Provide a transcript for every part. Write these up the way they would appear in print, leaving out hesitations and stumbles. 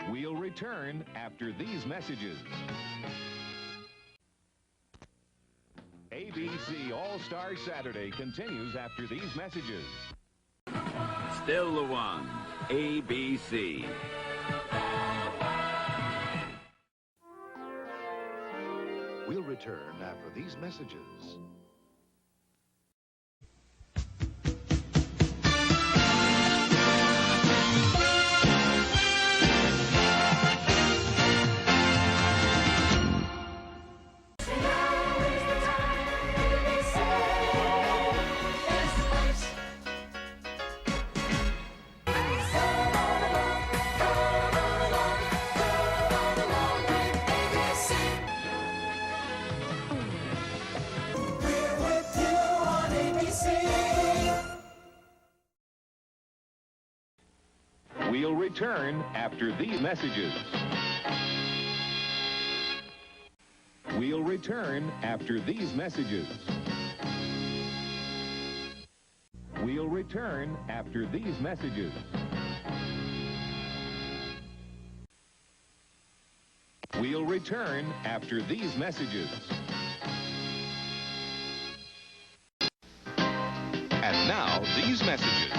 We'll return after these messages. ABC All-Star Saturday continues after these messages. Still the one, ABC. We'll return after these messages. We'll return after these messages. We'll return after these messages. We'll return after these messages. We'll return after these messages. And now, these messages.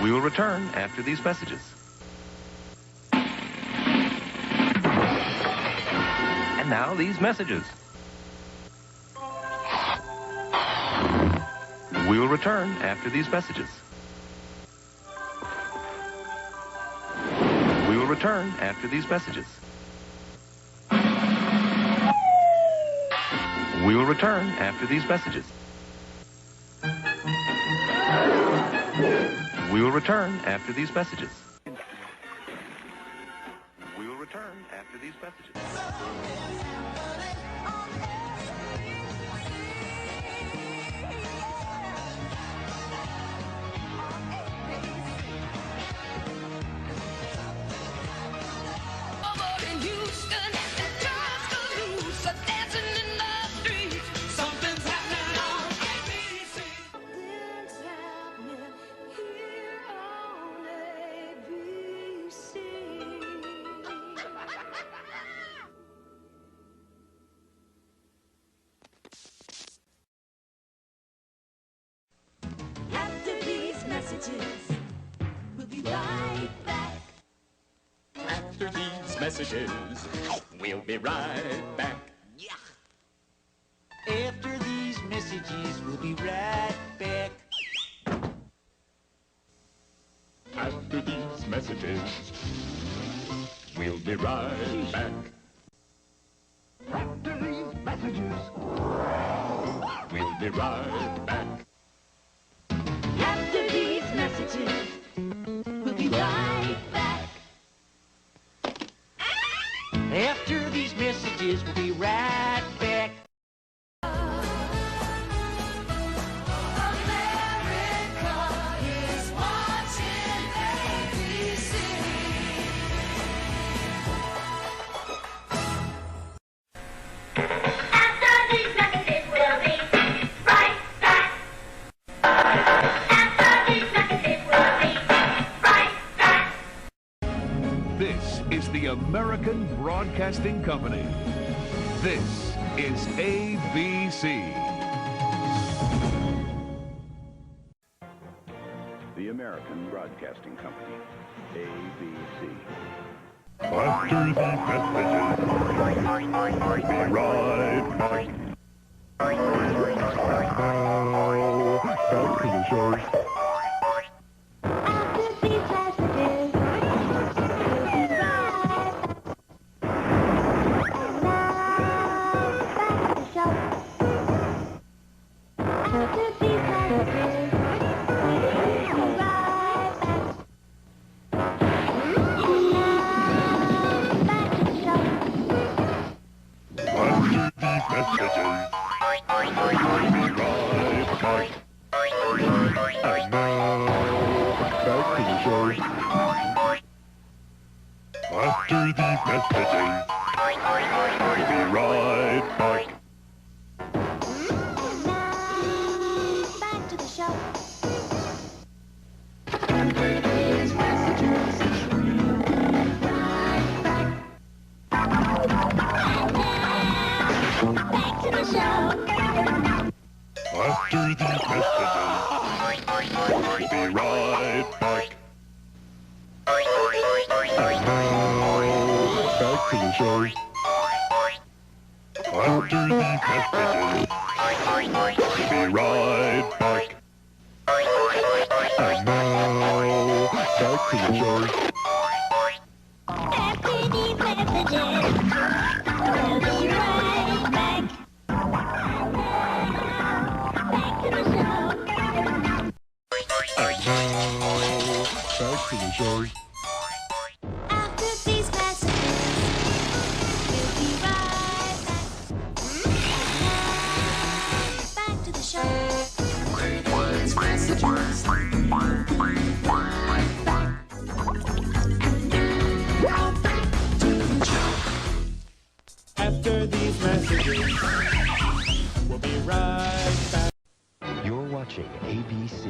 We will return after these messages. And now these messages. We will return after these messages. We will return after these messages. We will return after these messages. We will return after these messages. We will return after these messages. We'll be right back. After these messages, we'll be right back. Yeah. After these messages, we'll be right back. After these messages, we'll be right back. After these messages, We'll be right back. After these messages, we'll be right back. After these messages, we'll be right back. America is watching ABC. After these messages, we'll be right back. After these messages, we'll be right back. This is the American Broadcasting Company. This is ABC. The American Broadcasting Company, ABC. After these messages, we'll be right back. After these messages, to the show. After these messages, we'll be right back. Back to the show. Back to the show. After these messages, we'll be right back. And now, back to the show. After these messages, we'll be right back. And now, back to the show. After these messages, we'll be right back. Back to the show. And now, back to the show. After these messages, we'll be right back. Back to the show. These messages, we'll be right back. To the show. After these messages, we'll be right back. You're watching ABC.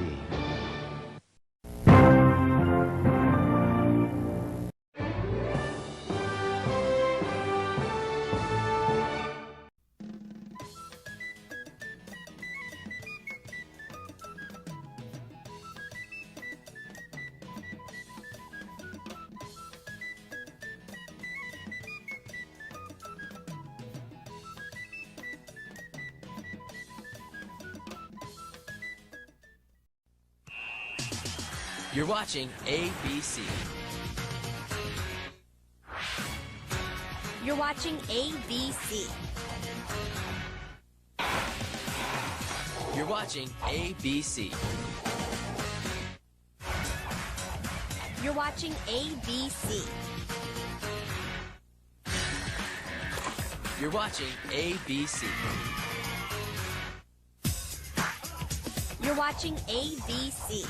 You're watching ABC. You're watching ABC. You're watching ABC. You're watching ABC. You're watching ABC. You're watching ABC.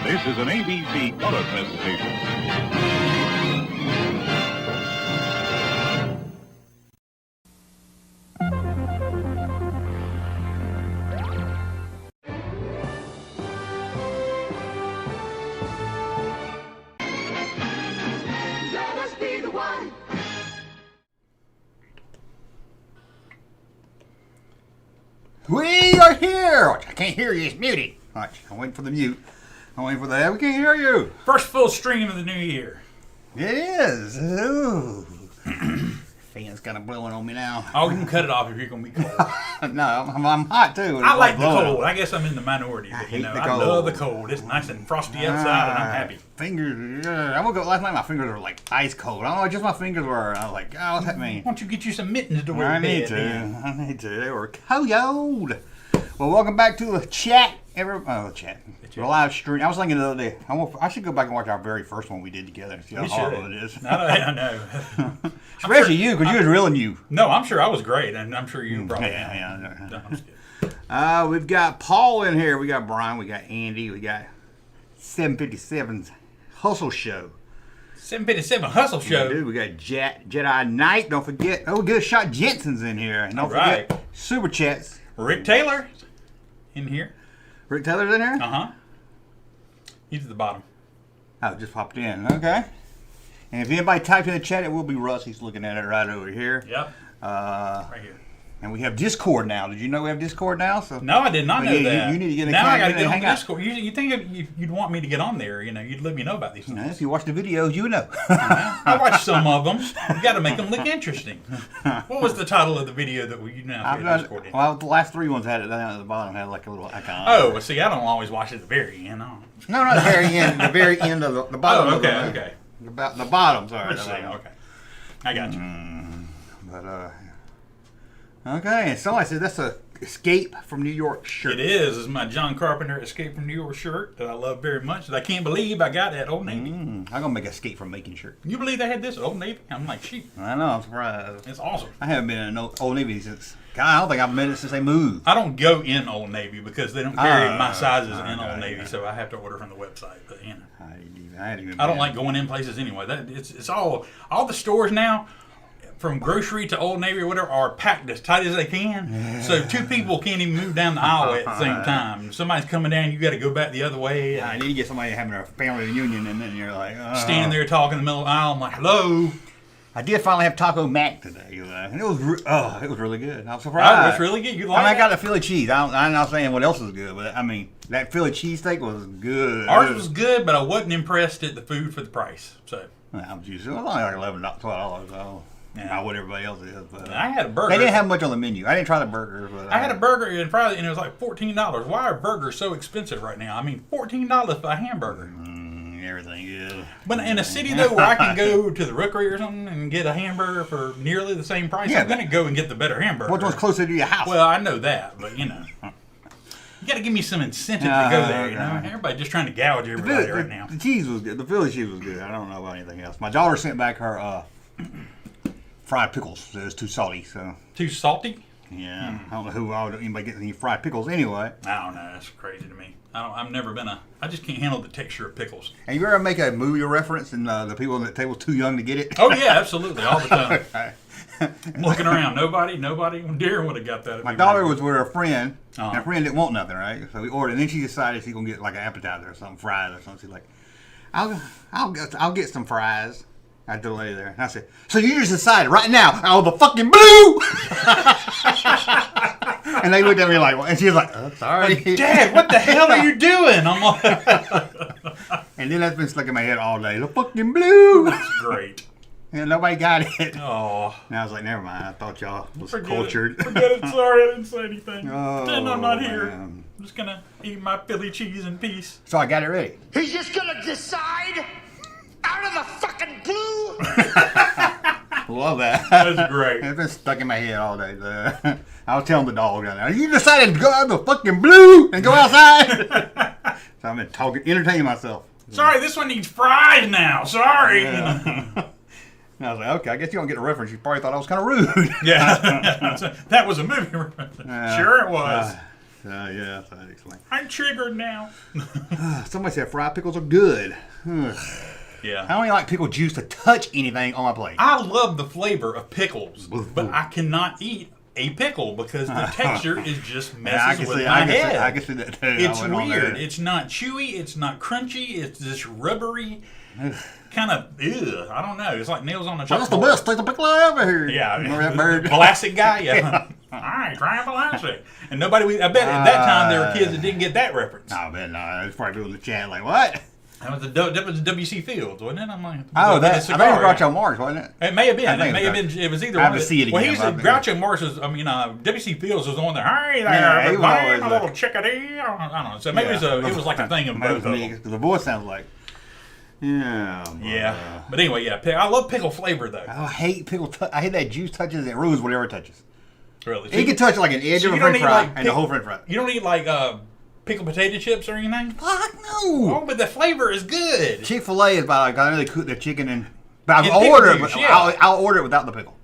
This is an ABC color presentation. Let us be the one. We are here! I can't hear you, it's muted. Alright, I'm waiting for the mute. I'm waiting for that. We can't hear you. First full stream of the new year. It is. Ooh. Fan's kind of blowing on me now. Oh, you can cut it off if you're going to be cold. No, I'm hot too. I like the blowing. cold. I guess I'm in the minority. But, hate the I cold. love the cold. It's nice and frosty outside, and I'm happy. Fingers. I woke up last night, my fingers were like ice cold. I don't know, just my fingers were. I was like, oh, what's that mean? Why don't you get you some mittens to wear I to need bed? to. then? I need to. They were cold. Well, welcome back to the chat. The chat. The live stream. I was thinking the other day, I should go back and watch our very first one we did together. See how We horrible should. it is. I know. Especially you, because you was real you. No, I'm sure I was great, and I'm sure you probably. Yeah. No, I'm just kidding. We've got Paul in here. We got Brian. We got Andy. We got 757's Hustle Show. 757 Hustle Show. Dude, we got Jedi Knight. Don't forget. Oh, good shot. Jensen's in here. And don't Right. forget Super Chats. Rick Taylor in here. Rick Taylor's in here? Uh-huh. He's at the bottom. Oh, just popped in. Okay. And if anybody types in the chat, it will be Russ. He's looking at it right over here. Yep. Right here. And we have Discord now. Did you know we have Discord now? So No, I did not know that. You need to get an now account. I got to get on hang the out. Discord. You think you'd want me to get on there? You'd let me know about these things. If you watch the videos, you would know. I watched some of them. You got to make them look interesting. What was the title of the video that you now have Discord in? Well, the last 3 ones had it down at the bottom. Had like a little icon. Oh, well, see, I don't always watch it at the very end. No, not the very end. The very end of the bottom. Oh, okay, of the, okay. About the bottom. Sorry. Let's see. Okay, I got you. But okay. And somebody said that's a Escape from New York shirt. It is. It's my John Carpenter Escape from New York shirt that I love very much. That I can't believe I got at Old Navy. I'm gonna make Escape from Macon shirt. You believe they had this at Old Navy? I'm like, sheep. I know. I'm surprised. It's awesome. I haven't been in Old Navy since. God, I don't think I've been in it since they moved. I don't go in Old Navy because they don't carry my sizes in Old Navy, so I have to order from the website. But I don't like going in places anyway. It's all the stores now, from grocery to Old Navy or whatever, are packed as tight as they can. So 2 people can't even move down the aisle at the same time. Somebody's coming down, you got to go back the other way. I need to get somebody having a family reunion, and then you're like, standing there talking in the middle of the aisle. I'm like, hello. I did finally have Taco Mac today, and it was really good. I was surprised. Oh, it's really good. You like it? I got the Philly cheese. I'm not saying what else is good, but I mean that Philly cheesesteak was good. Ours was good, but I wasn't impressed at the food for the price. So I'm just, it was only like $11, $12. So not what everybody else is. But I had a burger. They didn't have much on the menu. I didn't try the burger, but I had a burger and Friday, and it was like $14. Why are burgers so expensive right now? I mean, $14 for a hamburger. Everything is. But in a city though, where I can go to the Rookery or something and get a hamburger for nearly the same price, I'm going to go and get the better hamburger. Which one's closer to your house? Well, I know that, but you got to give me some incentive to go there. You know, everybody just trying to gouge everybody right now. The cheese was good. The Philly cheese was good. I don't know about anything else. My daughter sent back her fried pickles. It was too salty. So too salty? Yeah. I don't know why would anybody get any fried pickles anyway. I don't know. That's crazy to me. I've never been I just can't handle the texture of pickles. And you ever make a movie reference and the people at the table too young to get it? Oh yeah, absolutely, all the time. Looking around, nobody. Darren would have got that. My daughter was with her friend, and her friend didn't want nothing, right? So we ordered, and then she decided she's gonna get like an appetizer or something, fries or something. She's like, I'll get some fries. I told the lady there, and I said, so you just decided right now, out of the fucking blue? And they looked at me like, and she was like, sorry. Dad, what the hell are you doing? I'm like, and then that's been stuck in my head all day. The fucking blue. That's great. And nobody got it. Oh. And I was like, never mind. I thought y'all was Forget cultured. Forget it. Sorry, I didn't say anything. Oh, Pretend I'm not here. man. I'm just going to eat my Philly cheese in peace. So I got it ready. He's just gonna decide out of the fucking blue. Love that. That's great. It's been stuck in my head all day. I was telling the dog down there, you decided to go out of the fucking blue and go outside. So I've been entertaining myself. Sorry, this one needs fries now. Sorry. Yeah. And I was like, okay, I guess you don't get a reference. You probably thought I was kind of rude. Yeah. That was a movie reference. Sure it was. Yeah, so I'd explain. I'm triggered now. Somebody said fried pickles are good. Yeah. I don't even like pickle juice to touch anything on my plate. I love the flavor of pickles, but I cannot eat a pickle because the texture is just messes with my head. I can see that too. It's weird. It's not chewy. It's not crunchy. It's just rubbery. Kind of, I don't know. It's like nails on a chalkboard. That's the best taste of pickle I ever heard. Yeah. Remember that bird? Vlasic guy? Yeah. All right, try Vlasic. And I bet at that time there were kids that didn't get that reference. Oh, man, no. There's probably people in the chat like, what? That was W.C. Fields, wasn't it? I'm like, I think it was Groucho Marx, wasn't it? It may have been. It was either I have one. To see it well, again. Groucho Marx was. W.C. Fields was the one that. Hey there, yeah, he was always a little chickadee. I don't know. So maybe it was like a thing of both of them. The voice sounds like. Yeah. But anyway, I love pickle flavor though. I hate pickle. I hate that juice touches. It ruins whatever it touches. Really? So you can touch like an edge of a French fry and the whole French fry. You don't eat like pickled potato chips or anything? Fuck no. Oh, but the flavor is good. Chick-fil-A is about like I know they cook their chicken and. But I'll order it. I'll order it without the pickle.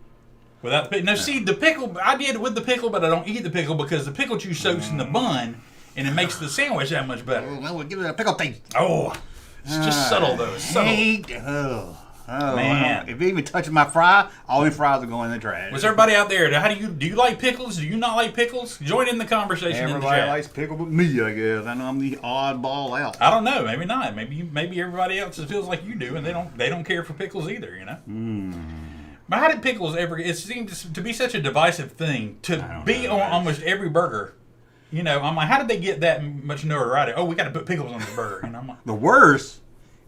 Without the pickle. No, see the pickle. I did with the pickle, but I don't eat the pickle because the pickle juice soaks in the bun, and it makes the sandwich that much better. Well, give it a pickle taste. Oh, it's just subtle though. It's subtle. Oh man! If it even touches my fry, all your fries are going in the trash. Was everybody out there? Do you like pickles? Do you not like pickles? Join in the conversation. Everybody in the chat. likes pickle but me, I guess. I know I'm the oddball out. I don't know. Maybe not. Maybe everybody else feels like you do, and they don't care for pickles either. You know. How did pickles ever? It seems to be such a divisive thing to be on almost every burger. You know, I'm like, how did they get that much notoriety? Oh, we got to put pickles on this burger. And I'm like, the worst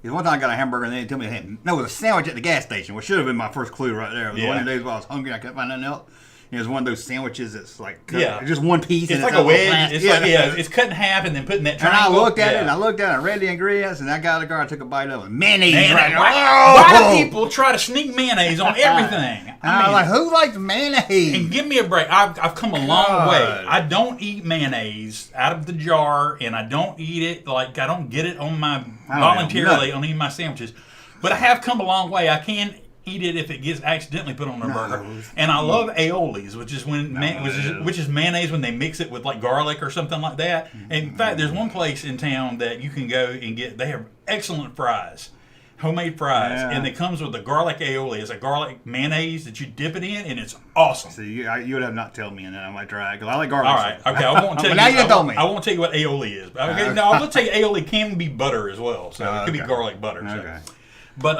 is one time I got a hamburger and they told me it was a sandwich at the gas station, which should have been my first clue right there. It was one of the days while I was hungry, I couldn't find nothing else. It was one of those sandwiches that's like just one piece. It's and like a wedge. It's it's cut in half and then put in that triangle. And I looked at it, and I looked at it, and read the ingredients, and I got out of the car and took a bite of it. Mayonnaise. Why do people try to sneak mayonnaise on everything? I mean, like, who likes mayonnaise? And give me a break. I've come a long way. I don't eat mayonnaise out of the jar, and I don't eat it, like, I don't get it on my, voluntarily on any of my sandwiches. But I have come a long way. I can eat it if it gets accidentally put on a burger. And I love aiolis, which is which is mayonnaise when they mix it with like garlic or something like that. And in fact, there's one place in town that you can go and get. They have excellent fries, homemade fries, and it comes with a garlic aioli. It's a garlic mayonnaise that you dip it in, and it's awesome. So you would have not told me, and then I might try it because I like garlic. All right, okay. I won't tell you. Now you told me. I won't tell you what aioli is. Okay, no, I will tell you aioli can be butter as well. So it could be garlic butter. Okay. So. But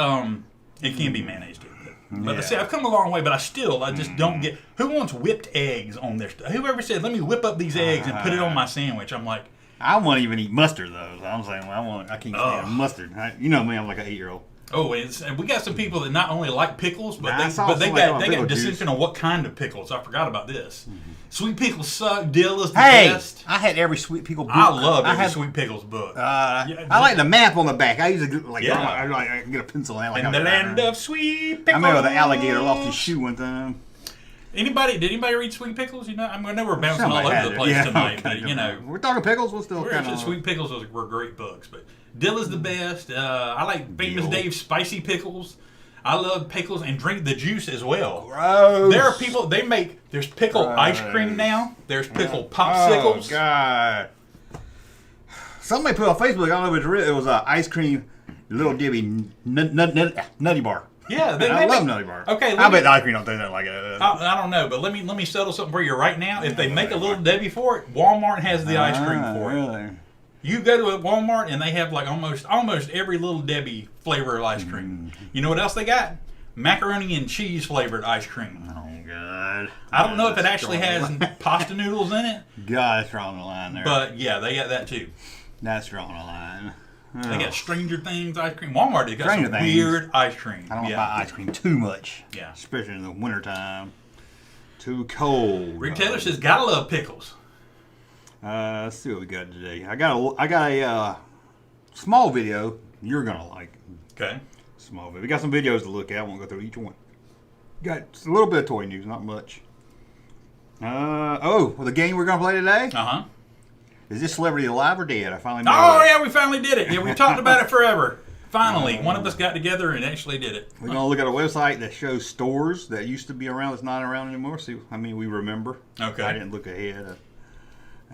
it can be mayonnaise too. But see, I've come a long way, but I just don't get. Who wants whipped eggs on their stuff? Whoever said, let me whip up these eggs and put it on my sandwich? I'm like, I won't even eat mustard though. So I'm saying, I can't stand mustard. You know me, I'm like an 8-year-old. Oh, and we got some people that not only like pickles, but they got dissension on what kind of pickles. I forgot about this. Sweet pickles suck. Dill is the best. I had every sweet pickle book. I love every sweet pickles book. I like the map on the back. I usually I get a pencil and in the land of sweet pickles. I remember the alligator lost his shoe one time. Did anybody read Sweet Pickles? You know, I know we're bouncing all over the place tonight, but you know, we're talking pickles. We're still kind of Sweet Pickles were great books, but Dill is the best. I like Famous Dave's spicy pickles. I love pickles and drink the juice as well. Gross. There are people there's pickle ice cream now. There's pickle popsicles. Oh God! Somebody put on Facebook. I don't know if it's real. It was ice cream, Little Debbie Nutty Bar. Yeah, I love Nutty Bar. Okay, I bet the ice cream don't do that like it. I don't know, but let me settle something for you right now. If they make a Little Debbie for it, Walmart has the ice cream for it. You go to a Walmart and they have like almost every Little Debbie flavor of ice cream. You know what else they got? Macaroni and cheese flavored ice cream. Oh God! I don't know if it actually has pasta noodles in it. God, that's drawing the line there. But yeah, they got that too. That's drawing a line. They got Stranger Things ice cream. Walmart has got some weird ice cream. I don't buy ice cream too much. Yeah. Especially in the wintertime. Too cold. Rick Taylor says, gotta love pickles. Let's see what we got today. I got a small video you're gonna like. Okay. Small video. We got some videos to look at. I won't go through each one. Got a little bit of toy news, not much. The game we're gonna play today. Is this celebrity alive or dead? I finally. Yeah, we finally did it. Yeah, we've talked about it forever. Finally, one of us got together and actually did it. We're gonna look at a website that shows stores that used to be around that's not around anymore. See, we remember. Okay. I didn't look ahead.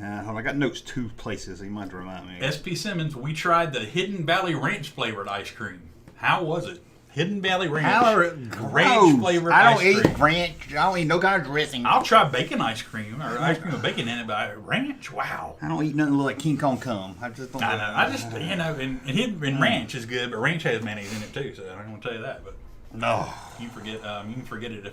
I got notes 2 places. So you might have to remind me. SP Simmons, we tried the Hidden Valley Ranch flavored ice cream. How was it? Hidden Valley Ranch. Ranch flavored ice cream. I don't eat ranch. I don't eat no kind of dressing. I'll try bacon ice cream or ice cream with bacon in it, but ranch, wow. I don't eat nothing that look like King Kong cum. I just don't. And ranch is good, but ranch has mayonnaise in it too, so I don't want to tell you that, but. No. You can forget it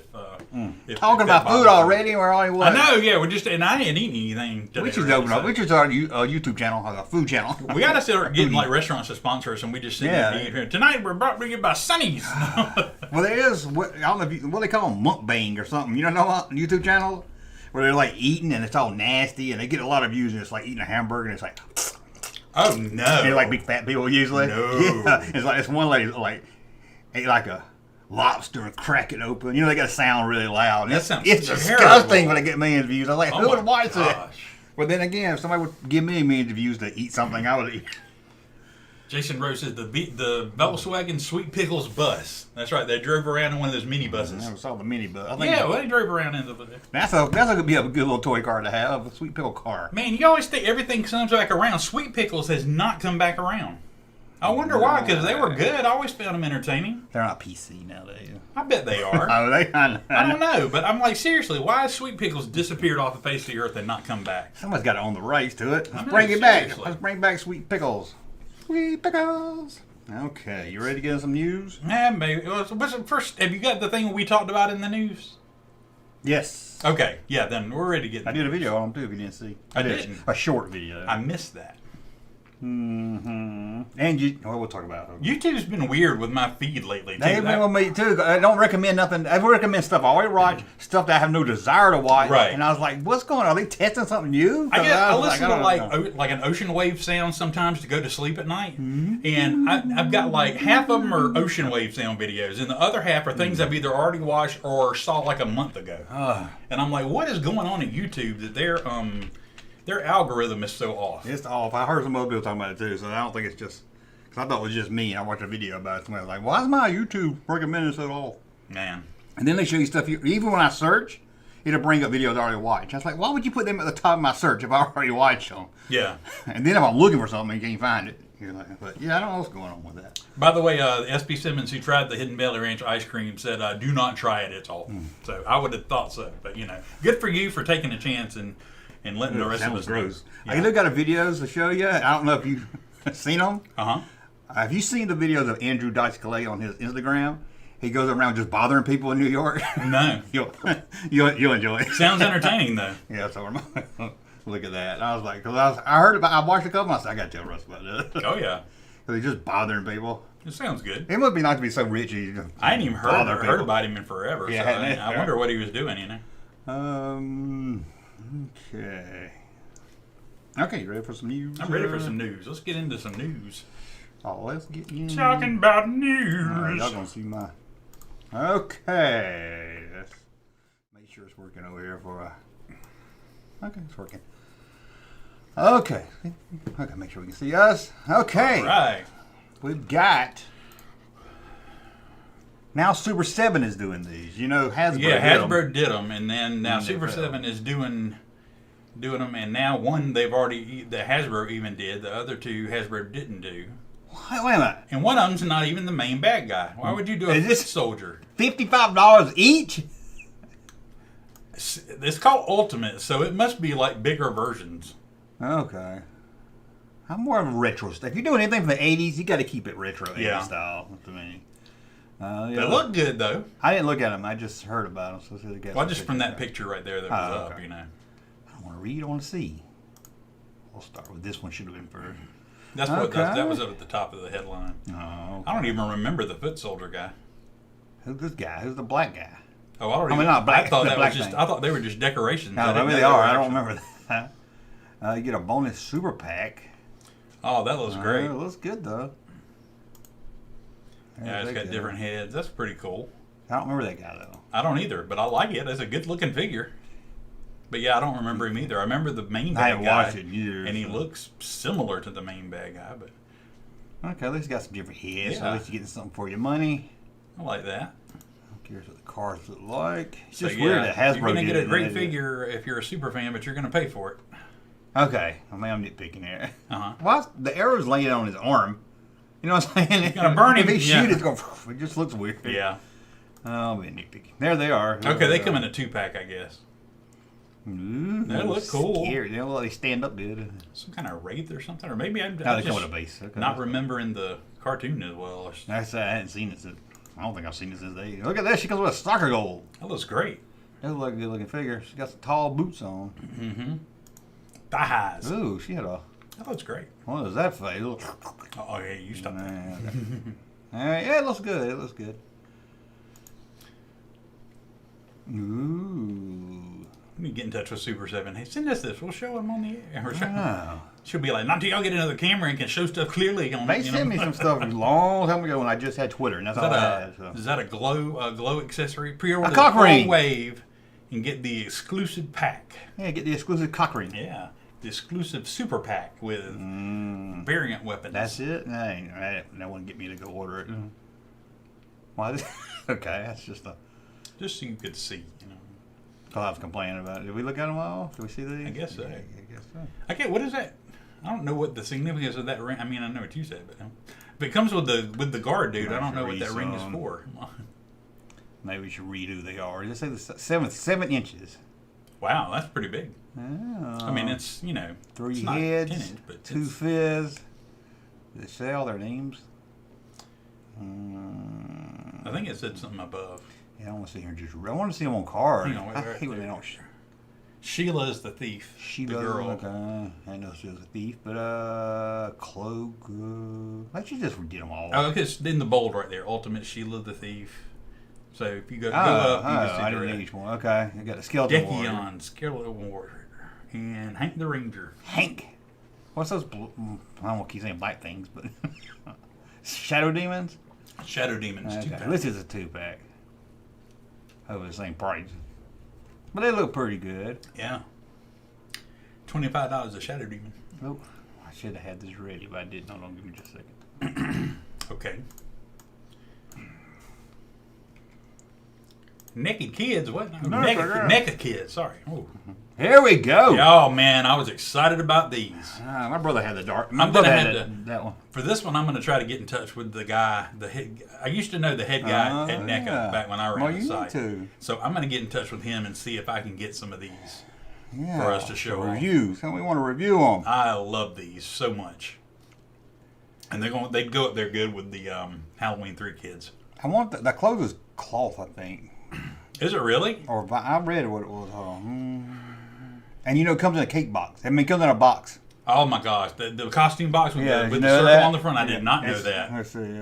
if talking about food already. We're only what? I know, yeah. I ain't eating anything today. We should open up. We should start a YouTube channel, a food channel. We gotta start getting like restaurants to sponsor us, and we just sit there and eat here. Tonight we're brought to you by Sonny's. Well, there is I don't know what they call them, mukbang or something. You know what? YouTube channel where they're like eating and it's all nasty and they get a lot of views and it's like eating a hamburger and it's like. Oh no! They're like big fat people usually. No. Yeah. It's like this one lady ate like a lobster and crack it open. You know, they got to sound really loud. That sounds It's disgusting when they get millions of views. I'm like, who would watch it? But then again, if somebody would give me millions of views to eat something, I would eat. Jason Rose says the Volkswagen Sweet Pickles bus. That's right. They drove around in one of those mini buses. I never saw the mini bus. They drove around in the. That's gonna be a good little toy car to have, a Sweet Pickle car. Man, you always think everything comes back around. Sweet Pickles has not come back around. I wonder why, because they were good. I always found them entertaining. They're not PC nowadays. I bet they are. Are they? I don't know, but I'm like, seriously, why has Sweet Pickles disappeared off the face of the earth and not come back? Somebody's got to own the rights to it. Let's bring it back. Let's bring back Sweet Pickles. Sweet Pickles. Okay, you ready to get some news? Yeah, maybe. First, have you got the thing we talked about in the news? Yes. Okay, yeah, then we're ready to get. I did a video on them too. If you didn't see, I did a short video. I missed that. And we'll talk about it. YouTube's been weird with my feed lately. They've been with me too. I don't recommend nothing. I recommend stuff I already watch, stuff that I have no desire to watch. Right. And I was like, "What's going on? Are they testing something new?" I listen to like an ocean wave sound sometimes to go to sleep at night, and I've got like half of them are ocean wave sound videos, and the other half are things I've either already watched or saw like a month ago. And I'm like, what is going on at YouTube that their algorithm is so off? It's off. I heard some other people talking about it too, so I don't think it's just. Because I thought it was just me, and I watched a video about it. Somebody was like, "Why is my YouTube recommending so off?" Man. And then they show you stuff. Even when I search, it'll bring up videos I already watched. I was like, why would you put them at the top of my search if I already watched them? Yeah. And then if I'm looking for something and you can't find it, you're like, but yeah, I don't know what's going on with that. By the way, SB Simmons, who tried the Hidden Valley Ranch ice cream, said, "Do not try it. It's awful." So I would have thought so, but good for you for taking a chance and letting the rest of us know. Yeah. I got a videos to show you. I don't know if you've seen them. Have you seen the videos of Andrew Dice Clay on his Instagram? He goes around just bothering people in New York. No. You'll enjoy it. Sounds entertaining, though. Yeah, so look at that. I was like, because I watched a couple. I said, I got to tell Russ about this. Oh, yeah. Because he's just bothering people. It sounds good. It must be nice to be so rich. I ain't even heard about him in forever. Yeah, so I wonder what he was doing, Okay. Okay, you ready for some news? I'm ready for some news. Let's get into some news. Oh, let's get in. Talking about news. Y'all gonna see my. Okay. Let's make sure it's working over here for Okay, it's working. Okay. Okay, make sure we can see us. Okay. All right. We've got. Now Super 7 is doing these. Hasbro. Yeah, Hasbro did them, and then now Super 7 is doing them, and now one the Hasbro even did. The other two Hasbro didn't do. Wait a minute. And one of them's not even the main bad guy. Why would you do a foot soldier? $55 each? It's called Ultimate, so it must be like bigger versions. Okay. I'm more of a retro stuff. If you're doing anything from the 80s, you got to keep it retro 80s style to me. They look good, though. I didn't look at them. I just heard about them. So just from that picture right there that was up, okay. I don't want to read, I want to see. We'll start with this one. Should have been first. That's what that was up at the top of the headline. Oh, okay. I don't even remember the foot soldier guy. Who's this guy? Who's the black guy? Oh, I don't even. not black. I thought that was just. I thought they were just decorations. No, maybe they are. I don't remember that. You get a bonus super pack. Oh, that looks great. It looks good though. Yeah, it's got different heads. That's pretty cool. I don't remember that guy though. I don't either, but I like it. It's a good looking figure. But yeah, I don't remember him either. I remember the main bad guy. I haven't watched it either. And he looks similar to the main bad guy, but. Okay, at least got some different heads. Yeah. So at least you're getting something for your money. I like that. I'm curious what the cards look like. It's just weird that Hasbro did it. You're going to get a great figure if you're a super fan, but you're going to pay for it. Okay. I mean, I'm nitpicking here. Why the arrow's laying on his arm? You know what I'm saying? It's going to burn him. If he shoot, it's going. It just looks weird. Yeah. Oh, I'm nitpicking. There they are. Okay, they come in a 2-pack, I guess. Ooh, they look cool. Scary. They stand up good. Some kind of wraith or something, or maybe I'm they just come with a base. Okay. Not remembering the cartoon as well. I hadn't seen it since. I don't think I've seen it since they. Look at that! She comes with a soccer goal. That looks great. That looks like a good looking figure. She got some tall boots on. Mm-hmm. Thigh highs. Ooh, she had a. That looks great. What is that face? Oh yeah, you stop that. Yeah, it looks good. It looks good. Ooh. Let me get in touch with Super 7. Hey, send us this. We'll show them on the air. She'll be like, not till y'all get another camera and can show stuff clearly. They sent me some stuff a long time ago when I just had Twitter, and that's all I had. So. Is that a glow accessory? Pre-order a cock ring. Wave and get the exclusive pack. Yeah, get the exclusive cock ring. Yeah, the exclusive super pack with variant weapons. That's it? That wouldn't get me to go order it. Why? Okay, that's just a... Just so you could see, you know. I was complaining about it. Did we look at them all? Did we see these? I guess so. Yeah, I guess so. Okay, what is that? I don't know what the significance of that ring. I mean, I know what you said, but if it comes with the guard, dude, I don't know what that ring is for. Maybe we should read who they are. Just say the 7 inches. Wow, that's pretty big. Oh. I mean, it's 3 heads, 2 fizz. Did they say all their names? I think it said something above. Yeah, I want to see her just. I want to see them on card. Hang on, wait, I right hate when there. they don't. Sheila is the thief. She the does girl. look, I know she was a thief, but cloak. Let's just get them all. Oh, okay, it's in the bold right there. Ultimate Sheila the thief. So if you go up, you can see I the didn't red. need each one. Okay, I got a skeleton warrior. Deckion, skeleton warrior, and Hank the Ranger. Hank. What's those? I don't want to keep saying black things, but Shadow Demons. Shadow Demons. Okay. 2-pack. This is a 2-pack. Over the same price, but they look pretty good. Yeah. $25 a Shadow Demon. Oh, I should have had this ready, but I didn't. Hold on, give me just a second. Okay. Naked Kids, what? No, naked Kids, sorry. Ooh. Here we go. Oh, man, I was excited about these. My brother had the dark. I'm going to have that one. For this one, I'm going to try to get in touch with the guy, I used to know the head guy at NECA back when I ran the site. Too. So I'm going to get in touch with him and see if I can get some of these for us to show reviews. So we want to review them. I love these so much. And they'd go up there good with the Halloween 3 kids. I want the clothes is cloth, I think. Is it really? Or I read what it was. And it comes in a cake box. I mean, it comes in a box. Oh my gosh, the costume box with the circle that? on the front. I did not know that. Let's see.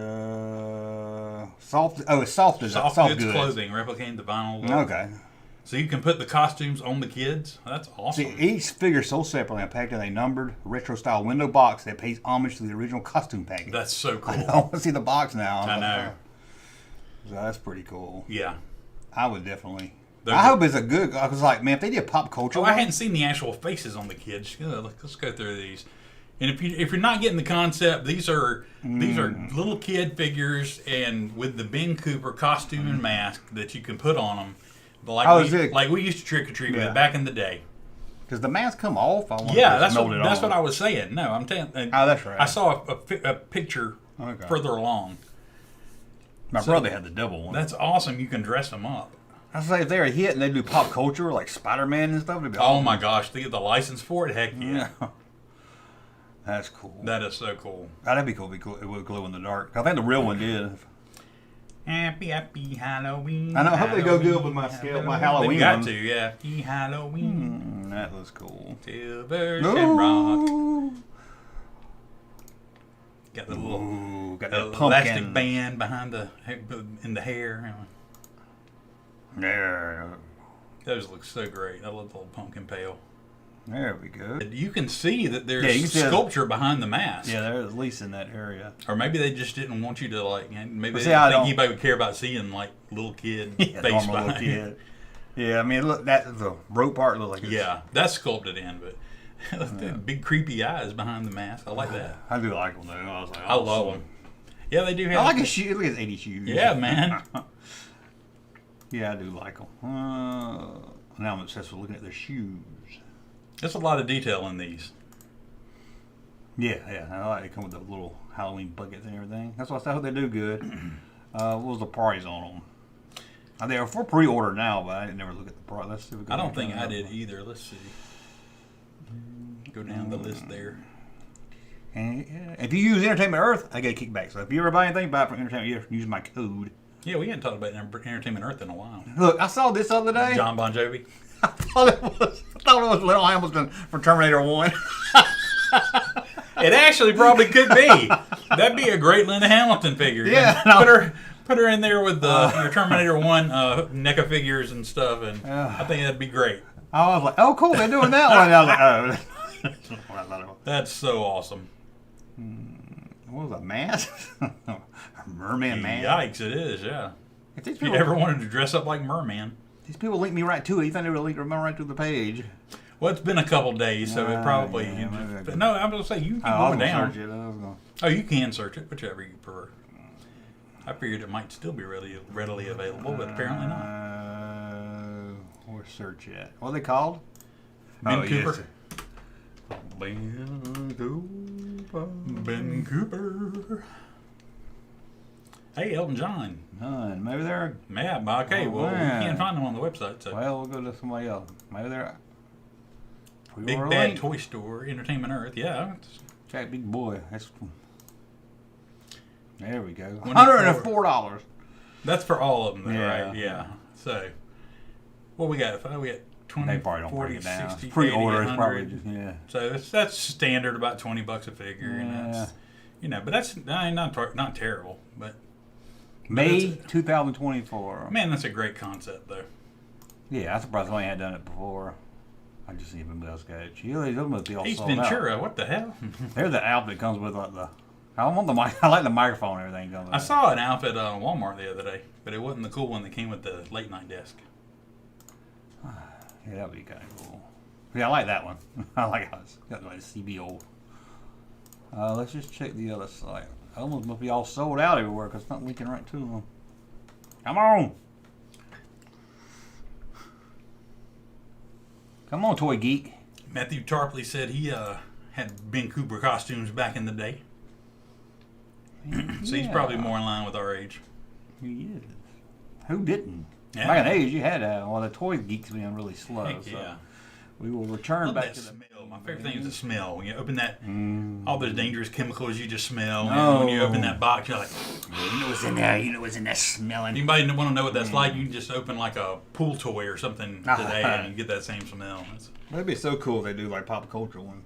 Soft. Oh, it's soft goods clothing, replicating the vinyl look. Okay. So you can put the costumes on the kids. That's awesome. See, each figure sold separately and packed in a numbered retro-style window box that pays homage to the original costume package. That's so cool. I want to see the box now. I know. So that's pretty cool. Yeah. I would definitely. I hope it's a good. I was like, man, if they did pop culture. I hadn't seen the actual faces on the kids. Let's go through these. And if you're not getting the concept, these are little kid figures and with the Ben Cooper costume and mask that you can put on them, like we used to trick or treat with back in the day. Does the mask come off? That's what I was saying. No, I'm telling. Oh, that's right. I saw a picture further along. My brother had the double one. That's awesome. You can dress them up. I say if they're a hit and they do pop culture like Spider-Man and stuff, it'd be awesome. My gosh, they get the license for it. Heck yeah. That's cool. That is so cool. That'd be cool. It would glow in the dark. I think the real one did. Happy Halloween. I know. I hope they go good with my Halloween. They got to, yeah. Happy Halloween. That looks cool. Silver Shamrock. Got the little elastic band behind in the hair. Yeah. Those look so great. I love the little pumpkin pail. There we go. You can see that there's sculpture behind the mask. Yeah, they're at least in that area. Or maybe they just didn't want you to maybe they didn't think anybody would care about seeing little kid face behind little kid. Yeah, I mean, look, the rope part looks like that's sculpted in, but the big creepy eyes behind the mask. I like that. I do like them though. I love them. Yeah, they do have. I like his shoes. Look at his 80 shoes. Yeah, man. Yeah, I do like them. Now I'm obsessed with looking at their shoes. There's a lot of detail in these. Yeah. I like they come with the little Halloween buckets and everything. That's what I hope they do good. What was the price on them? They are for pre-order now, but I didn't never look at the price. Let's see if we I don't think I did either. Let's see. Go down the list there. And if you use Entertainment Earth, I get a kickback. So if you ever buy anything, buy it from Entertainment. You have to use my code. Yeah, we hadn't talked about Entertainment Earth in a while. Look, I saw this other day. John Bon Jovi. I thought it was Little Hamilton from Terminator 1. It actually probably could be. That'd be a great Linda Hamilton figure. Yeah. Put her in there with your Terminator 1 NECA figures and stuff, and I think that'd be great. I was like, oh, cool, they're doing that one. I was like, oh. That's so awesome. What was a mask? A merman mask? Yikes, it is, yeah. If you ever wanted to dress up like Merman. These people link me right to it. You think they would link me right to the page? Well, it's been a couple days, so it probably... no, I'm going to say, you can go down. Oh, you can search it, whichever you prefer. I figured it might still be readily available, but apparently not. Where's search at? What are they called? Ben Cooper. Yes. Ben Cooper. Hey, Elton John. Maybe they're... Yeah, okay, well, we can't find them on the website. So. Well, we'll go to somebody else. Maybe they're... Big Bad Toy Store, Entertainment Earth, yeah. Jack Big Boy. That's... There we go. $104. That's for all of them, though, Yeah. right? Yeah. So, what we got? We got 20, They probably don't 40, break it down. 60, Pre-order 80, is probably 100. just, yeah. So that's standard, about $20 a figure, and that's, but that's not terrible. But May 2024. Man, that's a great concept, though. Yeah, I'm surprised I ain't done it before. I just see him else sketch. Those must be all Ace sold Ventura, out. what the hell? There's the outfit that comes with like the. I want the mic. I like the microphone and everything. Comes with I saw an outfit at Walmart the other day, but it wasn't the cool one that came with the late night desk. Yeah, that would be kind of cool. Yeah, I like that one. I like how it's got like a CBO. Let's just check the other side. Almost must be all sold out everywhere because it's not linking right to them. Come on. Come on, Toy Geek. Matthew Tarpley said he had Ben Cooper costumes back in the day. So he's probably more in line with our age. He is. Who didn't? Yeah. Back in the age, you had well, the Toy Geeks being really slow. Heck so yeah. we will return Love back that to the smell. My favorite thing is the smell. When you open that, all those dangerous chemicals you just smell. Oh. When you open that box, you're like, you know what's in there. You know what's in there smelling. Anybody want to know what that's like? You can just open like a pool toy or something today and you get that same smell. That'd be so cool if they do like pop culture one.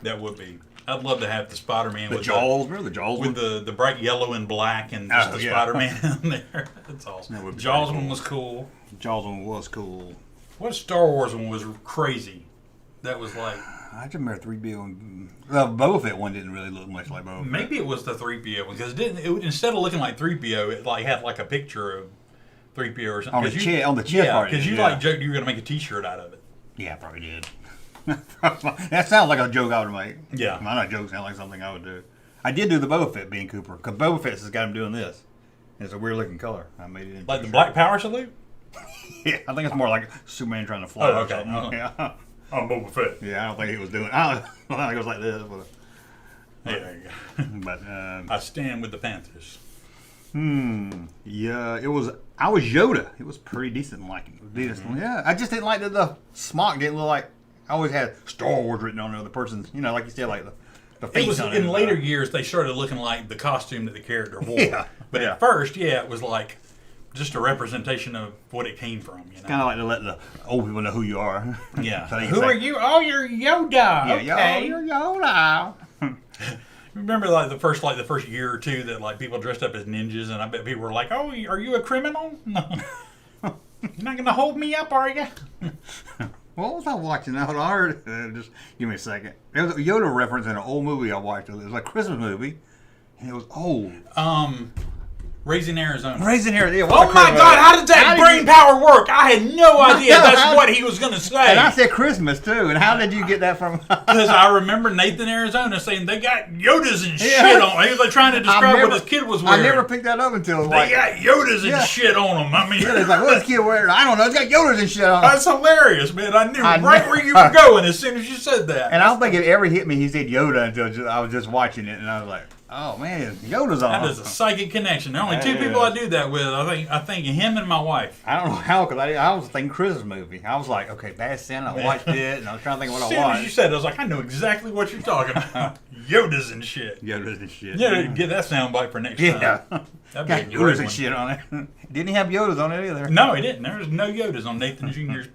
That would be. I'd love to have the Spider-Man with Jaws. Remember the Jaws with the bright yellow and black and just the Spider-Man in there. That's awesome. Jaws one was cool. Jaws one was cool. What Star Wars one was crazy? That was like. I just remember 3PO and the Boba Fett one didn't really look much like Boba Fett. Maybe it was the 3PO one because instead of looking like 3PO, it like had like a picture of 3PO or something. On the chest part. Because you like joked you were gonna make a T-shirt out of it. Yeah, I probably did. That sounds like a joke I would make. Yeah. Well, not a joke, sounds like something I would do. I did do the Boba Fett being Cooper because Boba Fett has got him doing this. It's a weird looking color. I made it into like the Black Power salute. Yeah, I think it's more like Superman trying to fly. Oh, okay. Yeah. I'm Boba Fett. Yeah, I don't think he was doing. I don't think it was like this. Yeah, there you go. But I stand with the Panthers. Yeah, it was. I was Yoda. It was pretty decent looking. Yeah, I just didn't like that the smock didn't look like. I always had Star Wars written on the other person's. You know, like you said, like the face. It was on in it. later years they started looking like the costume that the character wore. Yeah. But at first, it was like just a representation of what it came from. You know? Kind of like to let the old people know who you are. Yeah. So Who are you? Oh, you're Yoda. Okay. You're Yoda. Remember like the first year or two that like people dressed up as ninjas, and I bet people were like, "Oh, are you a criminal? No, you're not gonna hold me up, are you?" What was I watching? I heard. Just give me a second. There was a Yoda reference in an old movie I watched. It was like a Christmas movie, and it was old. Raising Arizona. Raising Arizona. Yeah, Oh my God! How did that brain power work? I had no idea that's what he was gonna say. And I said Christmas too. And how did you get that from? Because I remember Nathan, Arizona, saying they got Yodas and shit on. He was like trying to describe what his kid was wearing. I never picked that up until they got Yodas and shit on them. I mean, it's like, what's his kid wearing? I don't know. It's got Yodas and shit on. That's hilarious, man. I knew right where you were going as soon as you said that. And I don't think it ever hit me. He said Yoda until I was just watching it, and I was like, oh man, Yoda's on. That is a psychic connection. There are only two people I do that with. I think him and my wife. I don't know how, because I was thinking Christmas movie. I was like, okay, Bad Santa. I watched it, and I was trying to think of what I watched. As soon as you said it, I was like, I know exactly what you're talking about. Yodas and shit. Yodas and shit. Yeah, get that soundbite for next time. Yeah. Got Yodas and shit on it. Didn't he have Yodas on it either? No, he didn't. There was no Yodas on Nathan Jr.'s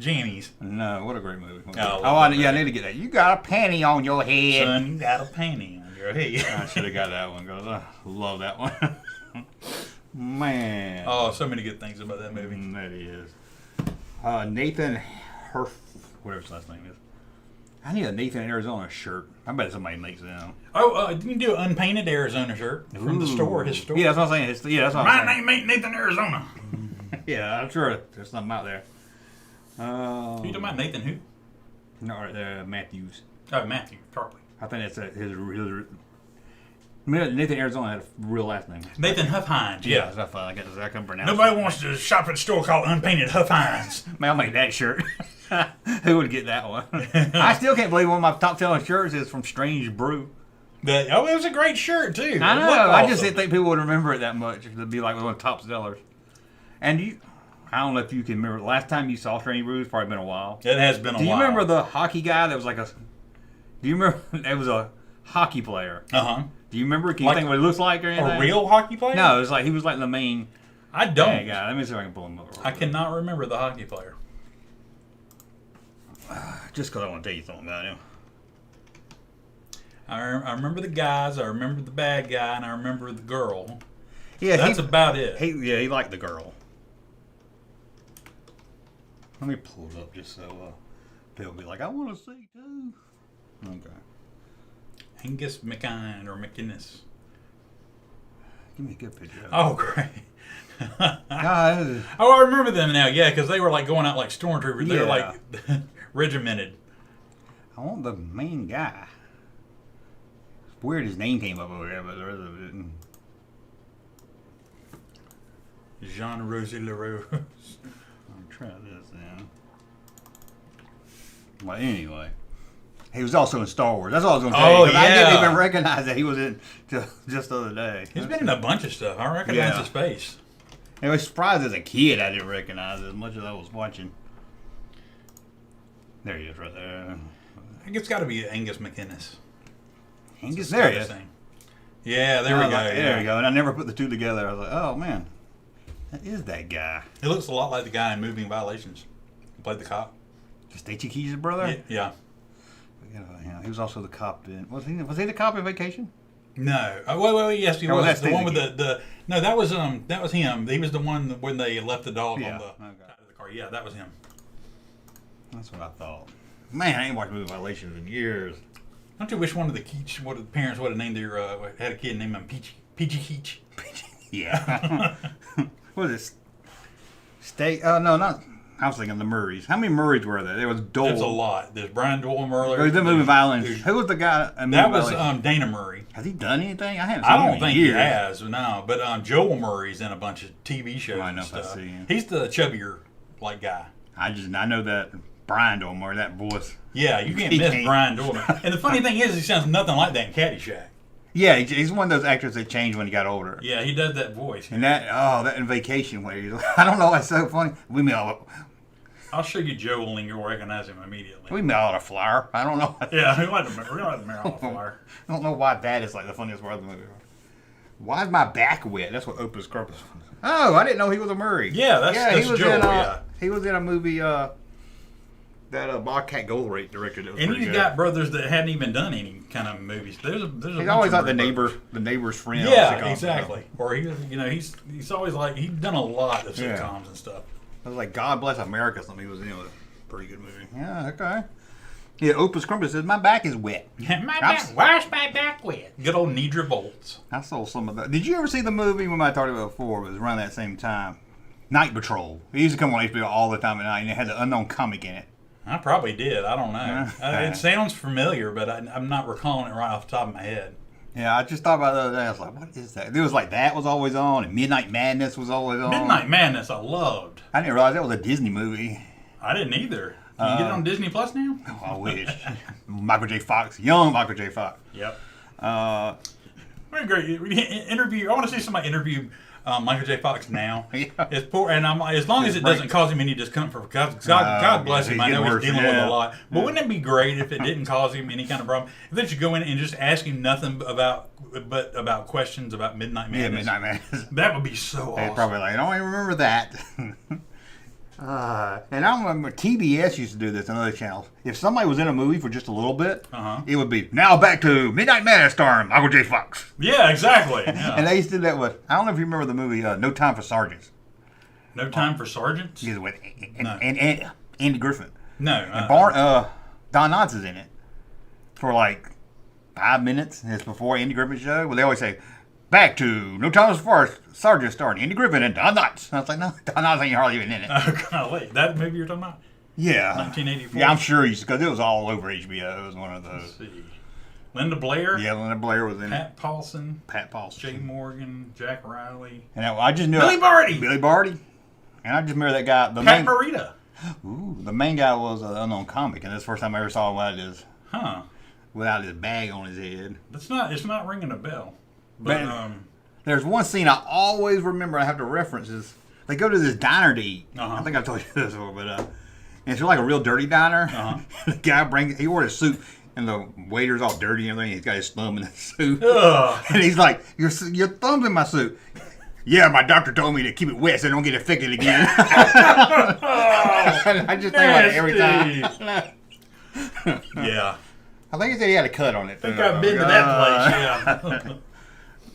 jammies. No, what a great movie. I need to get that. You got a panty on your head. Son, you got a panty on your head. I should have got that one, because I love that one. Man. Oh, so many good things about that movie. That is. Nathan Herf, whatever his last name is. I need a Nathan Arizona shirt. I bet somebody makes them. Oh, didn't you do an unpainted Arizona shirt from the store? His store. Yeah, that's what I'm saying. That's what I'm saying. My name ain't Nathan Arizona. Yeah, I'm sure there's something out there. Who you talking about? Nathan who? No, right there, Matthews. Oh, Matthew Tarpley. I think that's his Nathan Arizona had a real last name. Nathan Huffhines. Yeah. I can pronounce Nobody wants to shop at a store called Unpainted Huffhines. Man, I'll make that shirt. Who would get that one? I still can't believe one of my top selling shirts is from Strange Brew. It was a great shirt, too. I know. I just didn't think people would remember it that much. It'd be like one of the top sellers. And I don't know if you can remember, the last time you saw Strange Brew, it's probably been a while. It has been a while. Do you remember the hockey guy that was like do you remember, it was a hockey player. Uh-huh. Do you remember? Can you think what he looks like or anything? A real hockey player? No, it was like he was like the main. I don't. Guy. Let me see if I can pull him up. I cannot remember the hockey player. Just because I want to tell you something about him. I remember the guys. I remember the bad guy, and I remember the girl. Yeah, that's about it. He liked the girl. Let me pull it up just so they'll be like, I want to see too. Okay. Angus McKine or McInnes. Give me a good picture. Oh, great. God. Oh, I remember them now. Yeah, because they were like going out like stormtroopers. They were like regimented. I want the main guy. It's weird his name came up over there, but the rest of it didn't. Jean Rosie LaRose. I'll try this then. Well, anyway. He was also in Star Wars. That's all I was going to tell you. Oh, yeah. I didn't even recognize that he was in just the other day. He's been in a bunch of stuff. I recognize his face. I was surprised as a kid I didn't recognize it as much as I was watching. There he is right there. I think it's got to be Angus McInnes. Angus, there he is. Yeah, there we go. There we go. And I never put the two together. I was like, oh, man. That is that guy. He looks a lot like the guy in Moving Violations. He played the cop. Stacey Keys' brother? Yeah. Yeah, he was also the cop in. Was he the cop in Vacation? No. Wait. Yes, he was. The one with the. No, that was him. He was the one when they left the dog on the side of the car. Yeah, that was him. That's what I thought. Man, I ain't watched Moving Violations in years. Don't you wish one of the parents would have named their had a kid named him Peachy Keach? Yeah. What is this? No, not. I was thinking the Murrays. How many Murrays were there? There was Dole. There's a lot. There's Brian Doyle Murray. There's the Moving Violence. Who was the guy? That was Dana Murray. Has he done anything? I don't think he has. No, but Joel Murray's in a bunch of TV shows. I know and stuff. If I see him. He's the chubbier guy. I know that Brian Doyle Murray, that voice. Yeah, you can't miss Brian Doyle. And the funny thing is, he sounds nothing like that in Caddyshack. Yeah, he's one of those actors that changed when he got older. Yeah, he does that voice. And that in Vacation where he's, I don't know, it's so funny. I'll show you Joel and you'll recognize him immediately. We mail out a flyer. I don't know. Yeah, we like to mail out a flyer. I don't know why that is like the funniest part of the movie. Why is my back wet? That's what Opus Scrupus. Oh, I didn't know he was a Murray. Yeah, that's he was Joel. He was in a movie that Bobcat Goldthwait directed. And you've got brothers that hadn't even done any kind of movies. There's he's always like the neighbor's friend. Yeah, exactly. Or he's always like he's done a lot of sitcoms and stuff. It was like God Bless America. Something he was in. It was a pretty good movie. Yeah, okay. Yeah, Opus Crumpus says my back is wet. Why's my back wet? Good old Nidra Volts. I saw some of that. Did you ever see the movie when I talked about it before? It was around that same time. Night Patrol. It used to come on HBO all the time at night, and it had the unknown comic in it. I probably did. I don't know. It sounds familiar, but I'm not recalling it right off the top of my head. Yeah, I just thought about it the other day. I was like, what is that? It was like that was always on, and Midnight Madness was always on. Midnight Madness I loved. I didn't realize that was a Disney movie. I didn't either. Can you get it on Disney Plus now? Oh, I wish. Michael J. Fox. Young Michael J. Fox. Yep. Very great. Interview. I want to see somebody interview Michael J. Fox now. Yeah. It's poor, and as long as it doesn't cause him any discomfort, God bless him. I know he's dealing with a lot. But wouldn't it be great if it didn't cause him any kind of problem? If they should go in and just ask him nothing about questions about Midnight Madness. Yeah, Midnight Madness. That would be so awesome. They'd probably like, I don't even remember that. And I remember TBS used to do this on other channels. If somebody was in a movie for just a little bit, it would be, now back to Midnight Madness starring Michael J. Fox. Yeah, exactly. Yeah. And they used to do that with, I don't know if you remember the movie No Time for Sergeants. No Time for Sergeants? Yeah, with and Andy Griffin. No. And Don Knotts is in it for like 5 minutes. It's before Andy Griffin's show. Well, they always say, back to No Time for Sergeants starring Andy Griffin and Don Knotts. I was like, no, Don Knotts ain't hardly even in it. Oh, golly. That movie you're talking about? Yeah. 1984? Yeah, I'm sure because it was all over HBO. It was one of those. Let's see. Linda Blair? Yeah, Linda Blair was in Pat Paulson. Jay Morgan. Jack Riley. And I just knew Billy Barty. Billy Barty. And I just remember that guy. Pat Morita. Ooh, the main guy was an unknown comic, and that's the first time I ever saw him without his bag on his head. It's not ringing a bell. But there's one scene I always remember. I have to reference is they go to this diner to eat. I think I've told you this before, but and it's like a real dirty diner. The guy he wore a suit. and the waiter's all dirty and everything. He's got his thumb in the suit. Ugh. And he's like, your thumb's in my suit. Yeah, my doctor told me to keep it wet so I don't get infected again. I just think about it every time. Yeah. I think he said he had a cut on it. I think I've been to that place,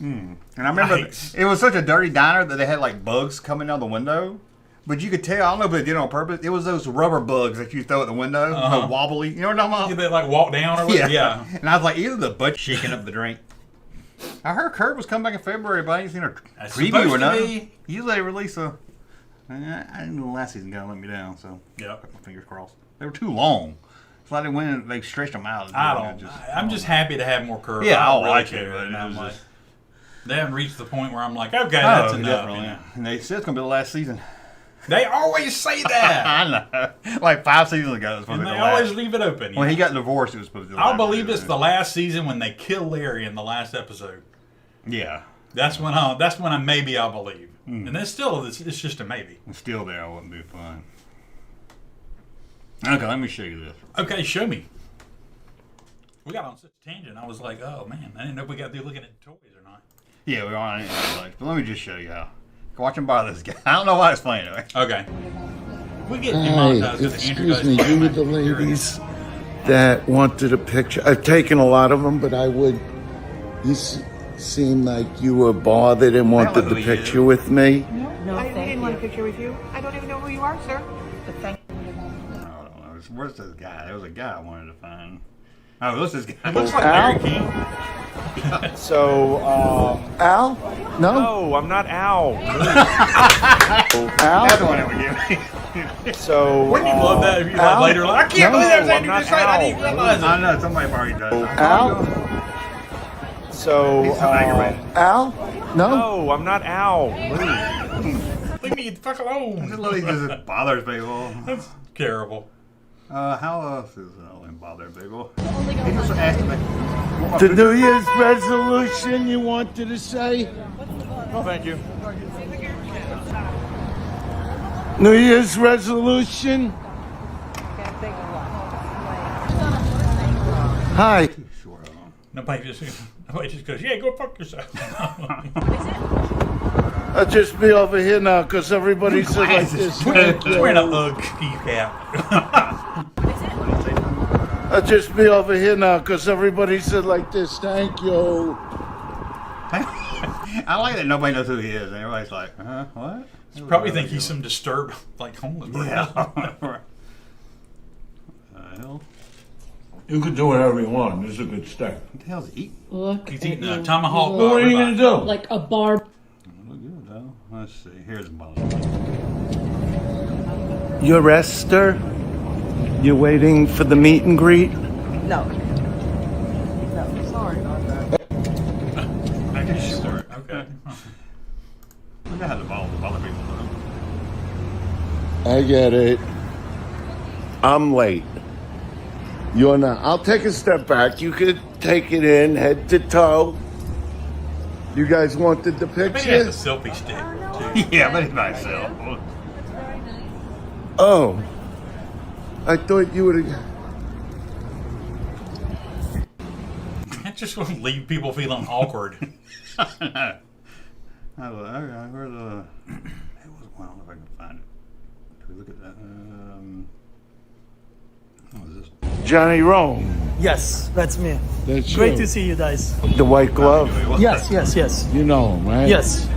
yeah. And I remember it was such a dirty diner that they had like bugs coming out the window. But you could tell, I don't know if they did it on purpose. It was those rubber bugs that you throw at the window, the wobbly. You know what I'm talking about? They like walk down or whatever? Yeah. And I was like, either the butt shaking up the drink. I heard Kurt was coming back in February, but I ain't seen a preview or nothing. Usually they release a. I didn't know the last season kind of let me down, so yeah, my fingers crossed. They were too long. It's like they went and they stretched them out. I'm just happy to have more Kurt. Yeah, I really like care. it. And I'm like, they haven't reached the point where I'm like, okay, that's enough. You know? And they said it's gonna be the last season. They always say that. I know. Like 5 seasons ago, it was supposed to be and the they last. always leave it open. When he got divorced, it was supposed to be the I'll last believe season. it's the last season when they kill Larry in the last episode. Yeah. That's when I'll believe. And it's just a maybe. It's still there. It wouldn't be fun. Okay, let me show you this. Okay, show me. We got on such a tangent. I was like, oh man, I didn't know if we got through looking at toys or not. Yeah, we are on it. But let me just show you how. Watch him buy this guy. I don't know why it's playing anyway. Okay. We get Hi, excuse me, you were the ladies that wanted a picture. I've taken a lot of them, but you seem like you were bothered and wanted the picture with me. No, I didn't want a picture with you. I don't even know who you are, sir. But thank you. I don't know. Where's this guy? There was a guy I wanted to find. Oh, what's this guy? It looks like Larry King. So, Al? No, I'm not Al. Al? That's the one that would give me. So, wouldn't you love that if you like later? Like, I can't believe that's I'm not Al. I didn't realize it. I know somebody already does. Al? So, Al? No? No, I'm not Al. Leave me the fuck alone. This lady just bothers people. That's terrible. How else is Ellen bothering people? He just asked me. The New Year's resolution you wanted to say? No, thank you. New Year's resolution? Hi. Nobody just goes, yeah, go fuck yourself. I'll just be over here now because everybody said like this. Wearing a Ugg ski cap. I'll just be over here now because everybody said like this. Thank you. I like that nobody knows who he is. And everybody's like, what? You probably think he's some disturbed, like, homeless person. Yeah. Hell? You can do whatever you want. This is a good start. What the hell's he eating? Look. He's eating a tomahawk. Well, what are you going to do? Like a bar. Look good, though. Let's see. Here's a bottle. You're Esther? You're waiting for the meet and greet? No. No, sorry about that. I can start. Okay. Look at how the bottle people though. I get it. I'm late. You're not. I'll take a step back. You could take it in head to toe. You guys wanted the I bet he picture? has a selfie stick, too. Yeah, but he's by himself. Oh. I thought you would have... I just want to leave people feeling awkward. Where's the... I don't know if I can find it. Can we look at that? What is this? Johnny Rome. Yes, that's me. That's Great you. to see you guys. The white glove? Yes, yes, yes. You know him, right? Yes.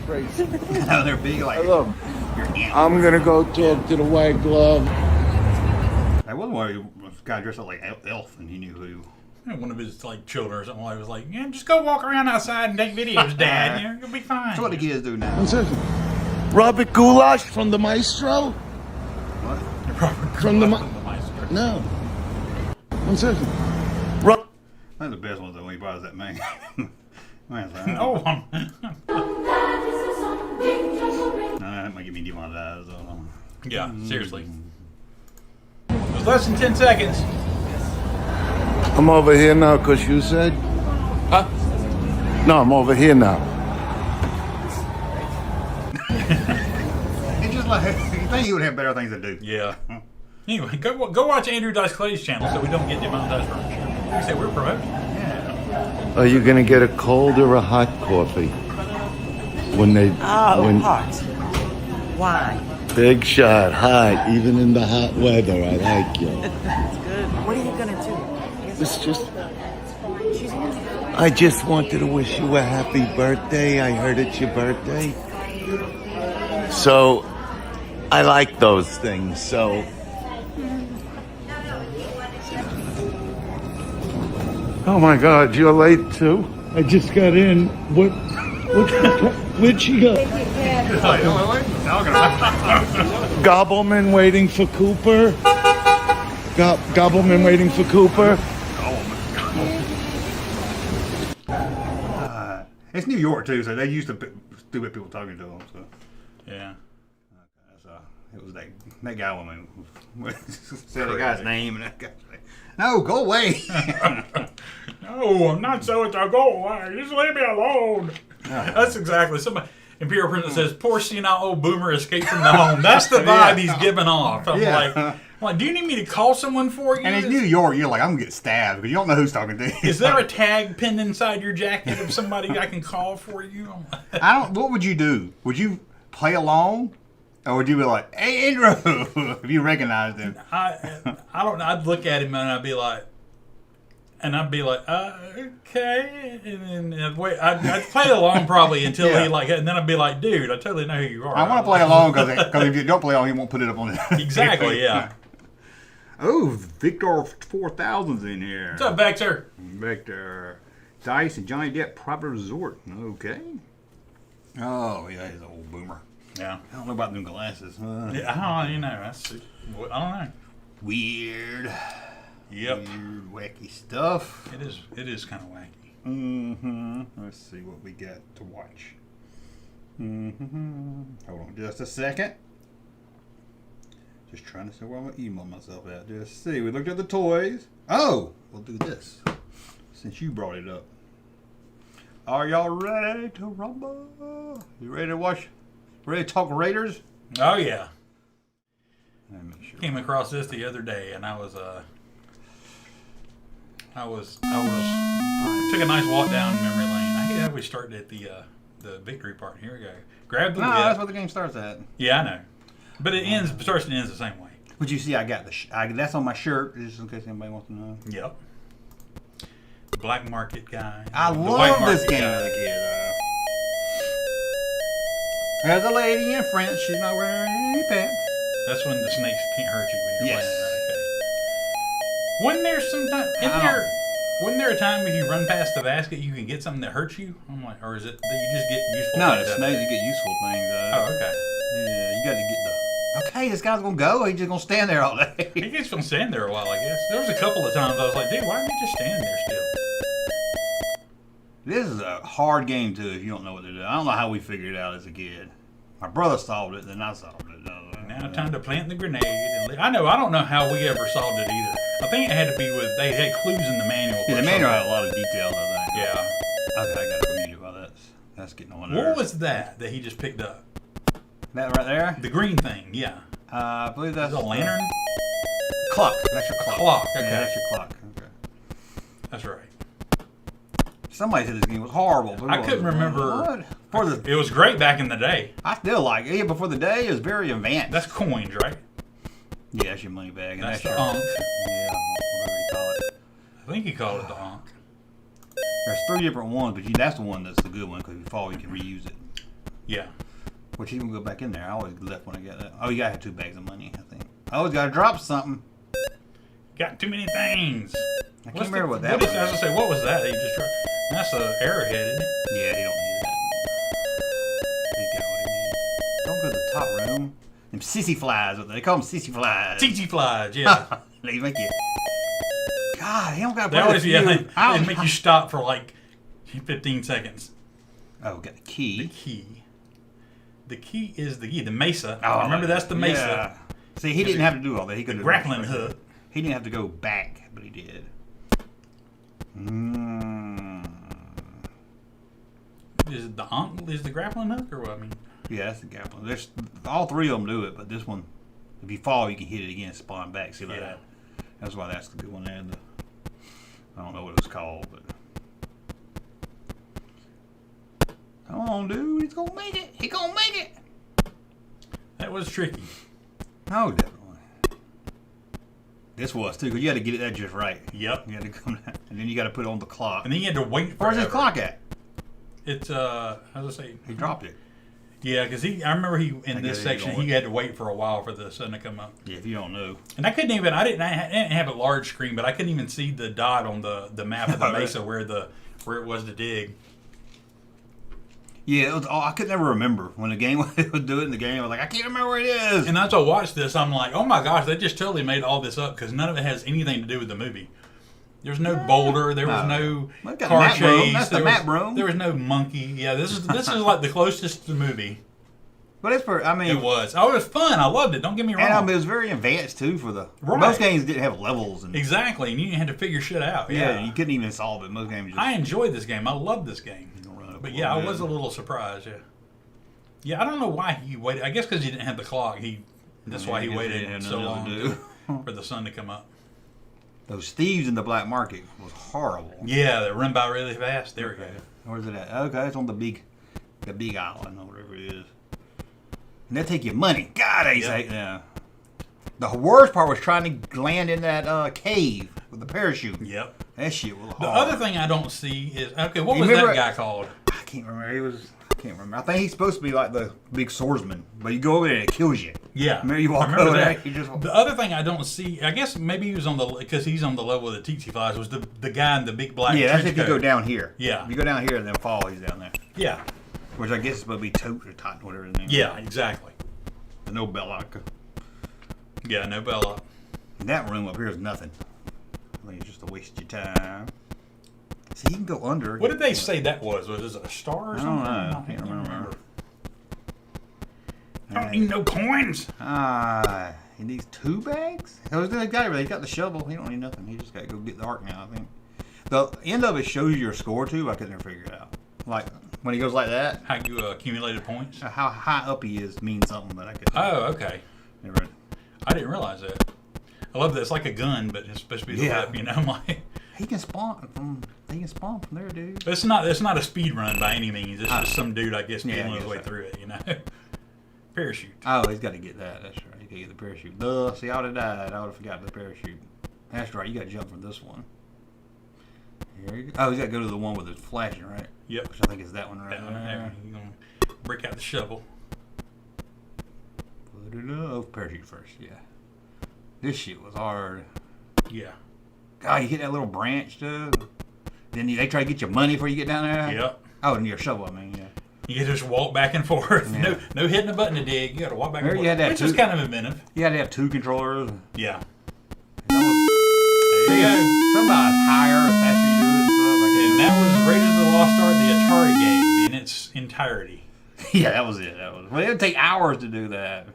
They're big like Look, I'm going to go talk to the white glove. That wasn't where a guy dressed up like Elf and he knew who. One of his like children or something. Like was like, yeah, just go walk around outside and take videos, Dad. You'll be fine. That's what the kids do now. What's this? Robert Goulash from the Maestro? What? From the Maestro? No. What's this? That's the best one though when he buys that man. Man's like, No, that might get me demonetized. yeah, seriously. It was less than 10 seconds. I'm over here now because you said? Huh? No, I'm over here now. It's just like, you think he would have better things to do. Yeah. Anyway, go watch Andrew Dice Clay's channel so we don't get demonetized from our show. You say we're promoting. Yeah. Are you gonna get a cold or a hot coffee? When they hot. Why? Big shot, hot, even in the hot weather. I like you. That's good. What are you gonna do? It's just. I just wanted to wish you a happy birthday. I heard it's your birthday. So, I like those things. So. Oh my God, you're late too? I just got in. Where'd she go? Gobbleman waiting for Cooper. Gobbleman waiting for Cooper. It's New York too, so they used to stupid people talking to them. So yeah. So it was that guy woman said the guy's name, and that guy said, "No, go away." No, I'm not so to go away. Just leave me alone. That's exactly somebody. Imperial Princess says, "Poor senile old boomer escaped from the home." That's the vibe he's giving off. I'm like, do you need me to call someone for you? And it's New York. You're like, I'm gonna get stabbed because you don't know who's talking to you. Is there a tag pinned inside your jacket of somebody I can call for you? What would you do? Would you play along, or would you be like, "Hey, Andrew," if you recognized him? I don't know. I'd look at him and I'd be like, okay, and then wait. I'd play along probably until he and then I'd be like, dude, I totally know who you are. I want to play along because if you don't play along, he won't put it up on it. Exactly, yeah. Oh, Victor 4000's in here. What's up, Victor? Victor. Dice and Johnny Depp Private Resort. Okay. Oh, yeah, he's an old boomer. Yeah. I don't know about them glasses. Yeah, I don't know. Weird. Yep. Weird, wacky stuff. It is kind of wacky. Mm-hmm. Let's see what we got to watch. Mm-hmm. Hold on just a second. Just trying to see where I'm going to email myself at. Just see. We looked at the toys. Oh! We'll do this. Since you brought it up. Are y'all ready to rumble? You ready to watch? Ready to talk Raiders? Oh, yeah. Let me make sure. Came across this the other day, and I took a nice walk down memory lane. I hate how we started at the victory part. Here we go. Grab the whip. That's what the game starts at. Yeah, I know. But it starts and ends the same way. But you see, I got that's on my shirt, just in case anybody wants to know. Yep. Black market guy. I love this game as a kid. There's a lady in French. She's not wearing any pants. That's when the snakes can't hurt you when you're playing. Right? Okay. Wasn't there a time if you run past the basket you can get something that hurts you? I'm like, or is it that you just get useful No, things? the snakes you get useful things. Oh, okay. Yeah, you got to get the. Okay, this guy's gonna go. He's just gonna stand there all day. He just gonna stand there a while, I guess. There was a couple of times I was like, dude, why aren't you just standing there still? This is a hard game too if you don't know what to do. I don't know how we figured it out as a kid. My brother solved it, then I solved it. Now time to plant the grenade. I don't know how we ever solved it either. I think it had to be with they had clues in the manual. Yeah, the manual had a lot of details. I think. Yeah. Okay, I got to read it while that's getting on there. What was that he just picked up? That right there? The green thing, yeah. I believe that's a lantern. Clock. That's your clock. Clock. Okay. Yeah, that's your clock. Okay. That's right. Somebody said this game was horrible. I couldn't remember. It was great back in the day. I still like it. Yeah, before the day, it was very advanced. That's coins, right? Yeah, that's your money bag. And that's your the Ankh. Yeah, whatever you call it. I think you called it the Ankh. There's 3 different ones, but that's the one that's the good one because if you fall, you can reuse it. Yeah. Which you can go back in there. I always left when I got that. Oh, you gotta have 2 bags of money, I think. I always gotta drop something. Got too many things. I can't remember what that was. I was gonna say, what was that? He just dropped. That's an arrowhead, isn't it? Yeah, he don't need that. He's got what he needs. Don't go to the top room. Them sissy flies, they call them sissy flies. Sissy flies, yeah. They make you. God, he don't got to play always, they make you stop for like 15 seconds. Oh, got the key. The key. The key is the key. The mesa. Oh, remember, that's the mesa. Yeah. See, he didn't have to do all that. He could have grappling hook. He didn't have to go back, but he did. Is it the Ankh? Is the grappling hook or what? I mean, yeah, that's the grappling. There's all 3 of them do it, but this one If you fall, you can hit it again, spawn back. See like that? That's why that's the good one. And I don't know what it's called, but come on, dude, he's gonna make it. He gonna make it. That was tricky. No, definitely. This was too, because you had to get that just right. Yep. You had to come down, and then you got to put it on the clock. And then you had to wait for. Where's his clock at? It's how does I say? He dropped it. Yeah, because I remember in this section he had to wait for a while for the sun to come up. Yeah, if you don't know. And I didn't have a large screen, but I couldn't even see the dot on the map of the mesa where it was to dig. Yeah, I could never remember when the game would do it in the game. I was like, I can't remember where it is. And as I watched this, I'm like, oh my gosh, they just totally made all this up because none of it has anything to do with the movie. There's no boulder. There was no car chase. That's the map room. There was no monkey. Yeah, this is like the closest to the movie. But it's for, I mean, it was. Oh, it was fun. I loved it. Don't get me wrong. And it was very advanced too for the. Right. Most games didn't have levels. Exactly, and you had to figure shit out. Yeah, you couldn't even solve it. Most games. I enjoyed this game. I loved this game. But yeah, I was a little surprised. Yeah. Yeah, I don't know why he waited. I guess because he didn't have the clock. That's why he waited so long for the sun to come up. Those thieves in the black market was horrible. Yeah, they run by really fast. There we go. Where's it at? Okay, it's on the big island or whatever it is. And they take your money. God, I say yeah. The worst part was trying to land in that cave with the parachute. Yep. That shit was hard. The other thing I don't see is what was that guy called? I can't remember. I can't remember. I think he's supposed to be like the big swordsman, but you go over there and it kills you. Yeah. Remember you walk over there. The other thing I don't see, I guess maybe he was because he's on the level of the tsetse flies, was the guy in the big black. Yeah, that's if you go down here. Yeah. If you go down here and then fall, he's down there. Yeah. Which I guess is supposed to be Tote or Tot, whatever his name is. Yeah, exactly. The no Belloc. Yeah, no Belloc. That room up here is nothing. I mean, it's just a waste of your time. See, you can go under. What did they say that was? Was it a star or something? I can't remember. I don't need no coins. He needs 2 bags? He got the shovel. He don't need nothing. He just got to go get the arc now, I think. The end of it shows you your score, too. I could never figure it out. Like, when he goes like that. How you accumulated points? How high up he is means something, but I could. Oh, okay. Never. I didn't realize that. I love that. It's like a gun, but it's supposed to be the whip, you know? I'm like... He can spawn from there, dude. It's not a speed run by any means. It's just some dude, I guess, feeling his way through it, you know? Parachute. Oh, he's got to get that. That's right. He got to get the parachute. Duh. See, I would have died. I would have forgotten the parachute. That's right. You got to jump from this one. Here you go. Oh, he's got to go to the one with it flashing, right? Yep. Which I think is that one right there. You're going to break out the shovel. Put it up. Parachute first, yeah. This shit was hard. Yeah. God, you hit that little branch, too. Then they try to get your money before you get down there. Yep. Oh, and your shovel, I mean, yeah. You can just walk back and forth. Yeah. No hitting a button to dig. You got to walk back and forth. Which is kind of inventive. You had to have 2 controllers. Yeah. There you go. Somebody's higher, faster you do it and stuff. Like and that was Raiders of the Lost Ark, the Atari game, in its entirety. Yeah, that was it. Well, it would take hours to do that.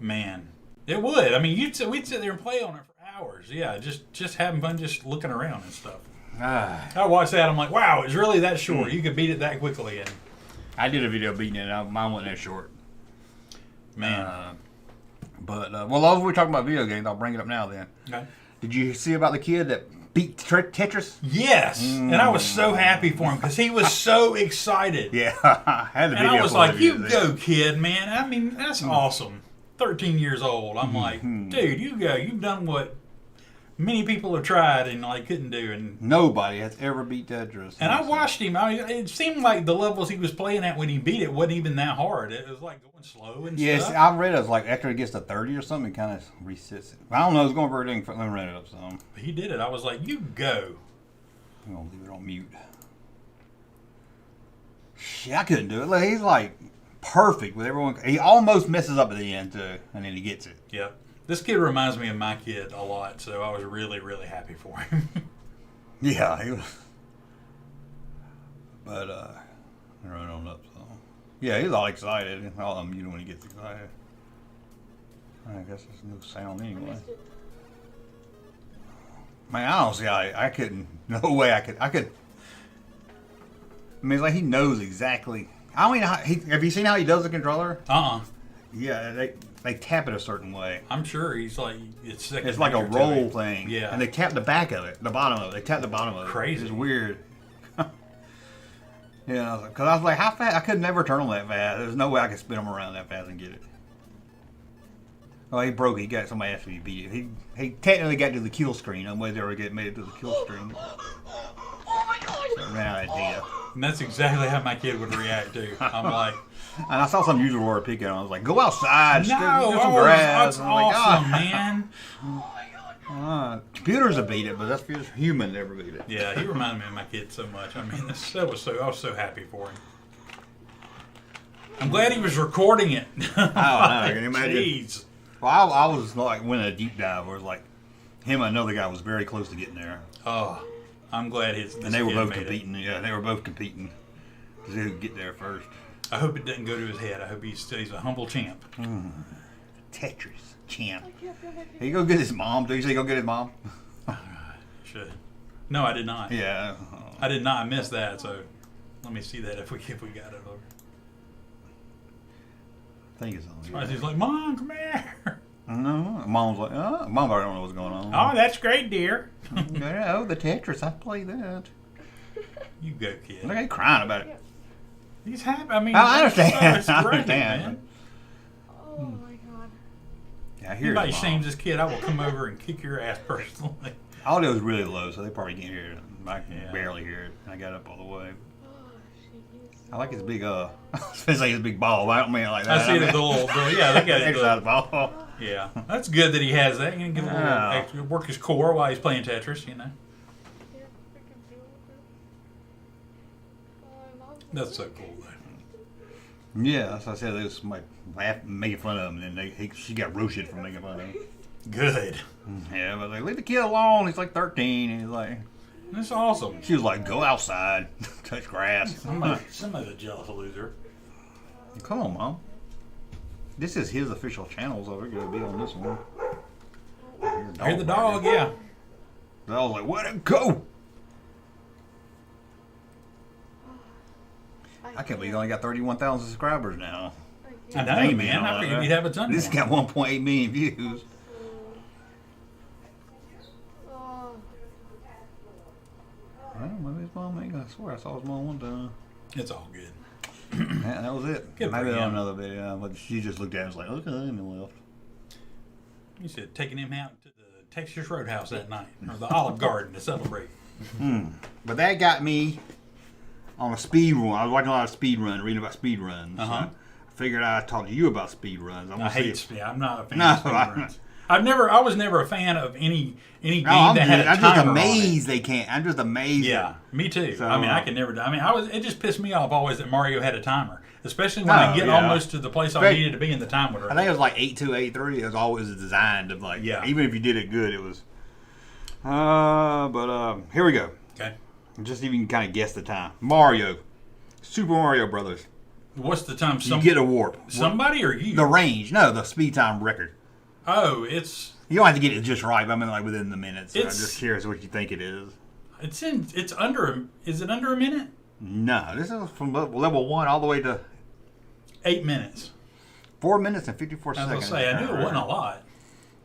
Man. It would. I mean, we'd sit there and play on it for hours. Yeah, just having fun, just looking around and stuff. I watched that. I'm like, wow, it's really that short. You could beat it that quickly. And I did a video beating it. Mine wasn't that short. Man. Well, as we're talking about video games, I'll bring it up now then. Okay. Did you see about the kid that beat Tetris? Yes. And I was so happy for him because he was so excited. Yeah. I had the video. And I was like, you go, kid, man. I mean, that's awesome. 13 years old. I'm like, dude, you go. You've done what many people have tried and like couldn't do. And nobody has ever beat Tetris. And I watched him. It seemed like the levels he was playing at when he beat it wasn't even that hard. It was like going slow and stuff. Yes, I read it was like after it gets to 30 or something, it kind of resets it. I don't know. It's going for everything. Let me read it up some. He did it. I was like, you go. I'm going to leave it on mute. Shit, I couldn't do it. Look, he's like perfect with everyone. He almost messes up at the end too, and then he gets it. Yep. This kid reminds me of my kid a lot, so I was really, really happy for him. Yeah, he was. But run on up. So yeah, he's all excited. I'll mute him when he gets excited. I guess there's no sound anyway. Man, I don't see how I couldn't. No way I could. I mean, it's like he knows exactly. I don't know have you seen how he does the controller? Uh-uh. Yeah, they tap it a certain way. I'm sure he's like it's like a roll thing. Yeah, and they tap the back of it, the bottom of it. They tap the bottom of it. Crazy. It's weird. Yeah, because I was like, how fast? I could never turn them that fast. There's no way I could spin them around that fast and get it. Oh, he broke it. He got somebody after he beat it. He technically got to the kill screen. Nobody's ever made it to the kill screen. So ran out of data. And that's exactly how my kid would react to. I'm like, and I saw some user word pick at him. I was like, go outside. No, do some grass. that's awesome, man. Computers have beat it, but that's just human never beat it. Yeah, he reminded me of my kid so much. I mean, I was so happy for him. I'm glad he was recording it. I don't know. Can you imagine? Jeez. Well, I was like went a deep dive where it was like him and another guy was very close to getting there. Oh, I'm glad and they were both competing. Yeah, they were both competing to see who could get there first. I hope it doesn't go to his head. I hope he's a humble champ. Tetris champ. He go get his mom. Did you say he go get his mom? Should. No, I did not. Yeah. I did not. I missed that. So let me see that if we got it over. I think it's on. He's like, Mom, come here. No, Mom's like, Mom already don't know what's going on. Oh, that's great, dear. Oh, the Tetris, I play that. You go, kid. Look, he's crying about it. He's happy. I mean, I understand. It's great, I understand. man. Oh my god. Yeah, here's Anybody Mom. shames this kid, I will come over and kick your ass personally. Audio was really low, so they probably can't hear it. I can barely hear it. I got up all the way. I like his big, I was gonna say his big ball. I don't mean it like that. I see the little, yeah, look at it. Exercise ball. Yeah, that's good that he has that. You can get a little extra, work his core while he's playing Tetris, you know. That's so cool, though. Yeah, that's what I said. They was making fun of him, and then she got roasted for making fun of him. Good. Yeah, but like, leave the kid alone. He's like 13, and he's like, that's awesome. She was like, go outside, touch grass. Somebody's a jealous loser. Come on, Mom. This is his official channel, so we're going to be on this one. Hear the dog, yeah. I was like, let him go. I can't believe you only got 31,000 subscribers now. I know, man. I figured you'd have a ton more. This got 1.8 million views. Well, maybe his mom ain't. I swear I saw his mom one time. It's all good. Yeah, that was it. Good maybe for on him. another video, but she just looked at it and was like, okay, and left. You said taking him out to the Texas Roadhouse that night, or the Olive Garden to celebrate. But that got me on a speed run. I was watching a lot of speed runs, reading about speed runs. So I figured I'd talk to you about speed runs. I'm not a fan of speed runs. I was never a fan of any game I'm that had a I'm timer just on amazed they can't. I'm just amazed. Yeah, me too. So, I mean, I could never. I mean, it just pissed me off always that Mario had a timer, especially when I get almost to the place I needed to be and the time would run. I think it was like 8-2, 8-3. It was always designed to like. Yeah. Even if you did it good, it was. But here we go. Okay. Just even kind of guess the time. Mario, Super Mario Brothers. What's the time? You get a warp. Somebody or you? The range. No, the speed time record. Oh, it's. You don't have to get it just right, but I mean like within the minutes. I'm just curious what you think it is. It's under. Is it under a minute? No, this is from level 1 all the way to 8 minutes. 4 minutes and 54 seconds. I was gonna say I knew it wasn't a lot.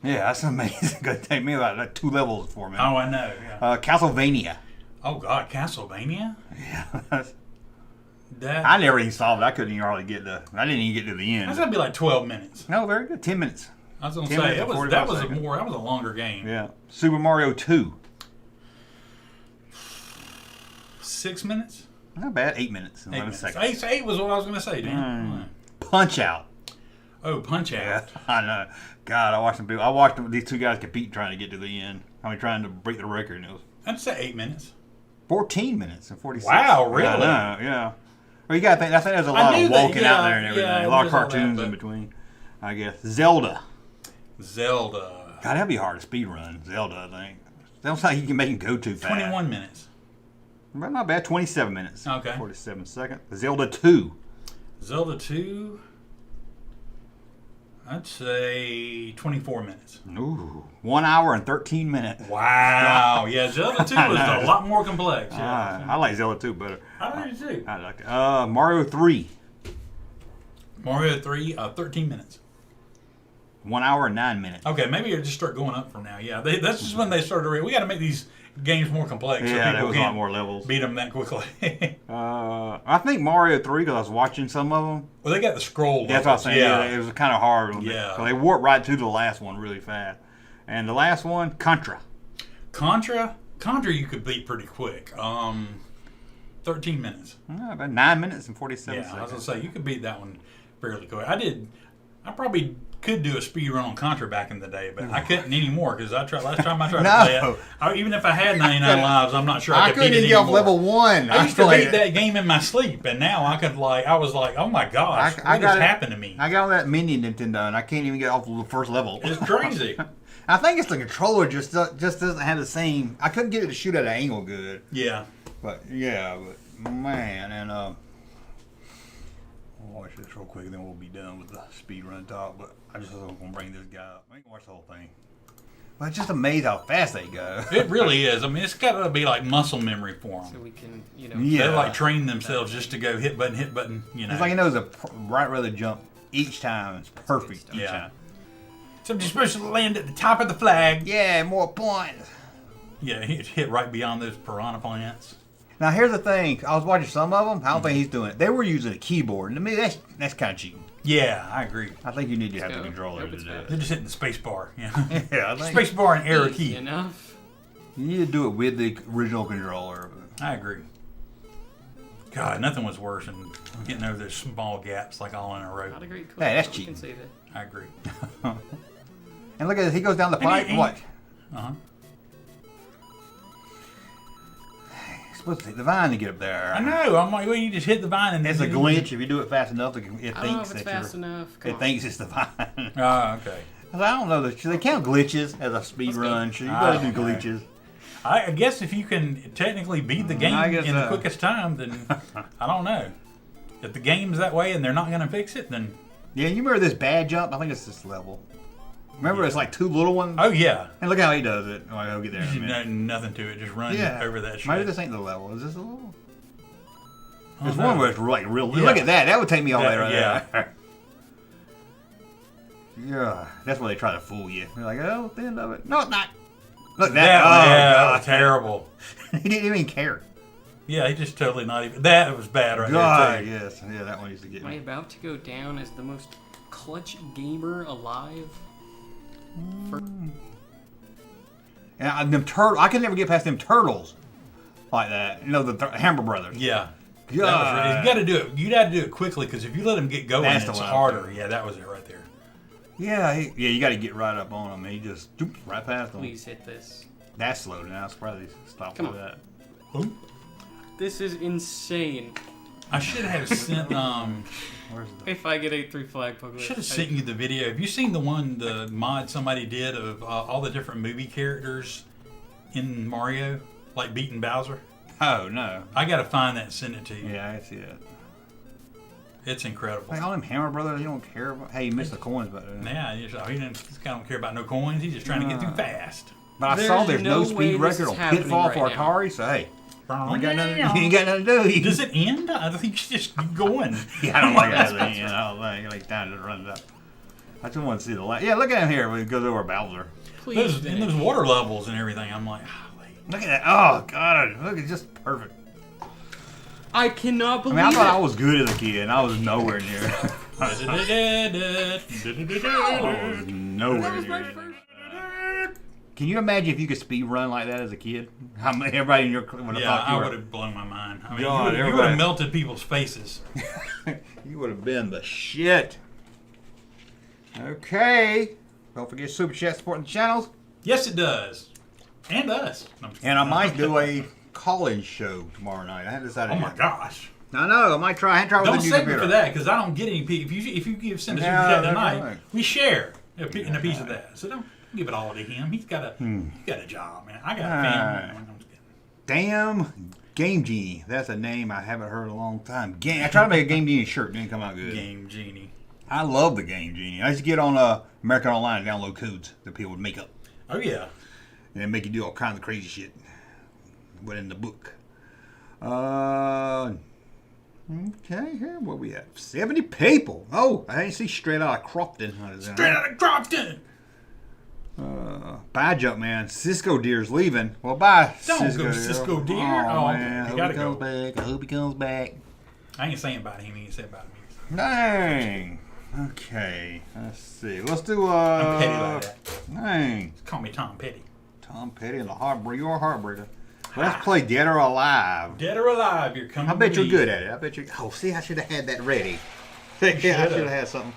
Yeah, that's amazing. It's gonna take me about like 2 levels of 4 minutes. Oh, I know. Yeah. Castlevania. Oh God, Castlevania. Yeah. That I never even solved it. I couldn't even hardly get to. I didn't even get to the end. That's gonna be like 12 minutes. No, very good. 10 minutes. I was gonna say that was a longer game. Yeah. Super Mario 2. 6 minutes. Not bad. 8 minutes. 11 seconds. 8 was what I was gonna say, Dan. Punch Out. Oh, Punch Out. Yeah, I know. God, I watched these two guys compete trying to get to the end. I mean, trying to break the record. And it was. I'd say 8 minutes. 14 minutes and 46. Wow, really? I know, yeah. Well, you gotta think. I think there's a lot of walking out there and everything. A lot of cartoons in between. I guess Zelda. God, that'd be hard to speed run. Zelda, I think. Sounds like you can make it go too fast. 21 minutes. But not bad. 27 minutes. Okay. 47 seconds. Zelda 2. Zelda 2. I'd say 24 minutes. Ooh, 1 hour and 13 minutes. Wow. Yeah, Zelda 2 was a lot more complex. Yeah. I like Zelda 2 better. I do too. I like it. Mario 3. Mario 3, 13 minutes. 1 hour and 9 minutes. Okay, maybe it'll just start going up from now. Yeah, that's just when they started. We got to make these games more complex. Yeah, so there people was a lot can't more levels. beat them that quickly. I think Mario 3, because I was watching some of them. Well, they got the scroll. That's what I was saying. Yeah, it was kind of hard. Yeah. So they warped right to the last one really fast. And the last one, Contra. Contra, you could beat pretty quick. 13 minutes. About 9 minutes and 47 seconds. Yeah, I was going to say, you could beat that one fairly quick. I probably could do a speed run on Contra back in the day, but I couldn't anymore because last time I tried to play it, even if I had 99 lives, I'm not sure I could beat it couldn't get off level 1. I used to beat that game in my sleep, and now I was like, oh my gosh, what has happened to me? I got on that mini Nintendo, and I can't even get off the first level. It's crazy. I think it's the controller just doesn't have the same. I couldn't get it to shoot at an angle good. Yeah. But man, and I'll watch this real quick, and then we'll be done with the speed run talk. But I just was gonna bring this guy up. I ain't gonna watch the whole thing. But it's just amazing how fast they go. It really is. I mean, it's got to be like muscle memory for them. So we can, they like train themselves just to go hit button. It's like he knows the right way to jump each time. It's perfect each time. So you're supposed to land at the top of the flag. Yeah, more points. Yeah, he hit right beyond those piranha plants. Now here's the thing. I was watching some of them. I don't think he's doing it. They were using a keyboard, and to me that's kind of cheating. Yeah, I agree. I think you need to have the controller to do it. They're just hitting the space bar. Yeah, I think space bar and arrow key. Enough. You need to do it with the original controller. I agree. God, nothing was worse than getting over those small gaps like all in a row. Not a great Hey, that's cheating. Say that. I agree. And look at this. He goes down the pipe. What? Uh-huh. He's supposed to take the vine to get up there. I know. I'm like, well, you just hit the vine and it's a glitch. If you do it fast enough, it I don't thinks know if that it's fast enough. It thinks it's the vine. Oh, okay. I don't know. They count glitches as a speed run. So you got to do glitches. I guess if you can technically beat the game in the quickest time, then I don't know. If the game's that way and they're not going to fix it, then... Yeah, you remember this bad jump? I think it's this level. Remember, it's like two little ones? Oh, yeah. And look how he does it. Oh, I'll get there in a minute. Nothing to it. Just run over that shit. Maybe this ain't the level. Is this the level? There's one where it's like real... Yeah. Look at that. That would take me all the way right there. Yeah. That's where they try to fool you. They're like, oh, the end of it. No, it's not. Look, that was terrible. He didn't even care. Yeah, he just totally not even... That was bad right there, too. Yes. Yeah, that one used to get me. Am I about to go down as the most clutch gamer alive? And them turtles, I could never get past them turtles like that. You know, the Hammer Brothers. Yeah. You got to do it. You got to do it quickly because if you let them get going, it's harder. Yeah, that was it right there. Yeah, you got to get right up on him. He just jumps right past them. Please hit this. That's slow now. It's probably stop with that. Ooh. This is insane. I should have sent if I get 8-3 flag Puglet. Should have sent you the video. Have you seen the mod somebody did of all the different movie characters in Mario, like beating Bowser? Oh no! I gotta find that and send it to you. Yeah, I see it. It's incredible. Like all them Hammer Brothers, you don't care about. Hey, you missed the coins, but yeah, he don't care about no coins. He's just trying to get through fast. But I saw there's no speed record on Pitfall for Atari, so hey. You ain't got nothing to do. Does it end? I think you should just keep going. Yeah, I don't like that thing. I don't like time to run it up. I just want to see the light. Yeah, look at him here when he goes over Bowser. Those water levels and everything. I'm like, look at that. Oh, God. Look, it's just perfect. I cannot believe I thought I was good as a kid, and I was nowhere near. Nowhere near. Can you imagine if you could speed run like that as a kid? How many everybody in your would have thought you were? I would have blown my mind. I mean, you would have melted people's faces. You would have been the shit. Okay. Don't forget Super Chat supporting the channels. Yes, it does. And us. And I might do a call-in show tomorrow night. I haven't decided yet. Oh my gosh. I know. I might try. Don't with save me for that because I don't get any people. If you send a Super Chat tonight, we share a piece of that. So don't give it all to him. He's got a job, man. I got a family. Damn Game Genie. That's a name I haven't heard in a long time. I tried to make a Game Genie shirt. Didn't come out good. Game Genie. I love the Game Genie. I used to get on American Online and download codes that people would make up. Oh, yeah. And they make you do all kinds of crazy shit. But in the book. Okay, here what we have? 70 people. Oh, I didn't see Straight Outta Crofton. Straight Outta Crofton. Bye, Junkman. Cisco Deer's leaving. Well, bye, Don't Cisco go Deer. Cisco Deer. Oh, Okay. man. You I hope gotta he comes go. back. I hope he comes back. I ain't saying about him. He ain't saying about me. Dang. Okay. Let's see. Let's do I'm petty like that. Dang. Call me Tom Petty. Tom Petty and the Heartbreaker. You're a heartbreaker. Let's play Dead or Alive. Dead or Alive, you're coming. I bet to you're me. good at it. I bet you. Oh, see, I should have had that ready. Yeah, I should have had something.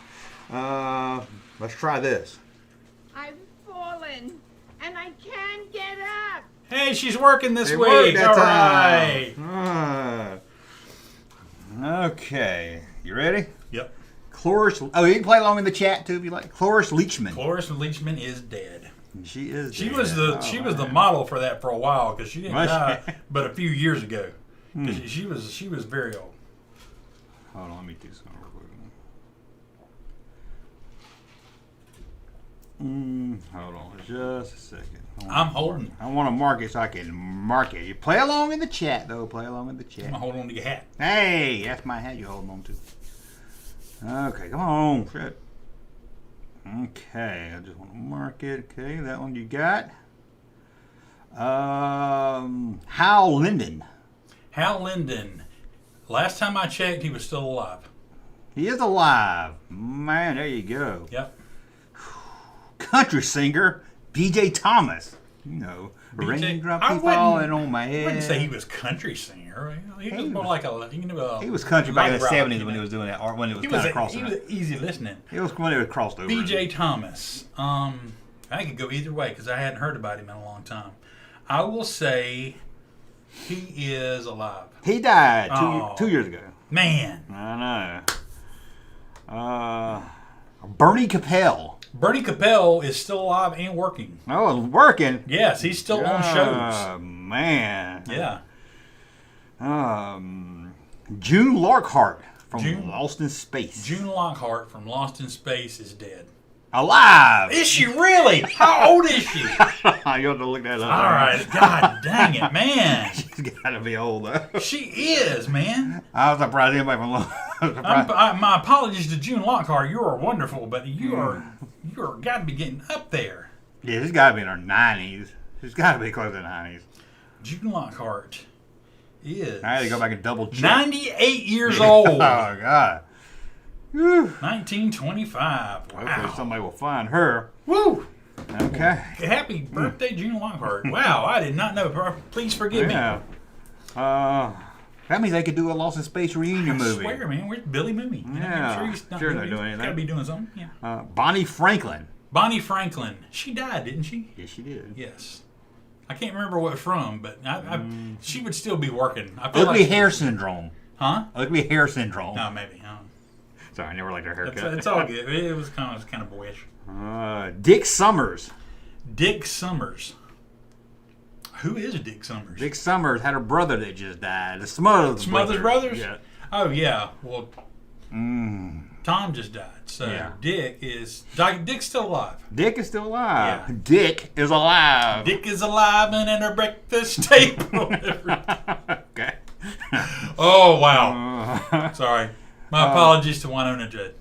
Let's try this. I've fallen and I can't get up. Hey, she's working this It week. worked that All time. right. Okay. You ready? Yep. Cloris. Oh, you can play along in the chat too if you like. Cloris Leachman. Cloris Leachman is dead. She is. She dead. was the model for that for a while because she didn't Was she? die but a few years ago. 'Cause she was very old. Hold on, let me do something real quick. Hold on, just a second. I'm holding. I want to mark it so I can mark it. You play along in the chat though. Play along in the chat. I'm gonna hold on to your hat. Hey, that's my hat you're holding on to. Okay, come on. Shit. Okay, I just want to mark it. Okay, that one you got. Hal Linden. Hal Linden. Last time I checked, he was still alive. He is alive. Man, there you go. Yep. Country singer B.J. Thomas. You know, raindrops keep falling on my head. I wouldn't say he was country singer. He was more like a. He was country back in the rock, 70s when he was doing that, or when it was kind of crossing. He was easy listening. It was when it was crossed over. B.J. Thomas. I could go either way because I hadn't heard about him in a long time. I will say he is alive. He died 2 years ago. Man. I know. Bernie Capel. Bernie Capel is still alive and working. Oh, working? Yes, he's still on shows. Man. Yeah. June Lockhart from Lost in Space. June Lockhart from Lost in Space is dead. Alive! Is she really? How old is she? You have to look that up. All right. God dang it, man. She's got to be old, though. She is, man. I was surprised anybody from Lost. My apologies to June Lockhart. You are wonderful, but you are got to be getting up there. Yeah, she's got to be in her 90s. She's got to be close to the 90s. June Lockhart is. I had to go back and double check. 98 years old. Oh, God. Whew. 1925. Wow. Hopefully somebody will find her. Woo! Okay. Happy birthday, June Lockhart. Wow, I did not know. Please forgive me. That means they could do a Lost in Space reunion movie. I swear, man. Where's Billy Mooney? Yeah. I'm sure he's not Sure they're doing He's got to anything. be doing something. Yeah. Bonnie Franklin. Bonnie Franklin. She died, didn't she? Yes, she did. Yes. I can't remember what from, but she would still be working. I feel Ugly like hair syndrome. Huh? Ugly hair syndrome. No, maybe. Sorry, I never liked her haircut. It's all good. It was kind of boyish. Dick Summers. Dick Summers. Who is Dick Summers? Dick Summers had a brother that just died. The Smothers Brothers? Yeah. Oh, yeah. Well, Tom just died. So Yeah. Dick's still alive. Dick is still alive. Yeah. Dick is alive. Dick is alive and at a breakfast table. Okay. Oh, wow. Sorry. My apologies to Winona Judd.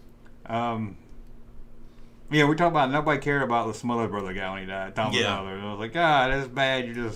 Yeah, we talk about nobody cared about the Smothers brother guy when he died. Tom's brother. I was like, God, that's bad. You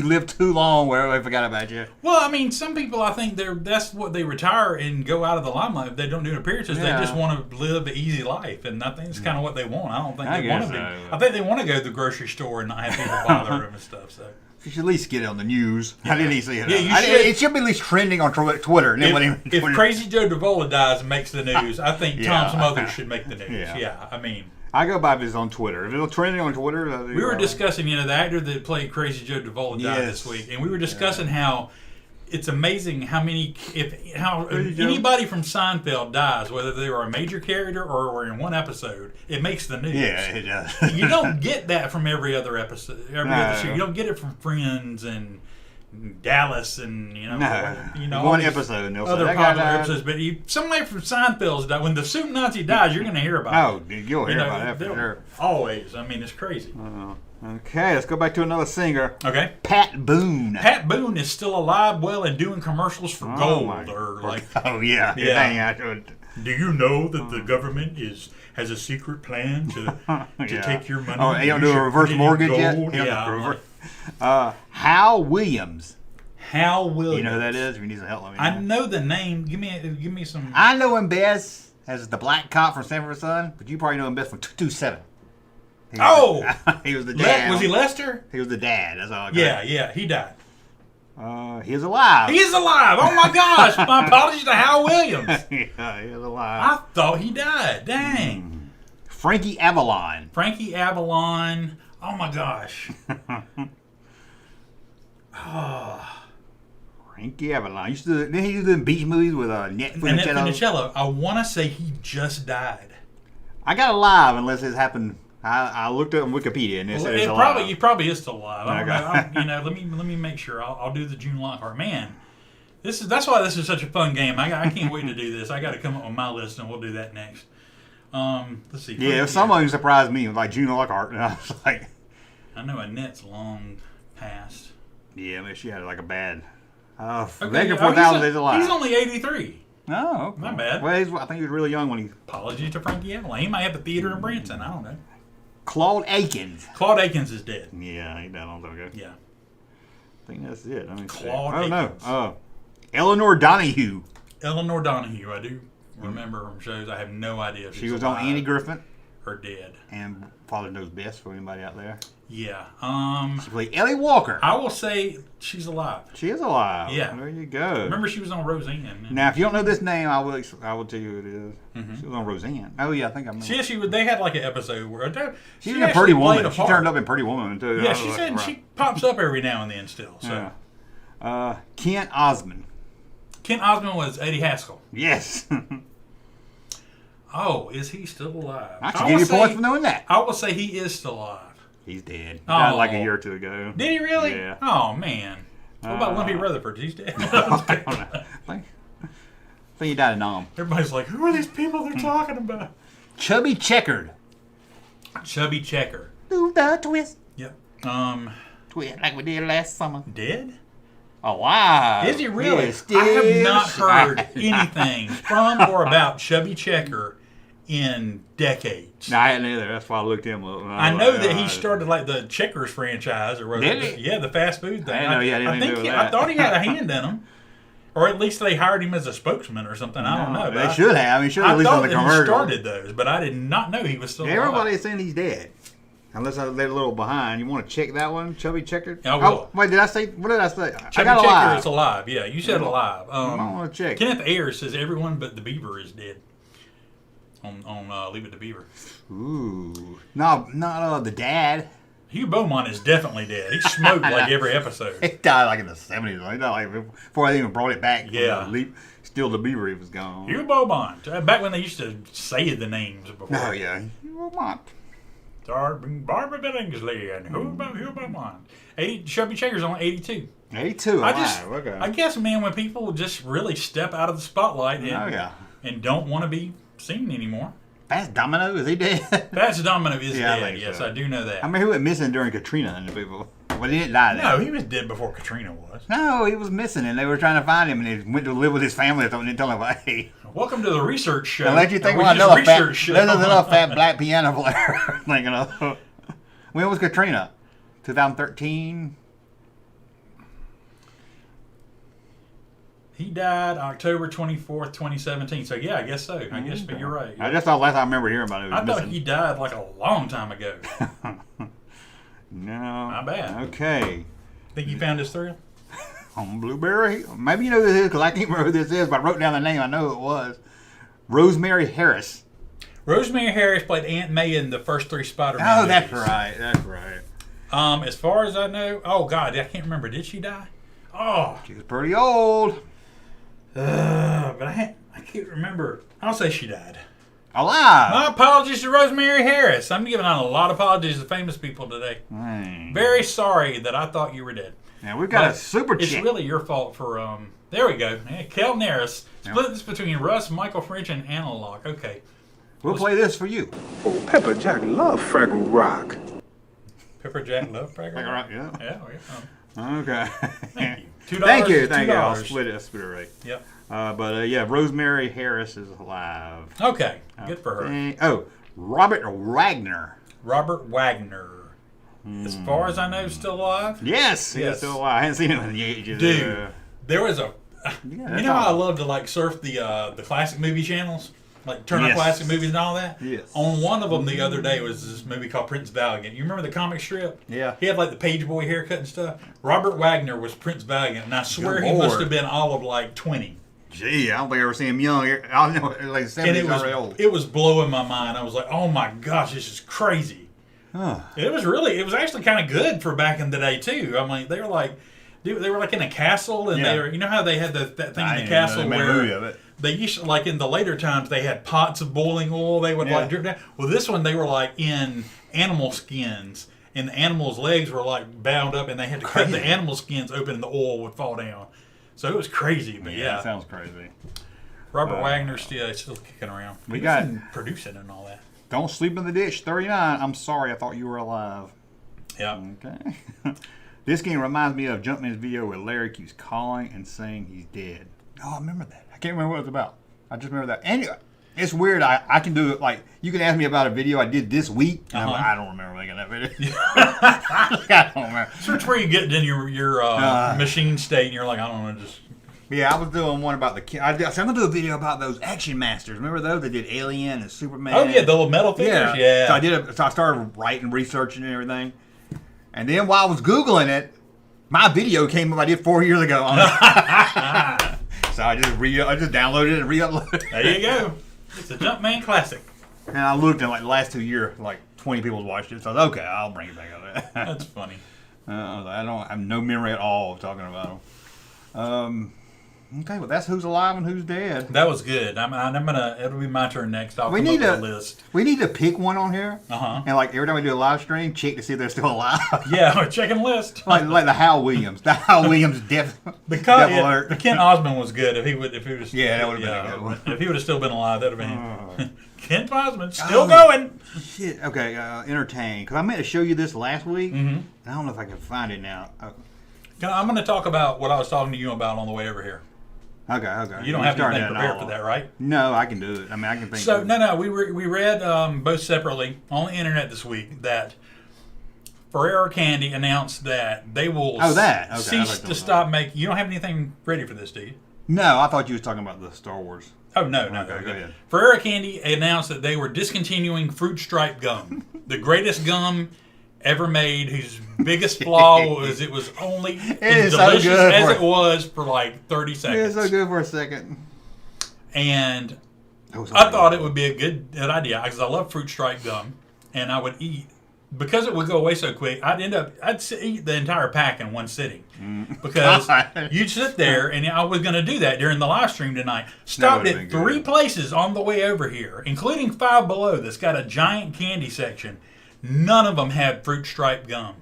live too long where they forgot about you. Well, I mean, some people, I think that's what they retire and go out of the limelight. If they don't do appearances, Yeah. they just want to live an easy life, and I think it's kind of what they want. I don't think I they want to guess be. so. I think they want to go to the grocery store and not have people bother them and stuff. So. You should at least get it on the news. Yeah. I didn't even see it. Yeah, you should. It should be at least trending on Twitter. And If Crazy Joe Davola dies and makes the news, I think Yeah. Tom Smothers should make the news. Yeah. Yeah, I mean. I go by if it's on Twitter. If it's trending on Twitter, We were discussing, the actor that played Crazy Joe Davola died this week, and we were discussing how it's amazing how anybody from Seinfeld dies, whether they were a major character or were in one episode, it makes the news. Yeah, it does. You don't get that from every other episode, every other No. show. You don't get it from Friends and Dallas and one episode. And other popular episodes. But somebody from Seinfeld's died. When the Soup Nazi dies, you're going to hear about it. You'll hear about that for sure. Always. I mean, it's crazy. Okay, let's go back to another singer. Okay, Pat Boone. Pat Boone is still alive, well, and doing commercials for gold or like. Oh yeah. Do you know that the government has a secret plan to take your money? Oh, they don't do a reverse mortgage yet? Hal Williams. Hal Williams. You know who that is? If you need some help, let me know. I know the name. Give me some. I know him best as the black cop from Sanford Son, but you probably know him best from 227. He was the dad. Was he Lester? He was the dad. That's all I got. Yeah, he died. He is alive. He is alive. Oh my gosh! My apologies to Hal Williams. Yeah, he is alive. I thought he died. Dang. Frankie Avalon. Frankie Avalon. Oh my gosh. Frankie Avalon. Didn't he do them beach movies with Annette Funicello? I want to say he just died. I got alive unless it's happened. I looked up on Wikipedia and it said it's alive. He probably is still alive. I don't know. Let me make sure. I'll do the June Lockhart. Man, that's why this is such a fun game. I can't wait to do this. I got to come up with my list and we'll do that next. Let's see. Yeah, someone surprised me like June Lockhart, and I was like, I know Annette's long past. Yeah, I mean, she had like a bad. Megan 4000 is alive. He's only 83. Oh, okay. Not bad. Well, I think he was really young when he. Apologies to Frankie Avalon. He might have a theater in Branson. I don't know. Claude Akins. Claude Akins is dead. Yeah, he died on time ago. Yeah. I think that's it. Claude Akins. No. Eleanor Donahue. Eleanor Donahue. I do remember from shows. I have no idea if she was on Annie Griffin. Or dead. And Father Knows Best for anybody out there. Yeah. She played Ellie Walker. I will say she's alive. She is alive. Yeah. There you go. Remember she was on Roseanne. Now, if you don't know this name, I will tell you who it is. Mm-hmm. She was on Roseanne. Oh yeah, I think I remember. They had like an episode where she was a Pretty Woman. She turned up in Pretty Woman too. Yeah, she said she pops up every now and then still. So. Yeah. Kent Osmond. Kent Osmond was Eddie Haskell. Yes. Oh, is he still alive? I should give you points for knowing that. I will say he is still alive. He's dead. He died like a year or two ago. Did he really? Yeah. Oh, man. What about Lumpy Rutherford? He's dead. I think he died in Nam. Everybody's like, who are these people they're talking about? Chubby Checkered. Chubby Checker. Do the twist. Yep. Twist like we did last summer. Dead? Alive. Is he really? Yes, I have not heard anything from or about Chubby Checker in decades. No, I hadn't either. That's why I looked him up. I know that he started like the Checkers franchise or whatever. Did he? Yeah, the fast food thing. I didn't know he had anything to do with that. I thought he had a hand in them. Or at least they hired him as a spokesman or something. I don't know. They should have. He should have at least on the commercial. I started those, but I did not know he was still alive. Everybody's saying he's dead. Unless they're a little behind. You want to check that one? Chubby Checker? I will. Wait, what did I say? Chubby Checker is alive. Yeah, you said alive. I want to check. Kenneth Ayers says everyone but the Beaver is dead. On Leave It to Beaver. Ooh. No, not the dad. Hugh Beaumont is definitely dead. He smoked like every episode. He died like in the 70s. He died like before they even brought it back. Yeah. Still the Beaver, he was gone. Hugh Beaumont. Back when they used to say the names before. Oh, yeah. Hugh Beaumont. Barbara Billingsley and Hugh Beaumont. Chubby Checker's on 82. 82. Okay. I guess, man, when people just really step out of the spotlight and don't want to be seen anymore. Fats Domino, is he dead? Fats Domino is dead. Yes, I do know that. I mean, who went missing during Katrina and the people? Well, he didn't die then. No, he was dead before Katrina was. No, he was missing, and they were trying to find him, and he went to live with his family or something and tell him, hey. Welcome to the research show. And let you think, well, another fat black piano player. Thinking of, when was Katrina? 2013? He died October 24th, 2017. So, yeah, I guess so. I guess, but you're right. I just thought last time I remember hearing about it. I thought he died like a long time ago. No. Not bad. Okay. Think you found his thrill? On Blueberry? Maybe you know who this is because I can't remember who this is, but I wrote down the name. I know who it was. Rosemary Harris. Rosemary Harris played Aunt May in the first 3 Spider-Man movies. movies. That's right. As far as I know, oh, God, I can't remember. Did she die? Oh. She was pretty old. But I can't remember. I'll say she died. Alive. My apologies to Rosemary Harris. I'm giving out a lot of apologies to famous people today. Very sorry that I thought you were dead. Yeah, we've got a super chat. It's really your fault for, there we go. Yeah, Kel Naris. Split this between Russ, Michael French, and Analog. Okay. We'll play this for you. Oh, Pepper Jack love Fraggle Rock. Pepper Jack love Fraggle Rock? Yeah. Yeah. Okay. Thank you. $2. Thank you. I'll $2. split it right. Yep. But yeah, Rosemary Harris is alive. Okay. Good for her. Robert Wagner. Robert Wagner. As far as I know, still alive? Yes. He's still alive. I haven't seen him in ages. Dude, there was a... you know how I love to like surf the classic movie channels? Like turn on classic movies and all that? Yes. On one of them the other day was this movie called Prince Valiant. You remember the comic strip? Yeah. He had like the page boy haircut and stuff. Robert Wagner was Prince Valiant, and I swear he must have been all of like 20. Gee, I don't think I ever seen him young. I know, like 70s already old. It was blowing my mind. I was like, oh my gosh, this is crazy. Huh. It was actually kind of good for back in the day too. I mean, they were like in a castle, and they were, you know how they had that thing in the castle where they used to, like in the later times they had pots of boiling oil they would like drip down. Well, this one they were like in animal skins, and the animals' legs were like bound up, and they had to cut the animal skins open, and the oil would fall down. So it was crazy, but that sounds crazy. Robert Wagner's still kicking around. We got producing and all that. Don't sleep in the ditch. 39. I'm sorry, I thought you were alive. Yeah. Okay. This game reminds me of Junkman's video where Larry keeps calling and saying he's dead. Oh, I remember that. I can't remember what it was about. I just remember that. Anyway, it's weird. I can do it. Like, you can ask me about a video I did this week. And I'm like, I don't remember making that video. I don't remember. Search where you get in your machine state, and you're like, I don't know, just. Yeah, I was doing one about the. I'm gonna do a video about those Action Masters. Remember those? They did Alien and Superman. Oh yeah, the little metal figures. Yeah. So I started writing, researching, and everything. And then while I was Googling it, my video came up. I did 4 years ago. So I just downloaded it and re-uploaded it. There you go. It's a Junkman classic. And I looked, and like the last 2 years, like 20 people watched it. So I was okay. I'll bring it back up. That's funny. I have no memory at all of talking about them. Okay, well that's who's alive and who's dead. That was good. It'll be my turn next. I'll come up with a list. We need to pick one on here. And like every time we do a live stream, check to see if they're still alive. Yeah, we're checking list. like the Hal Williams. The Hal Williams death alert. The Kent Osmond was good if he would have that would have been a good one. If he would have still been alive, that would have been Kent Osmond still going. Shit. Okay, entertain. Because I meant to show you this last week. I don't know if I can find it now. I'm going to talk about what I was talking to you about on the way over here. Okay. You don't have anything prepared for that, right? No, I can do it. I mean, I can think. So no, we read both separately on the internet this week that Ferrero Candy announced that they will cease to stop making. You don't have anything ready for this, do you? No, I thought you was talking about the Star Wars. Oh no. Okay, go ahead. Ferrero Candy announced that they were discontinuing Fruit Stripe gum, the greatest gum ever made, whose biggest flaw was it was only as delicious as it was for like 30 seconds. It's so good for a second. And I thought it would be a good idea because I love Fruit Stripe gum, and I would eat because it would go away so quick. I'd eat the entire pack in one sitting because you'd sit there, and I was going to do that during the live stream tonight. Stopped at 3 places on the way over here, including Five Below that's got a giant candy section. None of them had Fruit Stripe gum.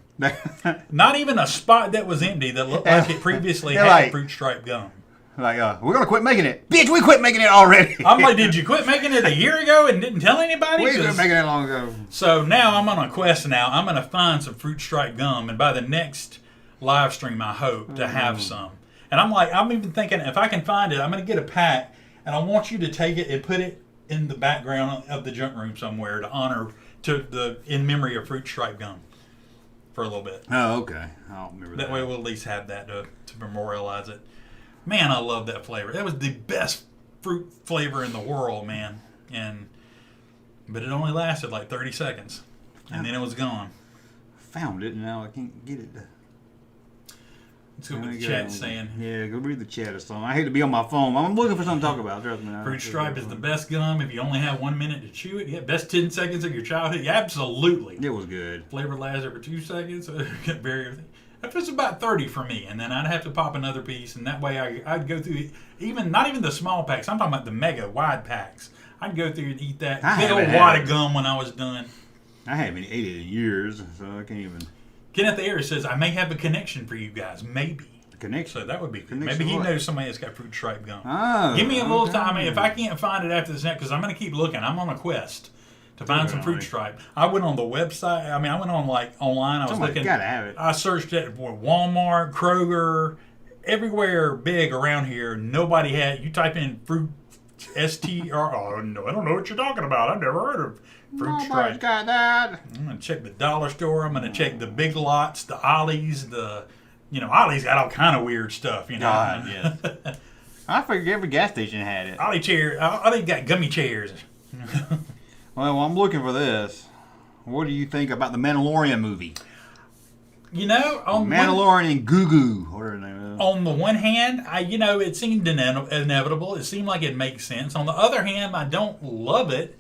Not even a spot that was empty that looked like it previously had Fruit Stripe gum. Like, we're going to quit making it. Bitch, we quit making it already. I'm like, did you quit making it a year ago and didn't tell anybody? We quit making it long ago. So now I'm on a quest now. I'm going to find some Fruit Stripe gum, and by the next live stream, I hope to have some. And I'm even thinking, if I can find it, I'm going to get a pack, and I want you to take it and put it in the background of the junk room somewhere to honor... in memory of Fruit Stripe gum for a little bit. Oh, okay. I'll remember that. That way we'll at least have that to memorialize it. Man, I love that flavor. That was the best fruit flavor in the world, man. But it only lasted like 30 seconds. And then it was gone. Found it, and now I can't get it. Let's go with the chat saying. Yeah, go read the chat or something. I hate to be on my phone. I'm looking for something to talk about. Trust me. Fruit Stripe is the best gum if you only have 1 minute to chew it. Yeah, best 10 seconds of your childhood. Yeah, absolutely. It was good. Flavor lasts over 2 seconds. That was about 30 for me, and then I'd have to pop another piece, and that way I'd go through not even the small packs. I'm talking about the mega wide packs. I'd go through and eat that I big old haven't wad had of it. gum when I was done. I haven't ate it in years, so I can't even. Kenneth Ayers says, I may have a connection for you guys. Maybe. A connection? So that would be good. Connection Maybe he what? knows somebody that's got fruit stripe gum. Oh, Give me a little okay. time. If I can't find it after this net, because I'm going to keep looking. I'm on a quest to find some fruit Really? stripe. I went on the website. I mean, I went on online. I was Somebody's looking. gotta have it. I searched it for Walmart, Kroger, everywhere big around here. Nobody had. You type in fruit STR. Oh no, I don't know what you're talking about. I've never heard of fruit Nobody's stripe. got that. I'm gonna check the dollar store. I'm gonna check the Big Lots, the Ollie's, Ollie's got all kind of weird stuff. God, yes. I figured every gas station had it. Ollie chair. Ollie got gummy chairs. Well, I'm looking for this. What do you think about the Mandalorian movie? On Mandalorian and Goo Goo, whatever her name is. On the one hand, it seemed inevitable. It seemed like it makes sense. On the other hand, I don't love it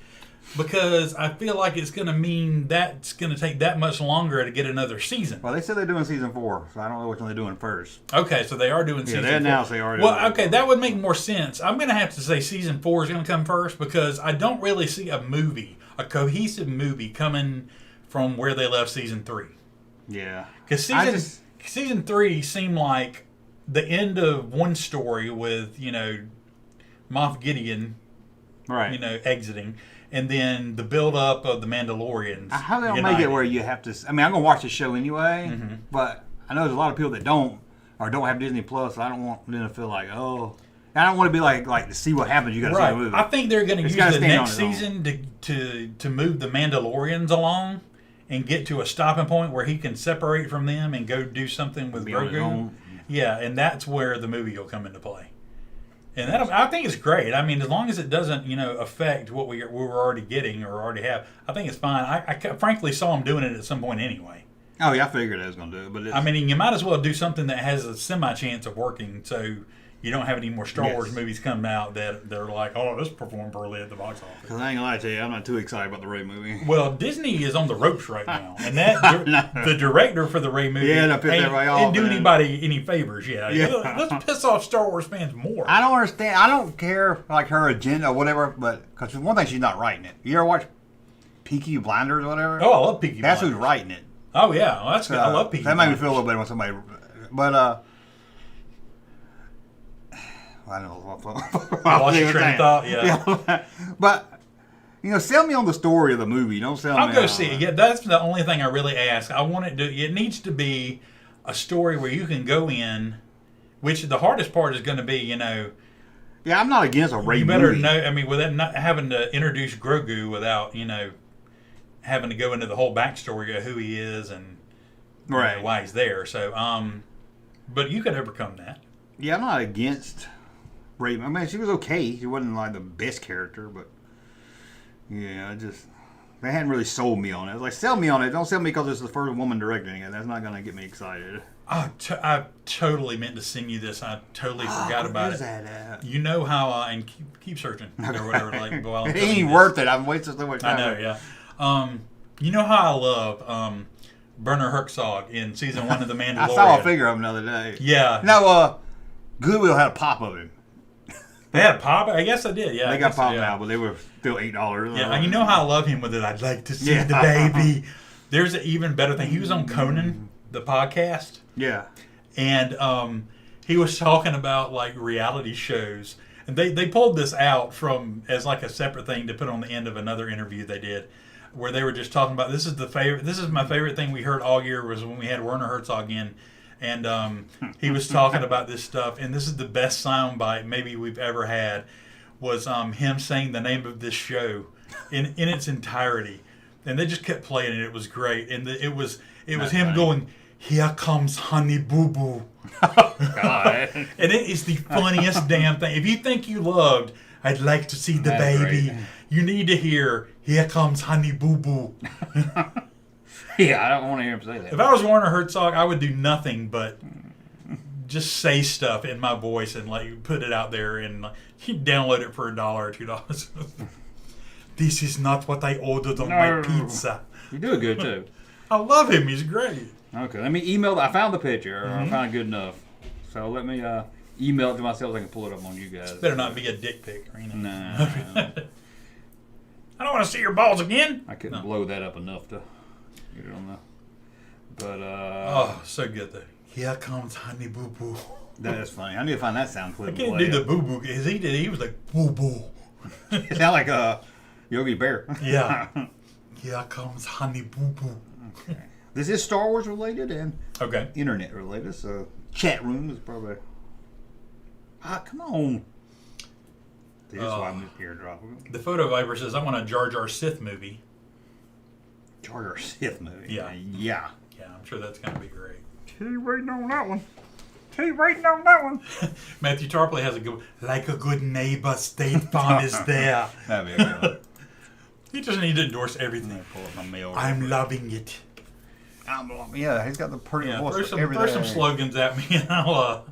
because I feel like it's going to mean that's going to take that much longer to get another season. Well, they said they're doing season 4, so I don't know which one they're doing first. Okay, so they are doing season 4. Yeah, they announced they are. Well, okay, that would make more sense. I'm going to have to say season 4 is going to come first because I don't really see a cohesive movie coming from where they left season 3. Yeah. Because season 3 seemed like the end of one story with, Moff Gideon, right? Exiting, and then the build up of the Mandalorians. How they don't make it where you have to? I mean, I'm gonna watch the show anyway, but I know there's a lot of people that don't or don't have Disney Plus. So I don't want them to feel like, oh, I don't want to be like to see what happens. You got to see the movie. I think they're going to use the next season to move the Mandalorians along and get to a stopping point where he can separate from them and go do something with Grogu. Yeah, and that's where the movie will come into play. And I think it's great. I mean, as long as it doesn't, affect what we were already getting or already have, I think it's fine. I frankly saw him doing it at some point anyway. Oh yeah, I figured I was going to do it, but I mean, you might as well do something that has a semi chance of working, so you don't have any more Star Wars movies coming out that they're like, oh, this performed poorly at the box office. Because I ain't gonna lie to you, I'm not too excited about the Rey movie. Well, Disney is on the ropes right now, and the director for the Rey movie ain't do anybody any favors. Yeah. Let's piss off Star Wars fans more. I don't understand. I don't care like her agenda or whatever, but because one thing, she's not writing it. You ever watch Peaky Blinders or whatever? Oh, I love Peaky Blinders. That's who's writing it. Oh yeah, well, that's good. I love Peaky That Blinders. made me feel a little better when somebody, but I don't know what I lost your train of thought. Yeah. But sell me on the story of the movie. Don't sell me. I'll go see it. Yeah, that's the only thing I really ask. I want it to. It needs to be a story where you can go in. Which the hardest part is going to be, Yeah, I'm not against a Rey movie. You better know. I mean, without not having to introduce Grogu without having to go into the whole backstory of who he is and why he's there. So, but you could overcome that. Yeah, I'm not against Rey. I mean, she was okay. She wasn't like the best character, but yeah, they hadn't really sold me on it. I was like, sell me on it. Don't sell me because it's the first woman directing it. That's not going to get me excited. I totally meant to send you this. I totally forgot about it. Where is that at? You know how and keep searching or whatever. It ain't worth it. I've wasted so much time. I know, yeah. You know how I love Werner Herzog in season 1 of The Mandalorian. I saw a figure of him the other day. Yeah. No, Goodwill had a pop of him. They had a pop? I guess I did, yeah. They got pop now, but they were still $8. Yeah, and you know how I love him with it. I'd like to see the baby. There's an even better thing. He was on Conan, the podcast. Yeah. And he was talking about like reality shows. And they pulled this out as like a separate thing to put on the end of another interview they did, where they were just talking about this is my favorite thing we heard all year was when we had Werner Herzog in. And he was talking about this stuff, and this is the best soundbite maybe we've ever had, was him saying the name of this show in its entirety, and they just kept playing it. It was great, and it was him going, "Here comes Honey Boo Boo," God. And it is the funniest damn thing. If you think you loved, I'd like to see the baby. Great. You need to hear, "Here comes Honey Boo Boo." Yeah, I don't want to hear him say that. If I was Werner Herzog, I would do nothing but just say stuff in my voice and like put it out there, and you download it for $1 or $2. This is not what I ordered on my pizza. You do it good too. I love him. He's great. Okay, let me email. I found the picture. Or I found it good enough. So let me email it to myself so I can pull it up on you guys. Better not be a dick pic or anything. No. I don't want to see your balls again. I couldn't blow that up enough to get it on the. But oh, so good though. Here comes Honey Boo Boo. That is funny. I need to find that sound clip. I can't do the boo boo. He was like boo boo. It sounded like Yogi Bear. Yeah. Here comes Honey Boo Boo. Okay. This is Star Wars related and okay, internet related. So chat room is probably. Come on. This is why I'm eardrop. The Photo Viper says, I want a Jar Jar Sith movie. Jar Jar Sith movie? Yeah. Yeah, I'm sure that's going to be great. Keep waiting on that one. Matthew Tarpley has a good, like a good neighbor, State Farm is there. That'd be a good one. He doesn't need to endorse everything. Pull up my mail. I'm loving it. Yeah, he's got the pretty voice. Throw some slogans at me, and I'll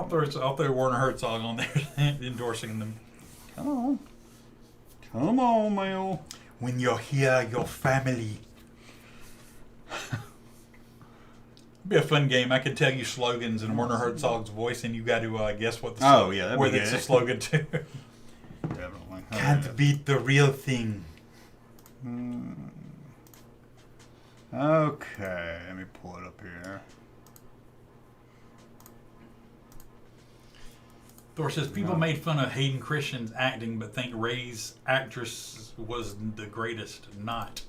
throw Werner Herzog on there endorsing them. Come on, Mel. When you're here, your family. It'd be a fun game. I could tell you slogans in Werner Herzog's voice, and you got to guess what the where it's a slogan to. Definitely. Can't beat the real thing. Okay, let me pull it up here. Thor says, people made fun of Hayden Christensen's acting, but think Ray's actress was the greatest. Not.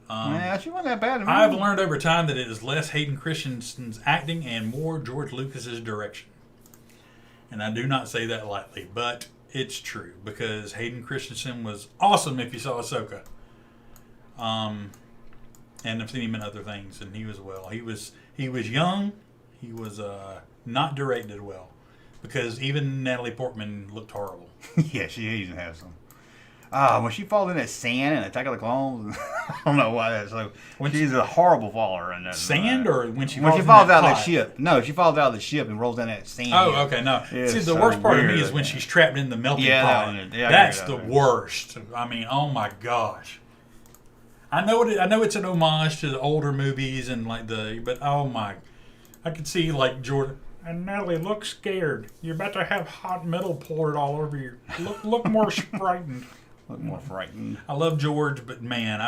Yeah, she wasn't that bad. I've learned over time that it is less Hayden Christensen's acting and more George Lucas's direction. And I do not say that lightly, but it's true, because Hayden Christensen was awesome if you saw Ahsoka. And I've seen him in other things, and he was well. He was young. He was not directed well, because even Natalie Portman looked horrible. Yeah, she even has some. When she falls in that sand in Attack of the Clones, I don't know why that's so. She's a horrible faller in that. Sand, or when she falls out of the ship? No, she falls out of the ship and rolls down that sand. Oh, okay, no. See, the worst part of me is when she's trapped in the melting pot. That's the worst. I mean, oh my gosh. I know it's an homage to the older movies and but oh my, I could see like Jordan and Natalie, look scared. You're about to have hot metal poured all over you. Look more frightened. Look more frightened. I love George, but man,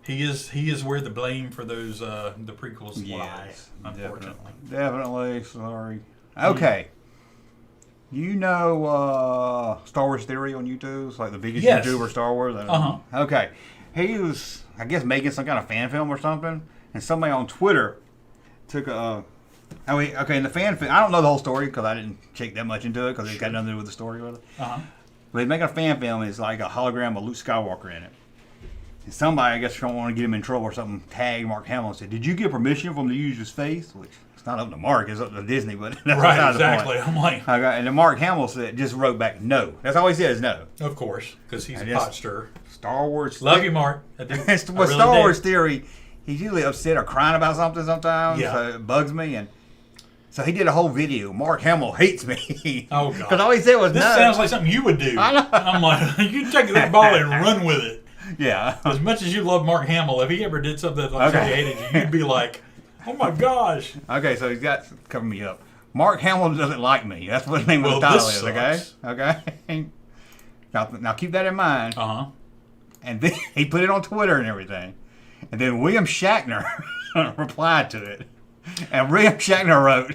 he is where the blame for those the prequels lie. Unfortunately, definitely. Sorry. Okay. You know Star Wars Theory on YouTube? It's like the biggest YouTuber Star Wars. Okay. He was, I guess, making some kind of fan film or something, and somebody on Twitter took a. In the fan film, I don't know the whole story because I didn't check that much into it because it got nothing to do with the story with it. But he's making a fan film, and it's like a hologram of Luke Skywalker in it. And somebody, I guess, don't want to get him in trouble or something, tagged Mark Hamill and said, "Did you get permission from him to use his face?" Which it's not up to Mark, it's up to Disney, but that's right, exactly. The point. I'm like, and then Mark Hamill just wrote back, "No." That's all he says, "No." Of course, because he's a pot stirrer. Star Wars. Love you, Mark. Star Wars Theory, he's usually upset or crying about something sometimes. Yeah. So it bugs me. And so he did a whole video. Mark Hamill hates me. Oh, God. Because all he said was this sounds like something you would do. I know. I'm like, you take that ball and run with it. Yeah. As much as you love Mark Hamill, if he ever did something like he hated you, you'd be like, oh, my gosh. Okay, so he's got cover me up. Mark Hamill doesn't like me. That's what the name of the title is, okay? Okay? Now keep that in mind. And then he put it on Twitter and everything. And then William Shatner replied to it. And William Shatner wrote,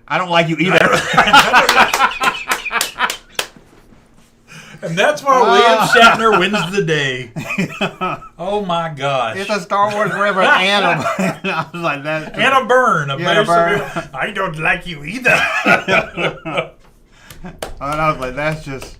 "I don't like you either." And that's why William Shatner wins the day. Oh my gosh. It's a Star Wars forever Anna. I was like, that's Anna Byrne. Anna Byrne. I don't like you either. And I was like, that's just,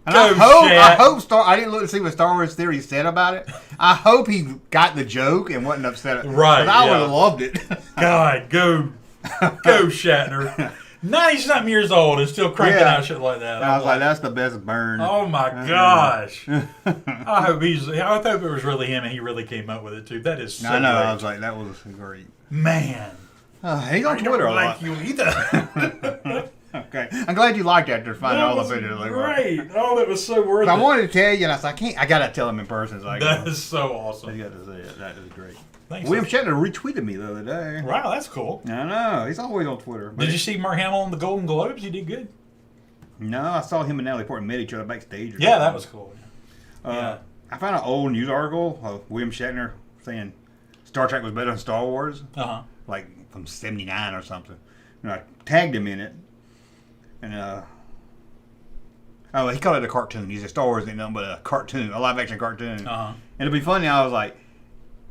And I hope I didn't look to see what Star Wars Theory said about it. I hope he got the joke and wasn't upset. Right. Because I would have loved it. God, go Shatner. 90-something years old and still cranking out shit like that. I was like, that's the best burn. Oh my gosh. I hope it was really him and he really came up with it too. That is so I know. great. I was like, that was great. Man. He's on Twitter a lot. I don't like you either. Okay. I'm glad you liked that to find all the videos. Great. Oh, that was so worth it. I wanted to tell you, and I said, I got to tell him in person. So that is so awesome. You got to see it. That is great. Thanks. William Shatner retweeted me the other day. Wow, that's cool. I know. He's always on Twitter. Did you see Mark Hamill on the Golden Globes? He did good. No, I saw him and Natalie Portman met each other backstage. Yeah, that was cool. Yeah. I found an old news article of William Shatner saying Star Trek was better than Star Wars. Like from '79 or something. And I tagged him in it. And he called it a cartoon. He said Star Wars ain't nothing but a cartoon, a live action cartoon. And it'd be funny. I was like,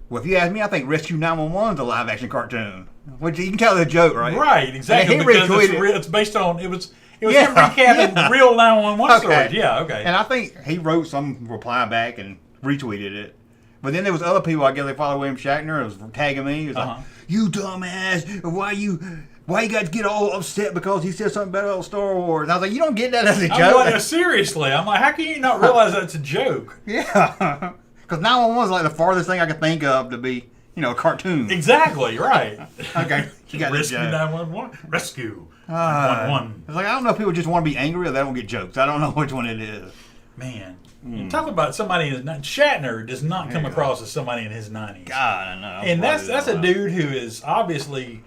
well, if you ask me, I think Rescue 911 is a live action cartoon. Which you can tell it's a joke, right? Right, exactly. Because it's based on it was him recapping real 911 stories. Yeah, okay. And I think he wrote some reply back and retweeted it. But then there was other people, I guess they follow William Shatner, it was tagging me. He was like, you dumbass, why you got to get all upset because he said something better about Star Wars? And I was like, you don't get that as a joke. I'm like, seriously. I'm like, how can you not realize that's a joke? Yeah. Because 911 is like the farthest thing I could think of to be, a cartoon. Exactly, right. Okay. You got Rescue 911. Rescue 911. It's like, I don't know if people just want to be angry or they don't get jokes. I don't know which one it is. Man. You talk about somebody in his 90s. Shatner does not come across as somebody in his 90s. God, I know. And that's a dude who is obviously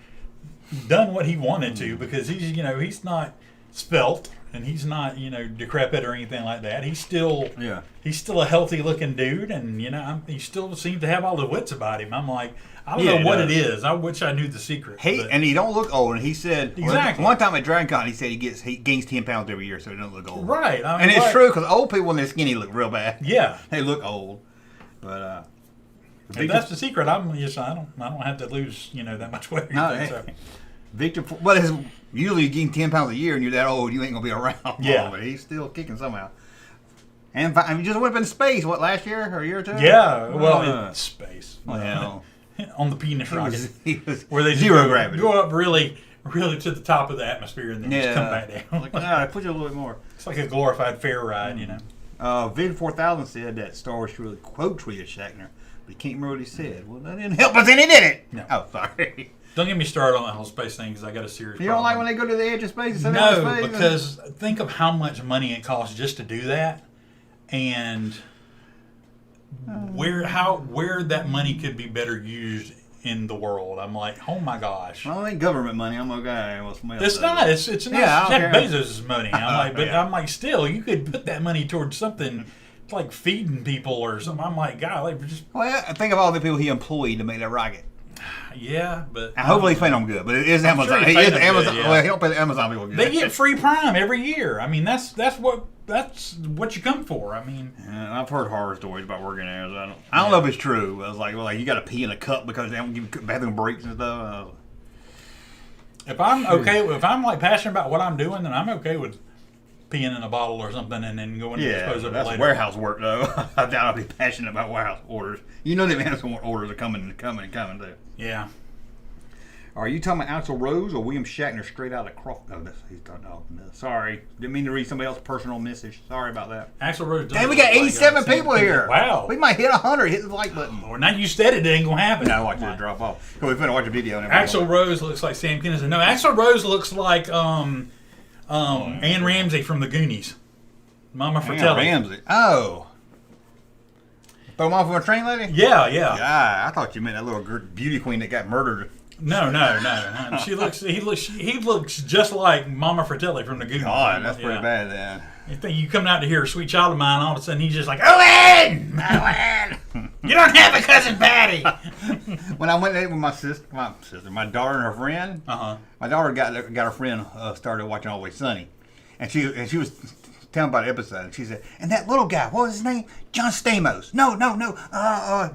done what he wanted to, because he's not svelte and he's not decrepit or anything like that. He's still a healthy looking dude, and he still seems to have all the wits about him. I'm like, I don't know what it is. I wish I knew the secret. And he don't look old. And he said exactly one time at DragonCon, he said he gains 10 pounds every year, so he don't look old. Right, and it's true, because old people when they're skinny look real bad. Yeah, they look old. But and that's the secret. I don't have to lose that much weight. Victor, but usually you gain 10 pounds a year, and you're that old, you ain't gonna be around. Yeah, but he's still kicking somehow. And he just went up into space. What, last year or a year or two? Yeah, well, in space. Well, on the penis rocket, where they zero gravity go up really to the top of the atmosphere and then just come back down. Like, I put you a little bit more. It's like a glorified fair ride, Vid 4000 said that Star Wars should really quote tweeted Shatner, but he can't remember what he said. Well, that didn't help us any, did it? No. Oh, sorry. Don't get me started on that whole space thing, because I got a serious You don't like when they go to the edge of space? And no, because think of how much money it costs just to do that, and where that money could be better used in the world. I'm like, oh my gosh. Well, it ain't government money. I'm okay. It's not. It's not Jeff Bezos' money. I'm like, I'm like, still, you could put that money towards something like feeding people or something. I'm like, God, just. Well, think of all the people he employed to make that rocket. Yeah, but and hopefully he's paying them good. But it is Amazon. Sure Amazon. Good, yeah. Well, he don't pay the Amazon people good. They get free Prime every year. I mean, that's what you come for. I mean, I've heard horror stories about working there. I don't know if it's true. I was like, you got to pee in a cup because they don't give you bathroom breaks and stuff. If I'm like passionate about what I'm doing, then I'm okay with peeing in a bottle or something and then going to dispose of it later. That's warehouse work, though. I doubt I'll be passionate about warehouse orders. You know them Amazon orders are coming too. Yeah. Are you talking about Axl Rose or William Shatner straight out of Crawford? Oh, he's talking. Oh, no. Sorry. Didn't mean to read somebody else's personal message. Sorry about that. Axl Rose. Damn, we got 87 people here. Wow. We might hit 100. Hit the like button. Well, now you said it ain't going to happen. Now watch it drop off. Because we're going to watch a video. Axl Rose looks like Sam Kinison. No, Axl Rose looks like Anne Ramsey from the Goonies. Mama Fratelli. Anne Ramsey. Oh. Throw him off of a train lady? Yeah. Yeah, I thought you meant that little beauty queen that got murdered. No. He looks just like Mama Fratelli from the Goonies. God, that's pretty bad then. You think you come out to hear Sweet Child of Mine, all of a sudden he's just like, Owen! You don't have a cousin Patty! When I went there with my daughter and her friend, my daughter got her friend started watching Always Sunny. And she was telling about the episode, and she said, and that little guy, what was his name? John Stamos. No.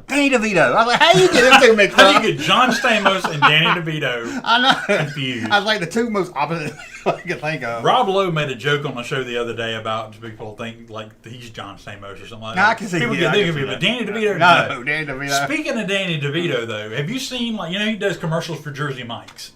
Danny DeVito. I was like, how you get them two mixed up? How do you get John Stamos and Danny DeVito I know. confused? I was like the two most opposite I could think of. Rob Lowe made a joke on the show the other day about people think like he's John Stamos or something like that. I can see people get thinking of it, but Danny DeVito. No, Danny DeVito. Speaking of Danny DeVito, though, have you seen he does commercials for Jersey Mike's,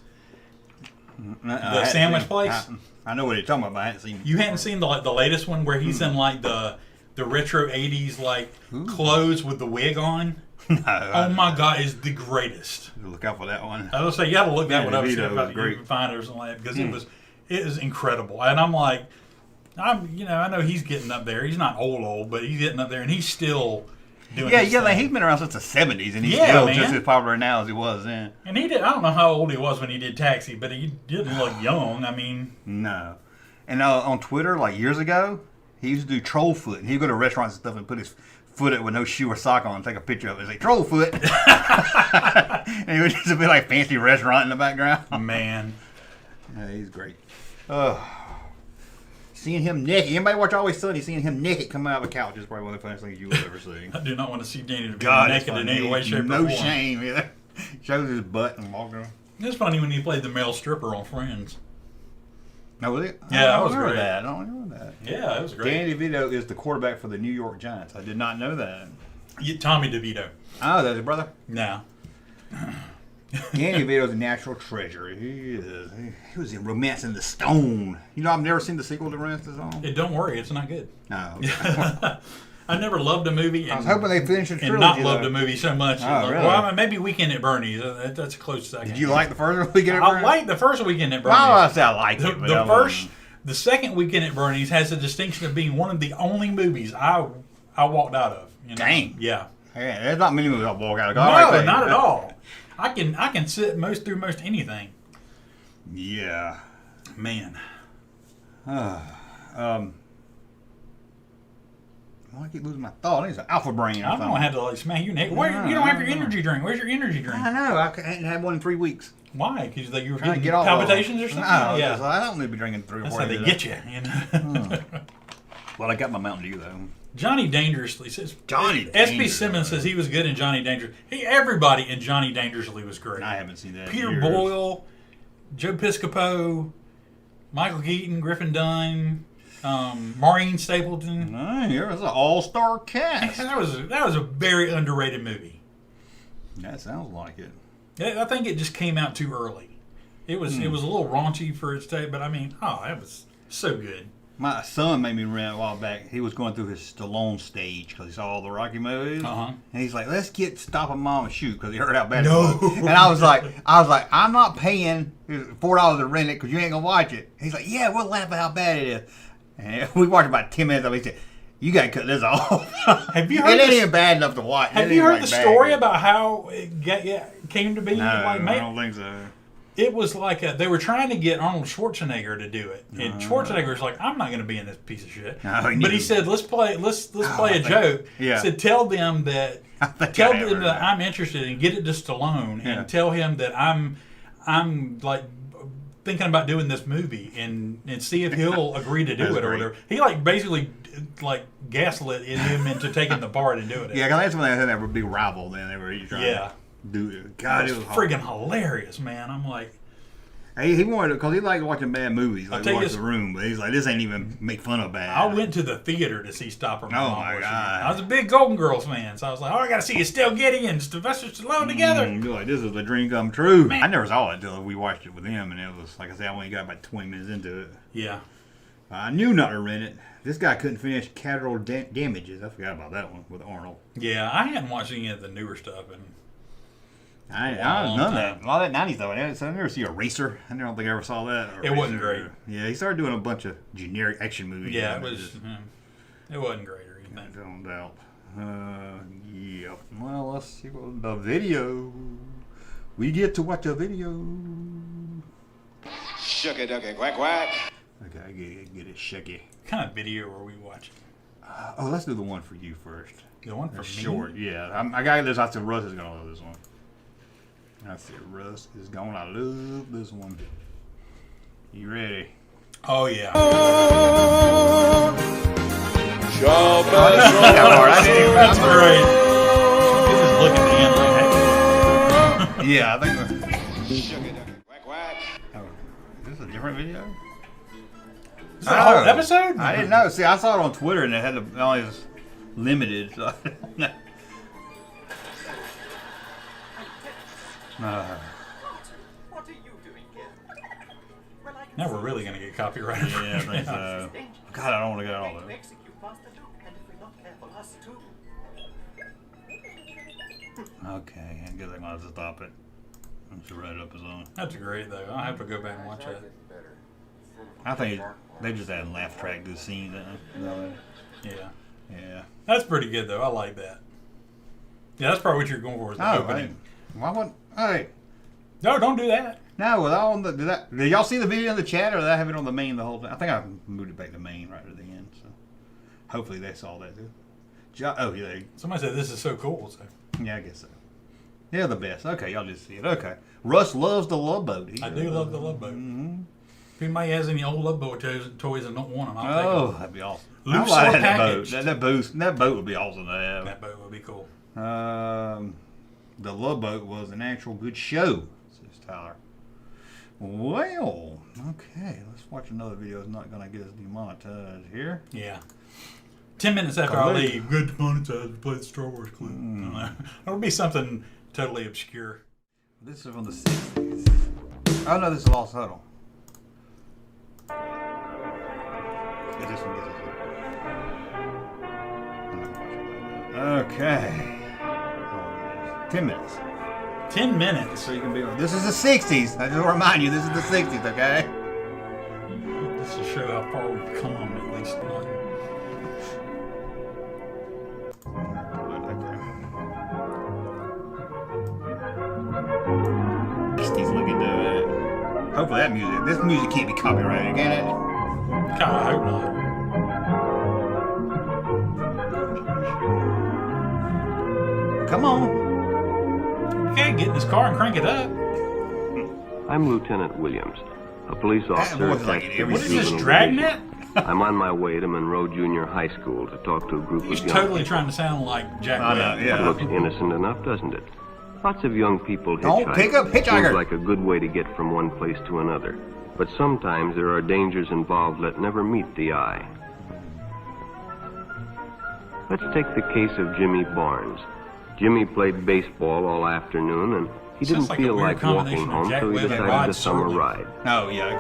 the sandwich place? I know what you're talking about, but I hadn't seen it. You hadn't seen the latest one where he's in like the retro 80s clothes with the wig on? No. Oh my God, it's the greatest. Look out for that one. I was gonna say you got to look that one up. It was great. You can find it or something like that, because it is incredible. And I'm like, I know he's getting up there. He's not old, but he's getting up there, and he's still doing. Like he's been around since the '70s, and he's still just as popular now as he was then. And he did. I don't know how old he was when he did Taxi, but he didn't look young. I mean, no. And on Twitter, like years ago, he used to do troll foot. And he'd go to restaurants and stuff and put his foot up with no shoe or sock on and take a picture of it and say, troll foot. And it would just be like fancy restaurant in the background. Man. Yeah, he's great. Seeing him naked. Anybody watch Always Sunny? Seeing him naked come out of a couch is probably one of the funniest things you will ever see. I do not want to see Danny DeVito naked in any way, shape, or form. No shame either. Shows his butt and walking around. It's funny when he played the male stripper on Friends. No, was it? Yeah, that was great. I don't remember that. Yeah, it was great. Danny DeVito is the quarterback for the New York Giants. I did not know that. Tommy DeVito. Oh, that's his brother? No. Danny DeVito's a natural treasure. He is. He was in Romancing the Stone. You know, I've never seen the sequel to Romancing the Stone. Don't worry, it's not good. No. Okay. I never loved a movie. I was hoping they finished the trilogy. And not loved a movie so much. Oh, really? Well, maybe Weekend at Bernie's. That's a close second. Did you like the first Weekend at Bernie's? I liked the first Weekend at Bernie's. Well, I say I liked it. The second Weekend at Bernie's has the distinction of being one of the only movies I walked out of. You know? Dang. Yeah. Yeah, there's not many movies I'll walk out of. No, not at all. I can sit through most anything. Yeah. Man. I keep losing my thought. I need some alpha brain. I don't have to like smack you. You don't have your energy drink. Where's your energy drink? I know. I hadn't had one in 3 weeks. Why? Because you were trying getting palpitations or something? No, yeah. I don't need to be drinking 3 or 4. That's how they get you. know? Well, I got my Mountain Dew though. Johnny Dangerously says. Johnny. S.B. Simmons says he was good in Johnny Dangerously. Everybody in Johnny Dangerously was great. I haven't seen that. Peter Boyle, Joe Piscopo, Michael Keaton, Griffin Dunn. Maureen Stapleton. Here was an all-star cast. That was a very underrated movie. That sounds like it. I think it just came out too early. It was a little raunchy for its day, but I mean, that was so good. My son made me rent a while back. He was going through his Stallone stage because he saw all the Rocky movies, and he's like, "Let's get Stop a Mom and Shoot" because he heard how bad it was. And I was like, "I'm not paying $4 to rent it because you ain't gonna watch it." He's like, "Yeah, we'll laugh at how bad it is." And we watched about 10 minutes of it. He said, "You gotta cut this off." Have you heard it ain't even bad enough to watch. Have you heard the story about how it came to be? No, I don't think so. It was like they were trying to get Arnold Schwarzenegger to do it, and Schwarzenegger's like, "I'm not going to be in this piece of shit." But he said, "Let's play a joke." Yeah. He said, "Tell them that I'm interested, and get it to Stallone, and tell him that I'm like thinking about doing this movie, and see if he'll agree to do it or whatever." He basically gaslit him into taking the part and doing it. Yeah, because that's when they had that big rival. Then they were trying to do it. God, it was friggin' hilarious, man. I'm like, he wanted because he liked watching bad movies. Like, he watched this, The Room, but he's like, this ain't even make fun of bad. I went to the theater to see Stop Her Mom. Oh my God! I was a big Golden Girls fan, so I was like, I got to see Estelle Getty and Sylvester Stallone together. You're like, this is the dream come true. Man. I never saw it until we watched it with him, and it was like I said, I only got about 20 minutes into it. Yeah. I knew not to rent it. This guy couldn't finish Collateral Damages. I forgot about that one with Arnold. Yeah, I hadn't watched any of the newer stuff, and I none of that. A lot of that 90s though. I never see Eraser. I don't think I ever saw that. It wasn't great. Yeah, he started doing a bunch of generic action movies. Yeah, it was. It wasn't great or anything. No doubt. Yeah. Well, let's see what the video. We get to watch a video. Shucky ducky quack quack. Okay, get it shucky. What kind of video are we watching? Let's do the one for you first. The one for me? Short, yeah. I got this. I said Russ is gonna love this one. I said Russ is gonna love this one. You ready? Oh yeah. That's great. You just look at the end like, yeah, I think. Is this a different video? Is that a whole episode? I didn't know. See, I saw it on Twitter and it had only was limited. So now we're really gonna get copyrighted. Yeah, I think so. God, I don't want to get all that. Okay, I guess I'm gonna have to stop it. I'm just write it up as on. That's great though. I'll have to go back and watch that. I think they just add laugh track to the scene. Yeah. Yeah. That's pretty good though. I like that. Yeah, that's probably what you're going for. Is the opening. Why would? Hey. No, don't do that. No, with all the did y'all see the video in the chat, or did I have it on the main the whole time? I think I moved it back to main right at the end. So hopefully they saw that too. Oh yeah. Somebody said this is so cool. So. Yeah, I guess so. Yeah, the best. Okay, y'all just see it. Okay. Russ loves the Love Boat. I do love the Love Boat. Mm-hmm. If anybody has any old Love Boat toys and don't want them, I'll take them. That'd be awesome. Loose I or like that boat. packaged. That boat would be awesome to have. That boat would be cool. The Love Boat was an actual good show, says Tyler. Well, okay. Let's watch another video. It's not going to get us demonetized here. Yeah. 10 minutes after I leave, good demonetized to play the Star Wars clip. It'll be something totally obscure. This is from the 60s. Oh, no, this is Lost Huddle. Get this one, Okay. 10 minutes. 10 minutes? So you can be on. This is the 60s. I just want to remind you, this is the 60s, okay? Just to show how far we've come, at least. He's looking to it. Hopefully this music can't be copyrighted, can it? I hope not. Come on. Okay, get in this car and crank it up. I'm Lieutenant Williams, a police officer attached to What is this, Dragnet? I'm on my way to Monroe Junior High School to talk to a group He's of young totally people. trying to sound like Jack Webb. It looks innocent enough, doesn't it? Lots of young people Don't pick up hitchhiker. Seems like a good way to get from one place to another. But sometimes there are dangers involved that never meet the eye. Let's take the case of Jimmy Barnes. Jimmy played baseball all afternoon, and he didn't feel like walking home, so he decided to summer ride. Oh, yeah.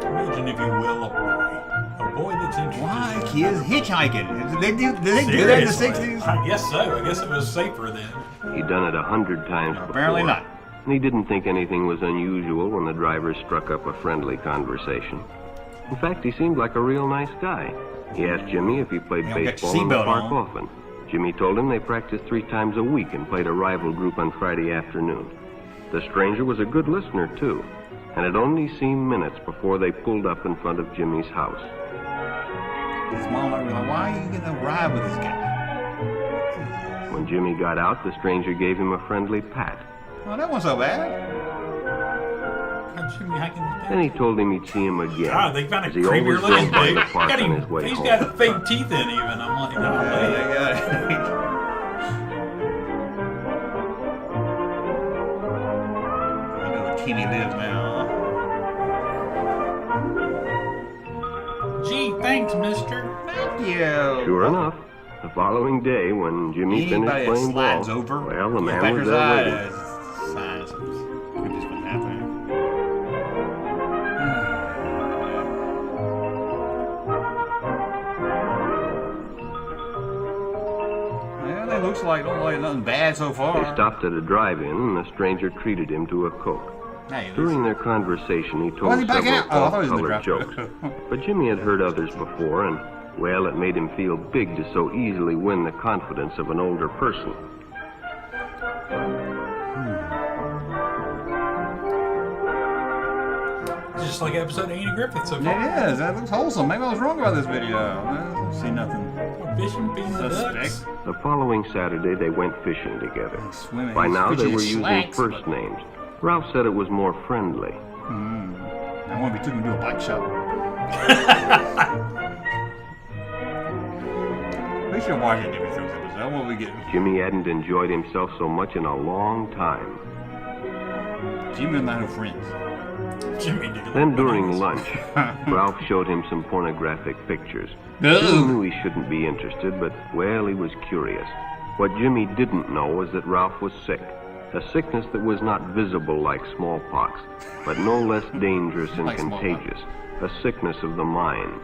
Imagine, if you will, a boy that's interested. Why kids hitchhiking? Did they do that in the 60s? I guess so. I guess it was safer then. He'd done it 100 times before. Apparently not. And he didn't think anything was unusual when the driver struck up a friendly conversation. In fact, he seemed like a real nice guy. He asked Jimmy if he played baseball in the park often. Jimmy told him they practiced 3 times a week and played a rival group on Friday afternoon. The stranger was a good listener, too, and it only seemed minutes before they pulled up in front of Jimmy's house. His mom like, why are you getting a ride with this guy? When Jimmy got out, the stranger gave him a friendly pat. Oh, that wasn't so bad. Then he told him he'd see him again. God, they found a as he creepier always looking drove by dude. the park on his way He's home. got fake teeth in even. I'm like, no, I know where Timmy lives now. Gee, thanks, mister. Thank you. Sure enough, the following day when Jimmy finished Anybody that playing ball, slides over, well, the man Packer's was there eye waiting. is signs of just what's happening. Well, it looks like don't like nothing bad so far. They stopped at a drive-in, and the stranger treated him to a Coke. Hey, During their conversation, he Was told he back several out? Oh, I thought he was in the off-color drive-thru. jokes. But Jimmy had heard others before, and, well, it made him feel big to so easily win the confidence of an older person. It's just like an episode of Andy Griffith so far. It is. That looks wholesome. Maybe I was wrong about this video. I don't see nothing. Fishing, feeding the ducks. Suspect. The following Saturday, they went fishing together. Swimming. By now, they Fishing were is using slacks, first names. Ralph said it was more friendly. I want to be took him to a bike shop. We should watch it every Thursday episode. What we get? Jimmy hadn't enjoyed himself so much in a long time. Jimmy and I have friends. Jimmy did. Then during lunch, Ralph showed him some pornographic pictures. No. Jimmy knew he shouldn't be interested, but, well, he was curious. What Jimmy didn't know was that Ralph was sick. A sickness that was not visible like smallpox, but no less dangerous and Like contagious. A sickness of the mind.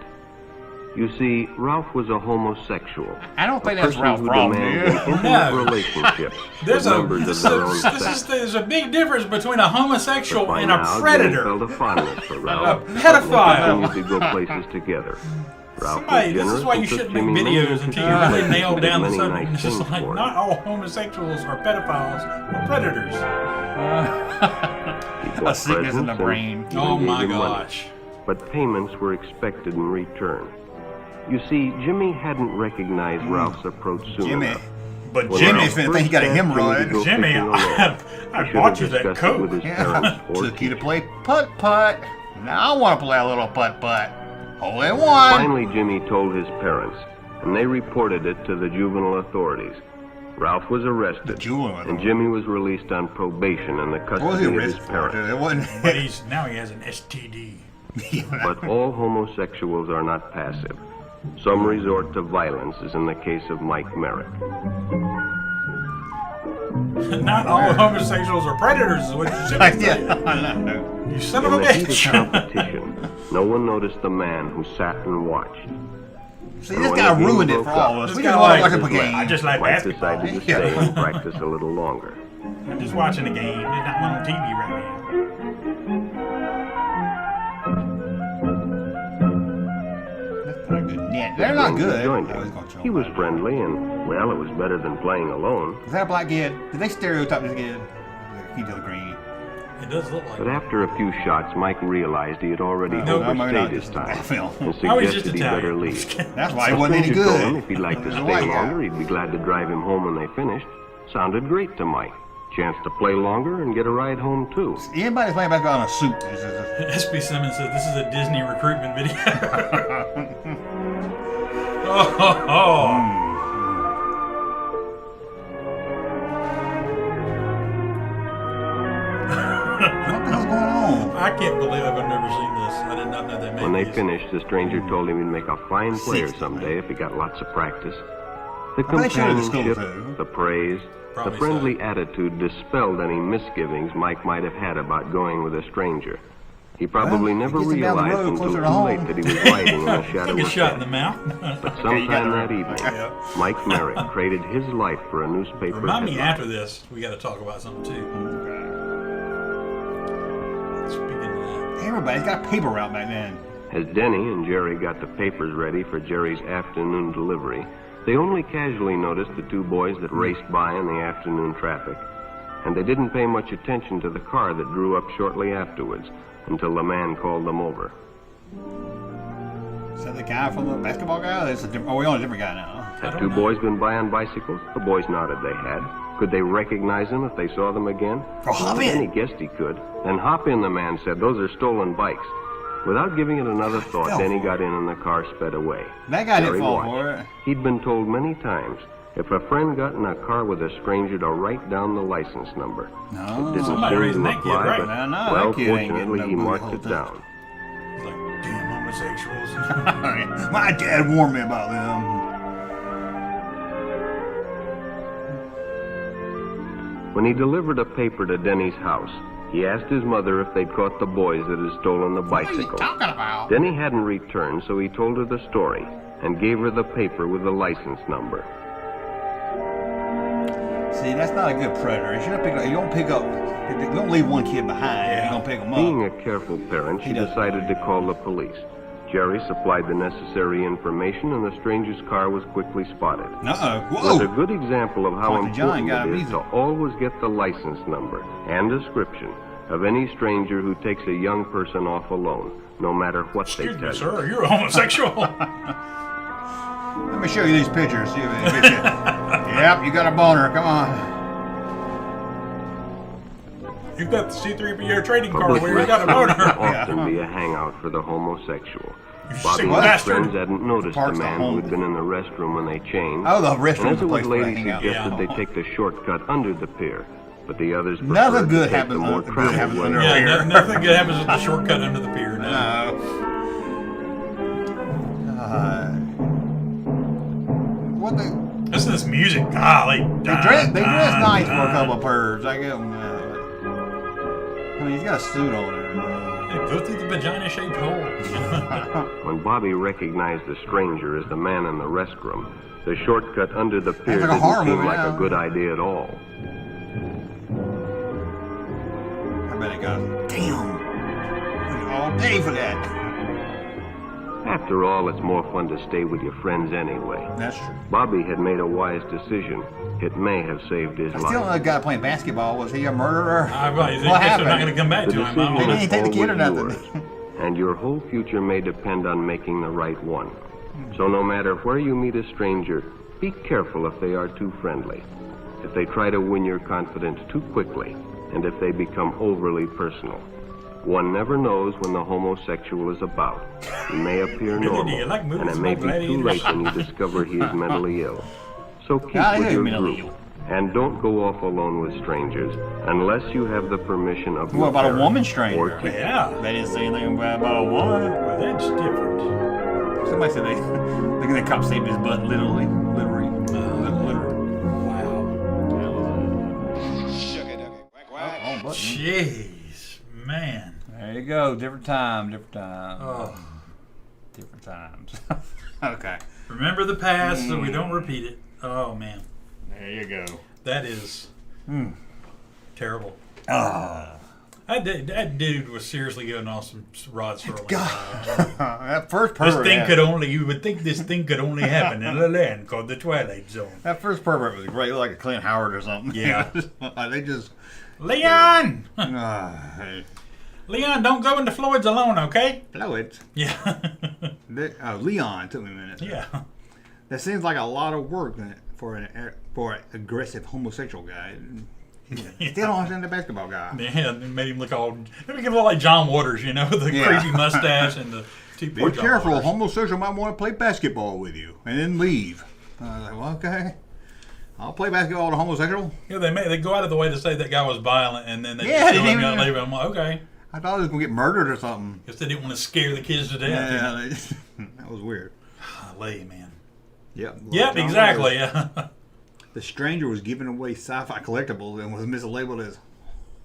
You see, Ralph was a homosexual. I don't think a that's person Ralph who wrong, demanded dude. intimate No. relationships There's with a members of their own sex. there's a big difference between a homosexual By and a now, Jimmy predator. felt a fondness for A Ralph. pedophile. They continued to go places together. Ralph Somebody, was this is generous why you and took shouldn't make Jimmy many videos until you really vacations nail and down the did many subject. nice It's just things like, for him. not all homosexuals are pedophiles or predators. He bought A sickness in the presents brain. and Oh even my gave him money. gosh. But payments were expected in return. You see, Jimmy hadn't recognized Ralph's approach soon Jimmy. enough. But When Jimmy, Ralph finna think he got a first asked hemorrhoid. to go Jimmy, fishing alone, I he should bought have you that discussed it coat. with his Yeah. parents or Took you to teacher. play putt-putt. Now I want to play a little putt-putt. Hole in one. Finally, Jimmy told his parents, and they reported it to the juvenile authorities. Ralph was arrested, and Jimmy was released on probation in the What was he custody of his arrested for? parents. It wasn't. But now he has an STD. But all homosexuals are not passive. Some resort to violence, as in the case of Mike Merrick. Not all homosexuals are predators, is what you should be saying. You son of a In the heat of bitch. competition, no one noticed the man who sat and watched. See, And this when guy the game ruined it broke for all of up, us. This We guy just want to likes watch a it. game. I just like Mike basketball. decided to stay and practice a little longer. I'm just watching a game. There's not one on TV right now. They're not Stranger good. joined him. He was friendly, and, well, it was better than playing alone. Is that a black kid? Did they stereotype this kid? He does green. It does look like But after a few shots, Mike realized he had already No, maybe overstayed not. his Just time a film. and Oh, he's just suggested he Italian. better leave. That's why he The wasn't any stranger told good. him if he'd like to He was a stay white guy. longer, he'd be glad to drive him home when they finished. Sounded great to Mike. Chance to play longer and get a ride home, too. Anybody's playing basketball in a suit. This is SB Simmons said this is a Disney recruitment video. Oh. What the hell's going on? I can't believe I've never seen this. I did not know they made When they these. finished, the stranger told him he'd make a fine player someday if he got lots of practice. The I bet they showed it at school, companionship, too. the praise, Probably the friendly attitude dispelled any misgivings Mike might have had about going with a stranger. He probably Well, it never gets him down the realized road until closer too to home. late that he was riding in the shadow Take a of shot in death. the mouth. But Okay, you got sometime it that right. evening, Yeah. Mike Merrick traded his life for a newspaper Remind me headline. after this, we got to talk about something too. Speaking of that, Everybody's got a paper route back then. As Denny and Jerry got the papers ready for Jerry's afternoon delivery, they only casually noticed the two boys that raced by in the afternoon traffic, and they didn't pay much attention to the car that drew up shortly afterwards until the man called them over. Is that the guy from the basketball guy? That's a different, we on a different guy now. Had two boys been by on bicycles? The boys nodded they had. Could they recognize them if they saw them again? Oh, hop in. Denny guessed he could. Then hop in, the man said. Those are stolen bikes. Without giving it another thought, fell Denny for got in and the car sped away. That guy didn't Jerry fall watched. for it. He'd been told many times, if a friend got in a car with a stranger, to write down the license number. No. It didn't Somebody seem raising to that kid, apply, right? but, No, well, that kid ain't getting fortunately, no he booty marked hole it thing. down. it's like, damn homosexuals. My dad warned me about them. When he delivered a paper to Denny's house, he asked his mother if they'd caught the boys that had stolen the What are you bicycle. talking about? Denny hadn't returned, so he told her the story and gave her the paper with the license number. See, that's not a good predator. You shouldn't pick up. You don't pick up. You don't leave one kid behind. Yeah. You don't pick them Being up. a careful parent, she He doesn't decided know, to call the police. Jerry supplied the necessary information, and the stranger's car was quickly spotted. Uh-oh. It was a Whoa. good example of how Like the John important got it him is easy. to always get the license number and description of any stranger who takes a young person off alone, no matter what Excuse they me, tell sir, you're a homosexual. Let me show you these pictures. See if it fits you. Yep, you got a boner. Come on. You've got the C-3PO trading card Public where you got a restrooms boner. can often be a hangout for the homosexual. You Bobby sick and his bastard. friends hadn't noticed the Park's the man home. who had been in the restroom when they changed. Oh, the And restroom's as the it was place where they lady hang out. suggested Yeah. they take the shortcut under the pier, but the others Nothing preferred good to take happens the more under- good traveled happens way. under a Yeah, pier. nothing good happens with the shortcut under the pier. No. What they? Listen to this music. Golly. They dress nice for a couple of pervs. I give them that. I mean, he's got a suit on there. Go through the vagina-shaped hole. When Bobby recognized the stranger as the man in the restroom, the shortcut under the pier like a horror didn't seem movie like now. a good idea at all. I bet it got. Damn. Waited all day for that. After all, it's more fun to stay with your friends anyway. That's true. Bobby had made a wise decision. It may have saved his life. Still, the guy playing basketball, was he a murderer? What happened? They're not going to come back to him. They didn't take the kid or nothing. Yours, and your whole future may depend on making the right one. So no matter where you meet a stranger, be careful if they are too friendly, if they try to win your confidence too quickly, and if they become overly personal. One never knows when the homosexual is about. He may appear normal, and it may be too late when you discover he is mentally ill. So keep with your group, and don't go off alone with strangers unless you have the permission of your What about a parents woman or stranger? teacher. Yeah. They didn't say anything about a woman. Well, that's different. Somebody said look at that cop saved his butt, literally. Jeez, man. There you go. Different time. Oh. Different times. Okay. Remember the past so we don't repeat it. Oh, man. There you go. That is terrible. That dude was seriously going on some Rod Serling. That first pervert. You would think this thing could only happen in a land called the Twilight Zone. That first pervert was great, like a Clint Howard or something. Yeah. They just. Leon! Hey. Leon, don't go into Floyd's alone, okay? Floyd's? Yeah. Leon took me a minute. Yeah. That seems like a lot of work for an aggressive homosexual guy. Still don't understand the basketball guy. Yeah, they made him look like John Waters, you know, the creepy mustache and the two. Be careful, a homosexual might want to play basketball with you and then leave. I was like, well, okay. I'll play basketball with a homosexual. Yeah, they go out of the way to say that guy was violent, and then they just let me out and leave him. I'm like, okay. I thought he was going to get murdered or something. Guess they didn't want to scare the kids to death. Yeah, that was weird. Lay, man. Yep. Yep, exactly. Yeah. The stranger was giving away sci-fi collectibles and was mislabeled as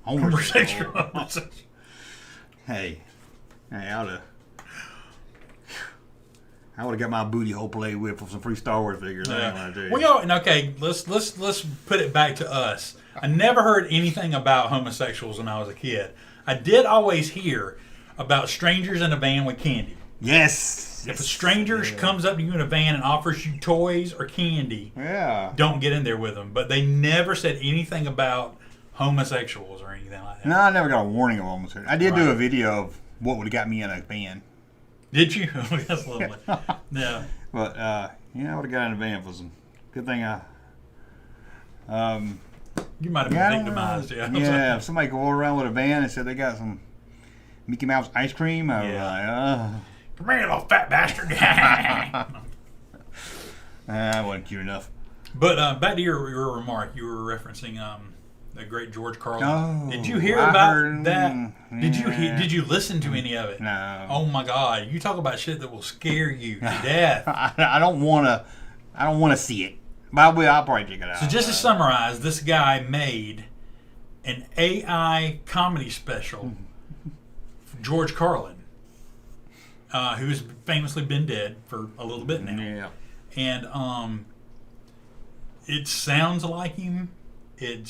homosexual. Hey, I would have got my booty hole played with for some free Star Wars figures. Okay, let's put it back to us. I never heard anything about homosexuals when I was a kid. I did always hear about strangers in a van with candy. Yes. If a stranger comes up to you in a van and offers you toys or candy, don't get in there with them. But they never said anything about homosexuals or anything like that. No, I never got a warning of homosexuals. I did do a video of what would have got me in a van. Did you? That's lovely. Yeah. But I would have got in a van for some. Good thing you might have been victimized. Yeah. If somebody go around with a van and said they got some Mickey Mouse ice cream, I was like, come here, little fat bastard. I wasn't cute enough. But back to your remark, you were referencing the great George Carlin. Oh, did you hear about that? Did you listen to any of it? No. Oh my God! You talk about shit that will scare you to death. I don't want to see it. But I'll probably check it out. So just to summarize, this guy made an AI comedy special for George Carlin, who's famously been dead for a little bit now. Yeah. And it sounds like him. He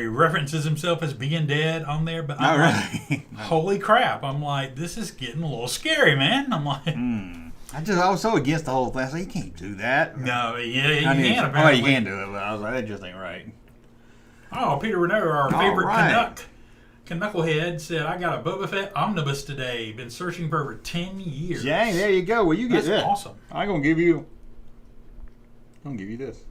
references himself as being dead on there, but I'm like, holy crap! I'm like, this is getting a little scary, man. I'm like, I was so against the whole thing. I said, you can't do that. No, you can. Apparently, well, you can do it, but I was like, that just ain't right. Oh, Peter Renaud, our favorite Knucklehead, said, I got a Boba Fett omnibus today. Been searching for over 10 years. Jay, there you go. Well, you get That's this. Awesome. I'm gonna give you this.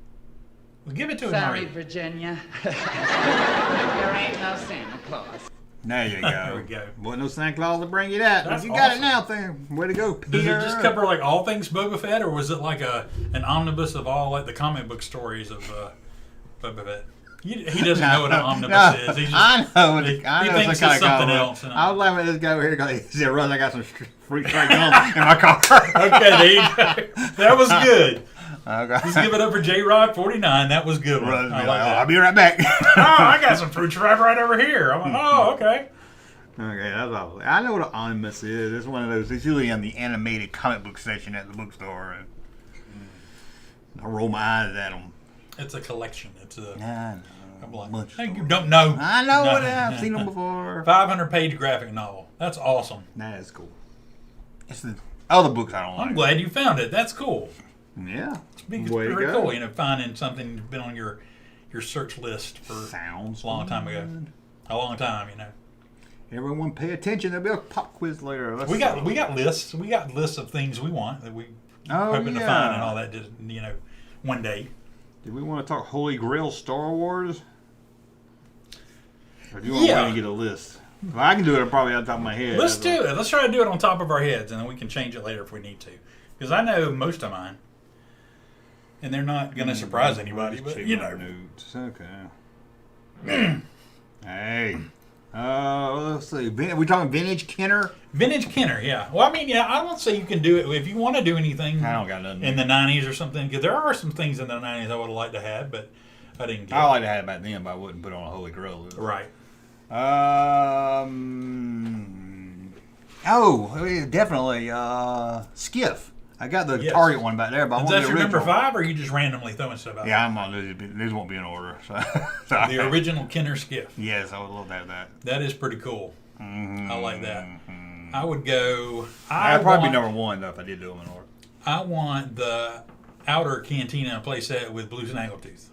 Well, give it to him. Sorry, Virginia. There ain't no Santa Claus. There you go. There we go. Wasn't no Santa Claus to bring you that. That's you got awesome. it now, thing. Way to go, Peter. Does it just cover like all things Boba Fett, or was it like an omnibus of all like the comic book stories of Boba Fett? He doesn't know what an omnibus is. He just, I know. He thinks it's something else. I was laughing at this guy over here because he said, Russ, I got some free strike gum in my car. Okay, there you go. That was good. Okay. Just give it up for J-Rod 49. That was good. Russ, I'll be right back. I got some fruit stripe right over here. I'm like, oh, okay. Okay, that's all. I know what an omnibus is. It's one of those. It's usually in the animated comic book section at the bookstore. And I roll my eyes at them. It's a collection. It's a. I know. Hey, you don't know. I know what I've seen them before. 500-page graphic novel. That's awesome. That is cool. It's the other books I don't like. I'm glad you found it. That's cool. Yeah. It's pretty cool, finding something that's been on your search list for Sounds a long time ago. A long time, Everyone pay attention. There'll be a pop quiz later. We got lists. We got lists of things we want that we hoping to find and all that. Just one day. Did we want to talk Holy Grail Star Wars? Or do you want to wait and get a list? Well, I can do it probably on top of my head. Let's do it. Let's try to do it on top of our heads, and then we can change it later if we need to. Because I know most of mine, and they're not going to surprise anybody. But Notes. Okay. Hey. Let's see. We talking vintage Kenner? Vintage Kenner, yeah. Well, I mean, I don't say you can do it if you want to do anything. I don't got nothing in the '90s or something. Because there are some things in the '90s I would have liked to have, but I didn't get. I like to have it back then, but I wouldn't put it on a Holy Grail list. Right. Definitely Skiff. I got the Target one back there, but I want the original. Is that your number 5, or are you just randomly throwing stuff out? Yeah, I'm on these won't be in order. So the original Kenner Skiff. Yes, I would love to have that. That is pretty cool. Mm-hmm. I like that. I would go. I'd probably be number 1 though if I did do them in order. I want the outer Cantina playset with Blue Snaggletooth.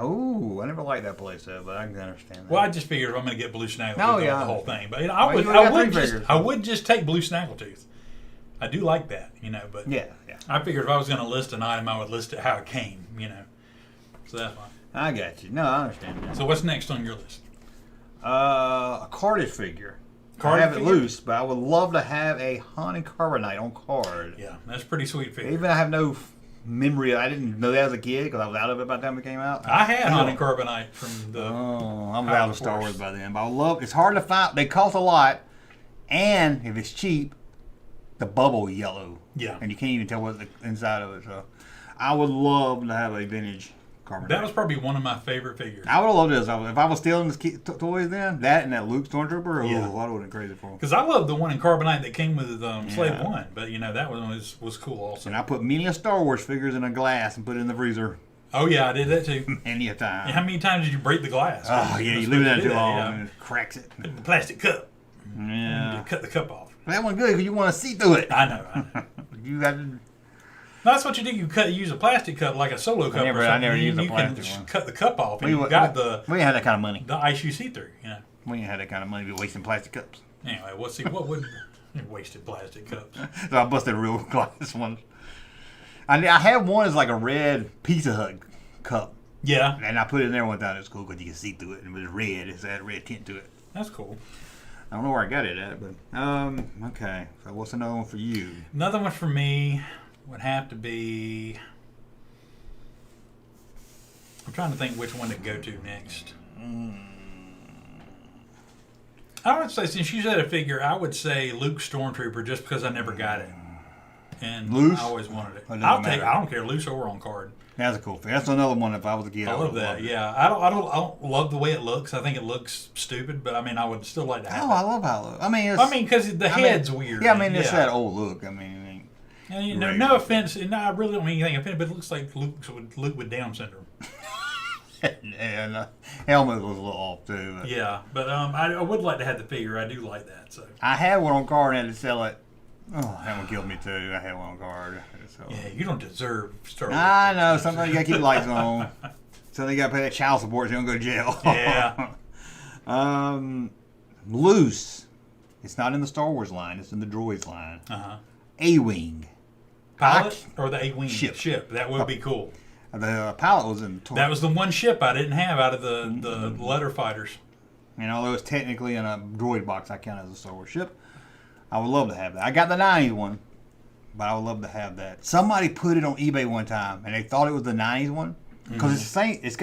Oh, I never liked that playset, but I can understand that. Well, I just figured if I'm going to get Blue Snaggletooth, the whole thing. But I would just take Blue Snaggletooth. I do like that, but yeah. I figured if I was going to list an item, I would list it how it came, So that's fine. I got you. No, I understand that. So what's next on your list? A carded figure. I have it loose, but I would love to have a Haunted Carbonite on card. Yeah, that's a pretty sweet figure. Even I have no memory. I didn't know that as a kid because I was out of it by the time it came out. I had Haunted Carbonite from the. Oh, I'm out of Star Wars by then. But I love. It's hard to find. They cost a lot, and if it's cheap, the bubble yellow. Yeah. And you can't even tell what's the inside of it. So, I would love to have a vintage Carbonite. That was probably one of my favorite figures. I would have loved this. If I was stealing toys then, that and that Luke Stormtrooper, I would have been crazy for them. Because I love the one in Carbonite that came with Slave 1, but that one was cool also. And I put many Star Wars figures in a glass and put it in the freezer. Oh yeah, I did that too. Many a time. Yeah, how many times did you break the glass? Oh yeah, you leave it too long and it cracks it. Put the plastic cup. Yeah. You cut the cup off. That one's good because you want to see through it. I know. You got to. That's what you do. You use a plastic cup like a solo cup. I never used a plastic one. You can cut the cup off, and we ain't had that kind of money. The ice you see through. We ain't had that kind of money. Be wasting plastic cups. Anyway, what would wasted plastic cups? So I busted real glass ones. I had one as like a red Pizza Hut cup. Yeah. And I put it in there one time. It was cool because you can see through it, and it was red. It had a red tint to it. That's cool. I don't know where I got it at, but okay. So what's another one for you? Another one for me would have to be. I'm trying to think which one to go to next. I would say, since you said a figure, I would say Luke Stormtrooper, just because I never got it, and loose? I always wanted it. I don't care, loose or on card. That's a cool thing. That's another one. If I was a kid, I love that. Yeah, I don't love the way it looks. I think it looks stupid, but I mean, I would still like to have it. I love how it looks. I mean, because the head's weird. Yeah, I mean, it's that old look. I mean, and no offense, and I really don't mean anything offended, but it looks like Luke with Down syndrome. And the helmet was a little off too. But. Yeah, but I would like to have the figure. I do like that. So I had one on card and had to sell it. Oh, that one killed me too. I had one on card. So. Yeah, you don't deserve Star Wars. I know. Sometimes you gotta keep lights on. So you gotta pay that child support so you don't go to jail. Yeah. Loose. It's not in the Star Wars line. It's in the Droids line. A-wing. Pilot or the A-wing ship. That would be cool. The pilot was in. That was the one ship I didn't have out of the letter fighters. And although it's technically in a droid box, I count it as a Star Wars ship. I would love to have that. I got the 90s one, but I would love to have that. Somebody put it on eBay one time, and they thought it was the 90s one because it's the same. It's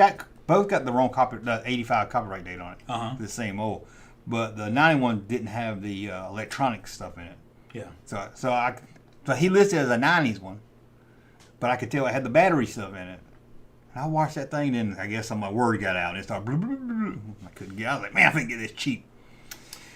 both got the wrong the 85 copyright date on it. The same old, but the 91 didn't have the electronic stuff in it. Yeah. So he listed it as a 90s one, but I could tell it had the battery stuff in it. And I watched that thing, and I guess some of my word got out, and it started. Blah, blah, blah, blah. I couldn't get. I was like, man, I think get this cheap.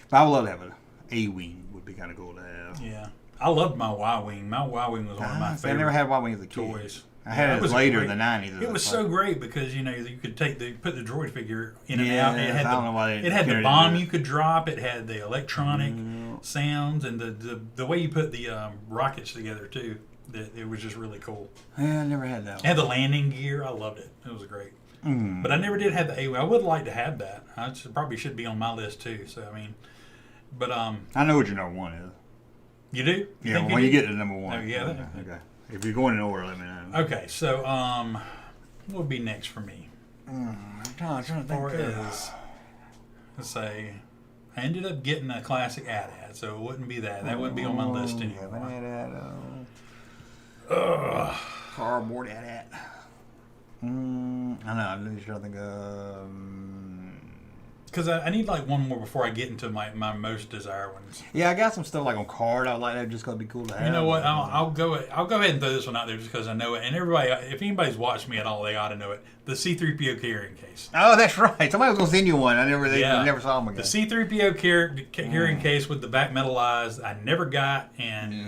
But I would love to have an A-wing. Would be kind of cool to have. Yeah, I loved my Y-wing. My Y-wing was one of my favorite. I never had Y-wing as a kid. Toys. I had it later in the 90s. It was so great because you could put the droid figure in and out. It had the bomb bomb you could drop. It had the electronic sounds and the way you put the rockets together too. It was just really cool. Yeah, I never had that one. It had the landing gear. I loved it. It was great. But I never did have the A-Wing. I would like to have that. I probably should be on my list too. So I mean, but I know what your number one is. You do? Yeah, when you get to number one. Oh, yeah. Okay. If you're going in order, let me know. Okay, so what would be next for me? I'm trying to think. Let's say I ended up getting a classic AT-AT, so it wouldn't be that. That wouldn't be on my list anymore. Cardboard AT-AT. I know. I'm just trying to think of. Because I need like one more before I get into my most desired ones. Yeah, I got some stuff like on card. I like that just because it'd be cool to have. You know what? I'll go ahead and throw this one out there just because I know it. And everybody, if anybody's watched me at all, they ought to know it. The C-3PO carrying case. Oh, that's right. Somebody was gonna send you one. I never saw them again. The C-3PO carrying case with the back metalized. I never got and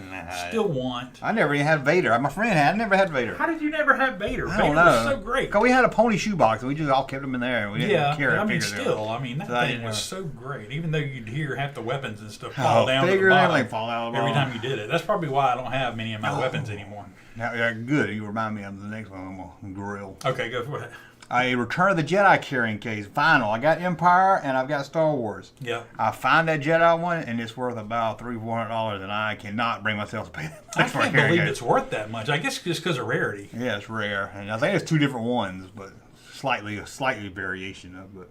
still want. I never even had Vader. My friend had. I never had Vader. How did you never have Vader? I don't know. Vader was so great. Because we had a pony shoebox and we just all kept them in there. And we didn't care. I mean, still, I mean, that thing was so great. Even though you'd hear half the weapons and stuff fall down to the bottom fall out every time you did it. That's probably why I don't have many of my weapons anymore. Yeah, good. You remind me of the next one. I'm gonna grill. Okay, go for it. A Return of the Jedi carrying case, vinyl. I got Empire and I've got Star Wars. Yeah. I find that Jedi one and it's worth about $300-$400, and I cannot bring myself to pay that much for a can't carrying believe case. it's worth that much. I guess just because of rarity. Yeah, it's rare, and I think it's two different ones, but slightly variation of. But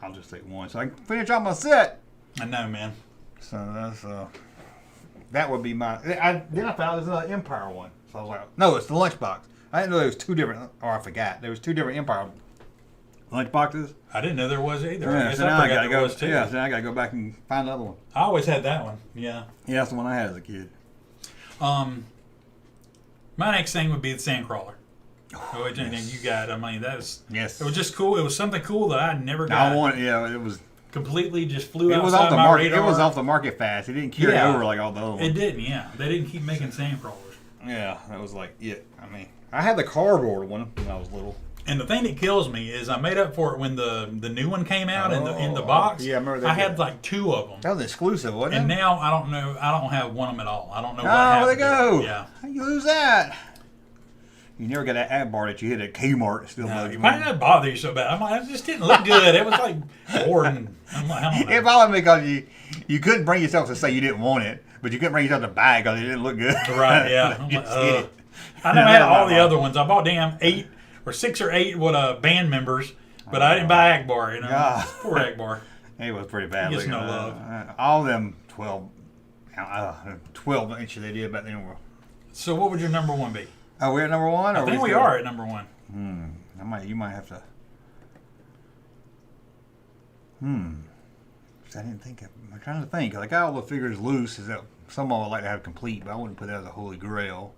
I'll just take one, so I can finish off my set. I know, man. So that's that would be my. Then I found out there's another Empire one, so I was like, no, it's the lunchbox. I didn't know there was two different, or I forgot there was two different Empire lunchboxes. I didn't know there was either. Yeah, I guess so now I I gotta forgot there go. was too. Yeah, so now I gotta go back and find another one. I always had that one. Yeah. Yeah, that's the one I had as a kid. My next thing would be the Sandcrawler. Which you got. I mean, that was. Yes. It was just cool. It was something cool that I never got. I wanted. Yeah, it was. Completely just flew outside It was off the my market. radar. It was off the market fast. It didn't carry over like all the other ones. It didn't. Yeah, they didn't keep making Sandcrawlers. Yeah, that was like it. I mean, I had the cardboard one when I was little. And the thing that kills me is I made up for it when the new one came out in the box. Yeah, I remember that. I had like two of them. That was exclusive, wasn't it? And now I don't know. I don't have one of them at all. I don't know what happened. Where'd they go? Yeah. How you lose that? You never got that ad bar that you hit at Kmart. Still why did that bother you so bad? I'm like, it just didn't look good. It was like boring. I'm like, I don't know. It bothered me because you couldn't bring yourself to say you didn't want it, but you couldn't bring yourself to buy it because it didn't look good. Right? Yeah. I'm like, I never had all the other ones. I bought 6 or 8 with band members, but I didn't buy Akbar. Poor Akbar. It was pretty bad. He gets no love. All of them 12 inches they did back then were. So what would your number one be? Oh, we're at number one? I think we are at number one. You might have to. I didn't think of. I'm trying to think. I got all the figures loose. Is that some of them I'd like to have complete, but I wouldn't put that as a holy grail.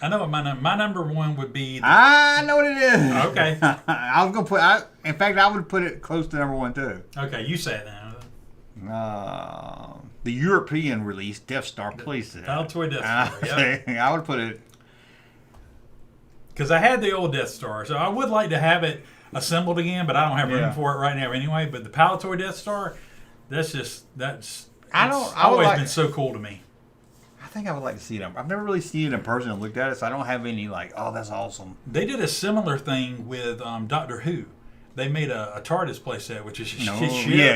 I know what my number one would be. I know what it is. Okay. I was gonna put. In fact, I would put it close to number one too. Okay, you say it now. The European release Death Star playset. Palatoy Death Star. Yep. I would put it. Because I had the old Death Star, so I would like to have it assembled again, but I don't have room for it right now anyway. But the Palatoy Death Star, that's always been so cool to me. I think I would like to see it. I've never really seen it in person and looked at it, so I don't have any oh, that's awesome. They did a similar thing with Doctor Who. They made a TARDIS playset, which is shit.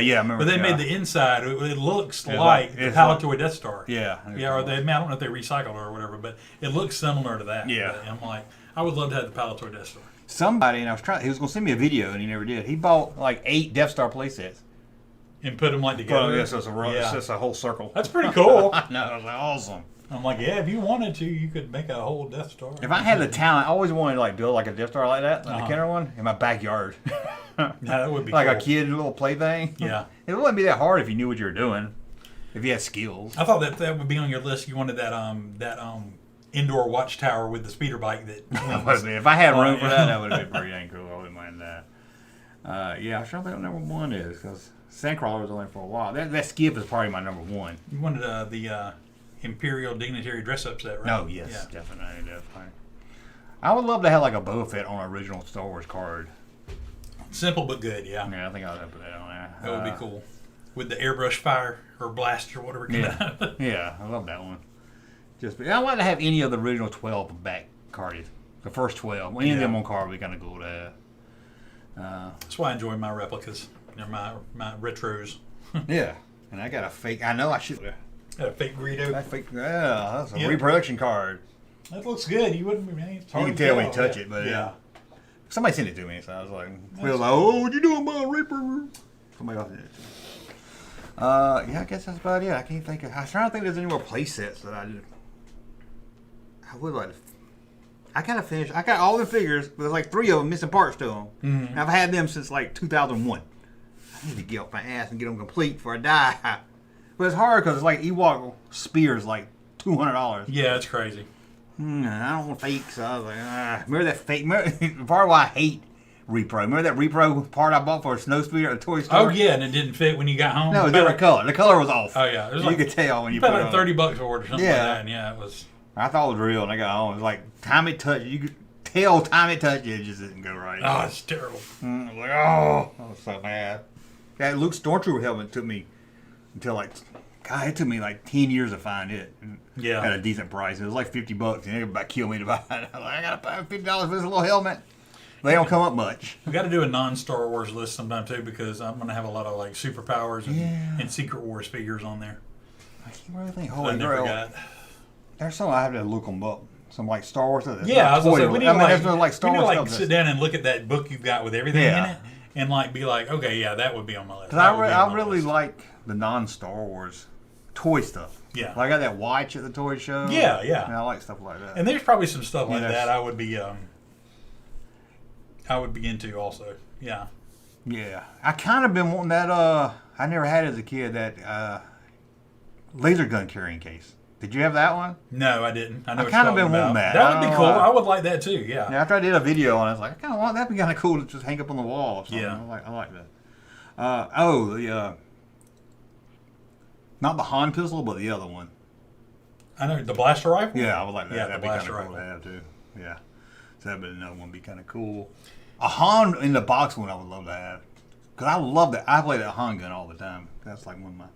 Yeah, I remember. But they made the inside. It looks like the Palatoy Death Star. Yeah. Yeah, or I don't know if they recycled it or whatever, but it looks similar to that. Yeah. But I'm like, I would love to have the Palatoy Death Star. Somebody, and he was going to send me a video, and he never did. He bought 8 Death Star playsets. And put them together? It's just a whole circle. That's pretty cool. No, it was awesome. I'm like, yeah, if you wanted to, you could make a whole Death Star. If I had the talent, I always wanted to build a Death Star like that, like the Kenner one, in my backyard. Yeah, that would be like cool. a kid, a little plaything. Yeah. It wouldn't be that hard if you knew what you were doing, if you had skills. I thought that would be on your list. You wanted that indoor watchtower with the speeder bike that. If I had room for that would have been pretty dang cool. I wouldn't mind that. Yeah, I was trying to think what number one is because Sandcrawler was only for a while. That Skiff is probably my number one. You wanted the Imperial Dignitary dress-up set, right? No, yes, yeah. Definitely. I would love to have like a Boba Fett on an original Star Wars card. Simple but good, yeah. Yeah, I think I'll put that on there. That would be cool. With the airbrush fire or blast or whatever. Yeah, I love that one. I want to have any of the original 12 back carded. The first 12. Any of them on card would be kind of cool to have. That's why I enjoy my replicas. They're my retros. Yeah. And I got a fake. I know I should. Got a fake Greedo. That fake. Yeah, that's a reproduction card. That looks good. You wouldn't. It's hard you can to tell when you touch it, but somebody sent it to me, so I was like, "Oh, what you doing, my Reaper?" Somebody else did it. Yeah, I guess that's about it. I can't think of. I was trying to think if there's any more play sets that I would like to. I gotta finish. I got all the figures, but there's like 3 of them missing parts to them. Mm-hmm. And I've had them since like 2001. I need to get off my ass and get them complete before I die. But it's hard because it's like Ewok Spears like $200. Yeah, it's crazy. I don't want fake, so I was like, remember that fake? Part of why I hate Repro. Remember that Repro part I bought for a snow speeder at the toy store? Oh yeah, and it didn't fit when you got home. No, it was different color. The color was off. Oh yeah, it was you could tell when you put put like it on. $30 for it or something like that. And yeah, it was. I thought it was real, and I got home. It was like time it touched. You could tell time it touched it just didn't go right. Oh, it's terrible. I was like, oh, I was so mad. That Luke Stormtrooper helmet took me until like. God, it took me like 10 years to find it. Yeah. At a decent price. It was like $50, and everybody killed me to buy it. I was like, I gotta pay $50 for this little helmet. They don't come up much. We got to do a non-Star Wars list sometime too, because I'm gonna have a lot of like superpowers and Secret Wars figures on there. I can't really think. I never forgot. There's some I have to look them up. Some like Star Wars stuff. Yeah, I was gonna say we need like Star Wars stuff. Sit down and look at that book you've got with everything in it, and like be like, okay, yeah, that would be on my list. I really like the non-Star Wars toy stuff. Yeah, like I got that watch at the toy show. Yeah. And I like stuff like that. And there's probably some stuff like that I would be into also. Yeah. Yeah, I kind of been wanting that. I never had as a kid that laser gun carrying case. Did you have that one? No, I didn't. I kind of been wanting that. That would be cool. I would like that too. Yeah. Yeah. After I did a video on it, I was like, I kind of want that'd be kind of cool to just hang up on the wall. Or something. Yeah. I like that. Not the Han pistol, but the other one. I know the blaster rifle. Yeah, I would like that. Yeah, that'd the be kind blaster of cool rifle. to have too. Yeah, so that'd be another one. Be kind of cool. A Han in the box one, I would love to have, because I love that. I play that Han gun all the time. That's like one of my.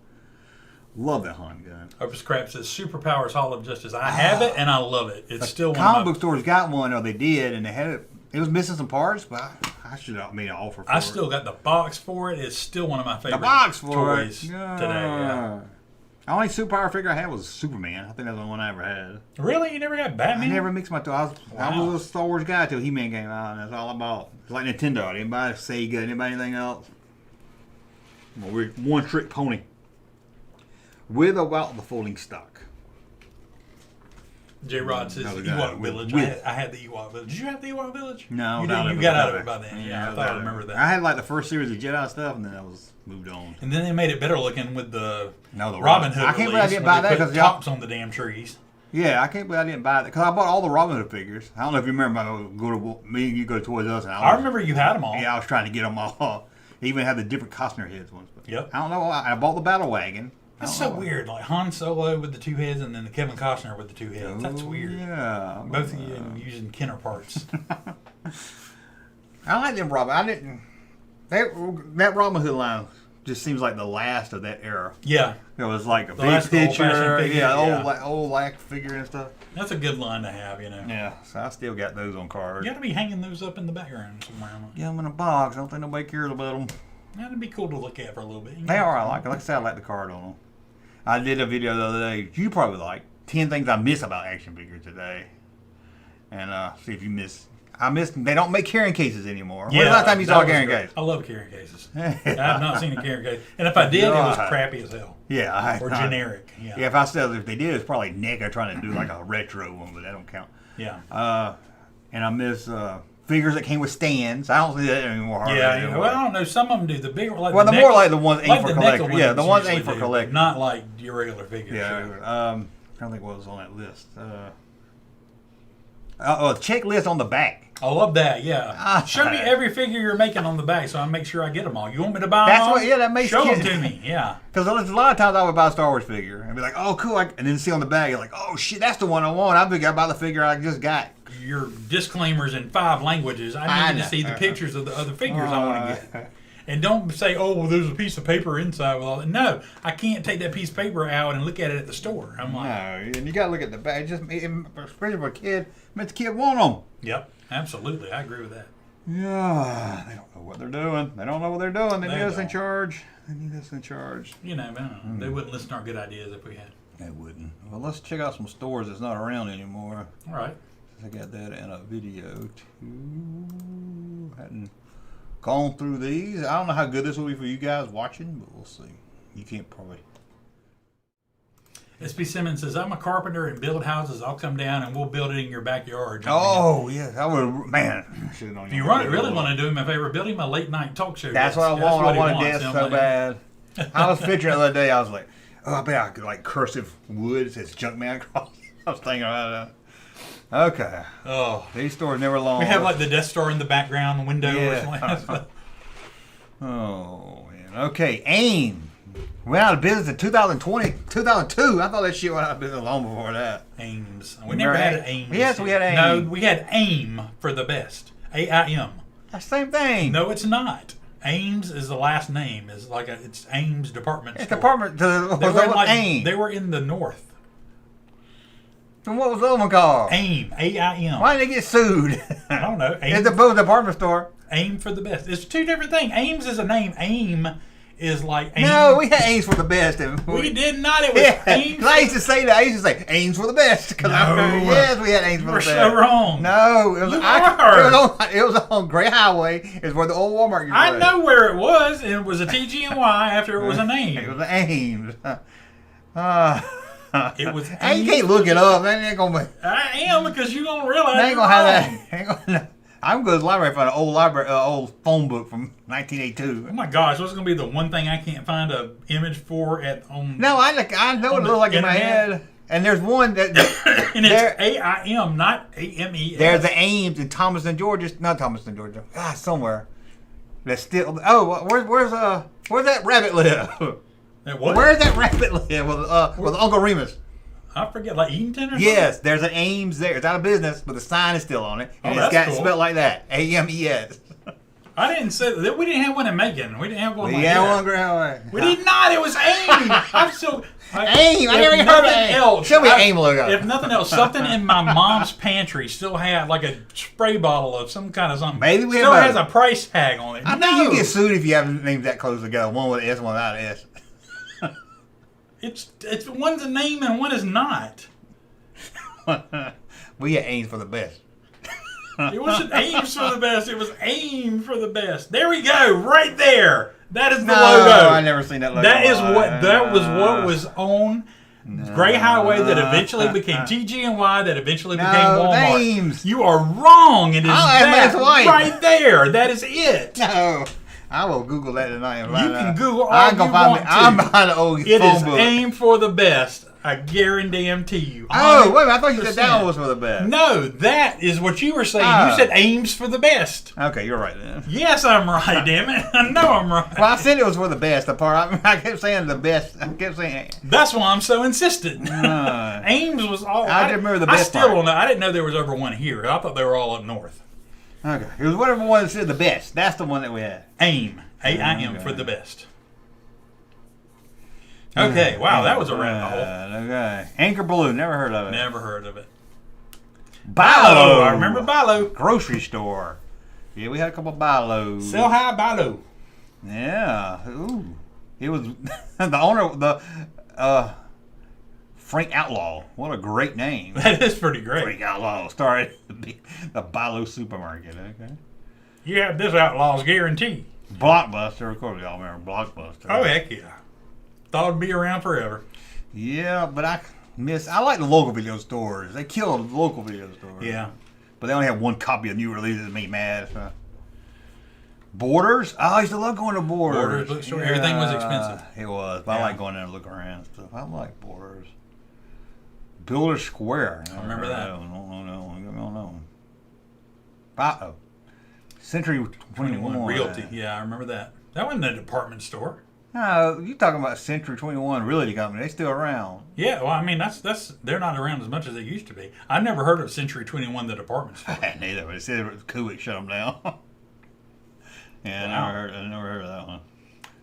Love that Han gun. Opus Crap says Superpowers Hall of Justice. I have it and I love it. It's still one comic book stores got one, or they did, and they had it. It was missing some parts, but I should have made an offer for it. I still got the box for it. It's still one of my favorite toys today. Yeah. The only superpower figure I had was Superman. I think that's the one I ever had. Really? You never got Batman? I never mixed my toys. I was a little Star Wars guy until He-Man came out, and that's all I bought. It's like Nintendo. I didn't buy Sega. Anybody anything else? We're one-trick pony. With or without the folding stock. J. Rod says Ewok Village. I had the Ewok Village. Did you have the Ewok Village? No, you got out of it by then. Yeah, I thought I remember that. I had like the first series of Jedi stuff, and then I was moved on. And then they made it better looking with the Robin Hood. I can't believe I didn't buy that because tops on the damn trees. Yeah, I can't believe I didn't buy that because I bought all the Robin Hood figures. I don't know if you remember. Me and you go to Toys R Us. And I remember you had them all. Yeah, I was trying to get them all. They even had the different Costner heads ones. But yep. I don't know. I bought the Battle Wagon. That's so weird. Like Han Solo with the 2 heads, and then the Kevin Costner with the 2 heads. That's weird. Yeah, both of you using Kenner parts. I like them Robin. I didn't. That Robin Hood line just seems like the last of that era. Yeah, it was like a big picture. Old black figure and stuff. That's a good line to have, you know. Yeah, so I still got those on card. You got to be hanging those up in the background somewhere. Yeah, I'm in a box. I don't think nobody cares about them. That'd be cool to look at for a little bit. They are. I like it. Like I said, I like the card on them. I did a video the other day. You probably like 10 things I miss about action figures today, and see if you miss. I miss. They don't make carrying cases anymore. Yeah, when's the last time you saw a carrying case? I love carrying cases. I have not seen a carrying case, and if I did, it was crappy as hell. Yeah, or generic. Yeah. Yeah, if they did, it's probably NECA trying to do like a retro one, but that don't count. Yeah. And I miss figures that came with stands. I don't see that anymore. Yeah, well, I don't know. Some of them do. The bigger, like well, the more like the ones aimed for collectors. collectors. Yeah, the ones aimed for collectors. Not like your regular figures. Yeah. Sure. I don't think what was on that list. A checklist on the back. I love that. Yeah. Show me every figure you're making on the back, so I make sure I get them all. You want me to buy them all? That makes show them to me. Yeah. Because a lot of times I would buy a Star Wars figure and be like, "Oh, cool," and then see on the bag, you're like, "Oh shit, that's the one I want." I buy the figure I just got. your disclaimers in 5 languages. I need to see the pictures of the other figures I want to get. And don't say, oh, well, there's a piece of paper inside with all that. No, I can't take that piece of paper out and look at it at the store. I'm like, no, and you got to look at the back. Especially for a kid, make the kid want them. Yep, absolutely. I agree with that. Yeah, they don't know what they're doing. They don't know what they're doing. They need us in charge. They need us in charge. You know, man, they wouldn't listen to our good ideas if we had. They wouldn't. Well, let's check out some stores that's not around anymore. All right. I got that in a video too. Hadn't gone through these. I don't know how good this will be for you guys watching, but we'll see. You can't probably. S.B. Simmons says, I'm a carpenter and build houses. I'll come down and we'll build it in your backyard. Oh, yes. I would, man. If you really want to do him a favor, build him a late night talk show. That's what I want. I want a desk so bad. I was picturing the other day, I was like, oh, I bet I could, like, cursive wood. It says Junkman across. I was thinking about that. Okay. Oh. These stores never long. We have, like, the Death Star in the background, the window or something like that. Oh, man. Okay. AIM. Went out of business in 2020, 2002. I thought that shit went out of business long before that. Ames. We never had an Ames. Yes, we had AIM. No, we had AIM for the best. AIM. That's the same thing. No, it's not. Ames is the last name. It's Ames department store. It's department. AIM. They were in the north. And what was the other one called? AIM. AIM. Why did they get sued? I don't know. It's a department store. AIM for the best. It's 2 different things. Ames is a name. AIM is like AIM. No, we had Ames for the best. We did not. It was Ames. I used to say that. I used to say Ames for the best. No. Yes, we had Ames for the best. You're so wrong. No, it was on Gray Highway. It's where the old Walmart. I know where it was. And it was a TG&Y after it was a name. It was Ames. It was. Hey, you can't look it up. That ain't gonna. I am, because you're gonna realize. I ain't gonna have that. I'm going to the library for an old phone book from 1982. Oh my gosh, what's going to be the one thing I can't find an image for on? No, I know what it looks like in my head. And there's one that and it's AIM, not AMES. There's the Ames in Thomaston, Georgia. Not Thomaston, Georgia. Somewhere. That's still. Oh, where's that rabbit live? What? Where's that rabbit live with Uncle Remus? I forget, like Eatonton or something? Yes, there's an Ames there. It's out of business, but the sign is still on it. And it's got spelled like that. AMES. I didn't say that. We didn't have one in Macon. We didn't have one. We had one Greenway. We did not. It was AIM. I'm so. AIM. I never heard of AIM. Show me an AIM logo. If nothing else, something in my mom's pantry still had like a spray bottle of some kind of something. Maybe we still has a price tag on it. I think you get sued if you have names that close together. One with an S, one without an S. It's one's a name and one is not. We had Ames for the best. It wasn't Ames for the best. It was AIM for the best. There we go, right there. That is the logo. I never seen that logo. That was what was on Gray Highway that eventually became TG&Y that eventually became Walmart. Ames. You are wrong. It is that right there. That is it. No. I will Google that tonight. You can Google all you want to. I'm behind the old phone book. It is AIM for the best. I guarantee you. Oh, wait a minute. I thought you said that one was for the best. No, that is what you were saying. You said Ames for the best. Okay, you're right then. Yes, I'm right, damn it. I know I'm right. Well, I said it was for the best. I kept saying the best. I kept saying that's why I'm so insistent. Ames was all. I didn't remember the best. I still don't know. I didn't know there was ever one here. I thought they were all up north. Okay. It was whatever one that said the best. That's the one that we had. AIM. AIM for the best. Okay, wow, that was a rabbit hole. Okay. Anchor Blue, never heard of it. Never heard of it. Bilo. I remember Bilo. Grocery store. Yeah, we had a couple of Bilos. Sell high Bilo. Yeah. Ooh. It was the owner, Frank Outlaw. What a great name. That is pretty great. Frank Outlaw started the Bilo supermarket. Okay. You have this Outlaw's guarantee. Blockbuster, of course, y'all remember Blockbuster. Oh, heck yeah. Thought it'd be around forever. Yeah, but I like the local video stores. They kill the local video stores. Yeah. But they only have one copy of new releases. It made me mad. So. Borders? I used to love going to Borders. Borders bookstore. Yeah. Everything was expensive. It was. But I like going there and looking around and stuff. I like Borders. Builder Square. I remember that. No. Century 21. Realty. Yeah, I remember that. That wasn't a department store. No, you talking about Century 21 Realty Company? They still around? Yeah, well, I mean they're not around as much as they used to be. I never heard of Century 21, the department store. I hadn't either, but it said Kuwait shut them down. Yeah, wow. I never heard of that one.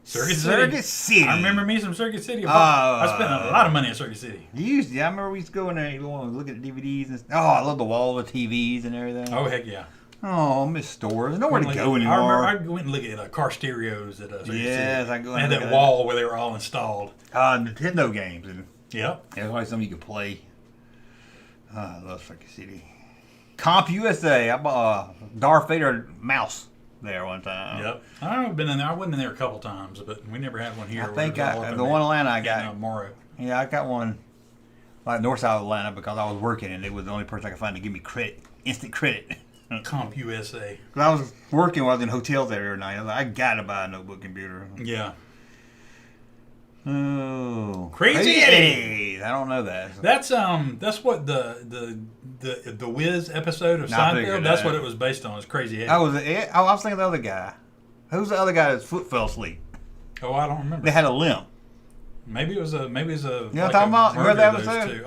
Circuit City. I remember me some Circuit City. I spent a lot of money at Circuit City. I remember we used to go in there and look at the DVDs. And I love the wall of TVs and everything. Oh, heck yeah. Oh, I miss stores. There's nowhere to go anymore. I remember I went and look at car stereos at Circuit City. I go. They had that wall where they were all installed. Nintendo games. Yep. There's always something you could play. I love Circuit City. Comp USA. I bought a Darth Vader mouse there one time. Yep. I've been in there. I went in there a couple times, but we never had one here. I think the one in Atlanta I got. Mario. Yeah, I got one like north side of Atlanta because I was working and it was the only person I could find to give me credit, instant credit. Comp USA. Because I was working while I was in hotels there every night. I was like, I gotta buy a notebook computer. Yeah. Oh, Crazy Eddie. I don't know that. That's what the Wiz episode of Seinfeld. That's what it was based on. It's Crazy Eddie. I was thinking of the other guy. Who's the other guy whose foot fell asleep? Oh, I don't remember. They had a limp. Maybe it was a. You know what I'm talking about? Remember that episode?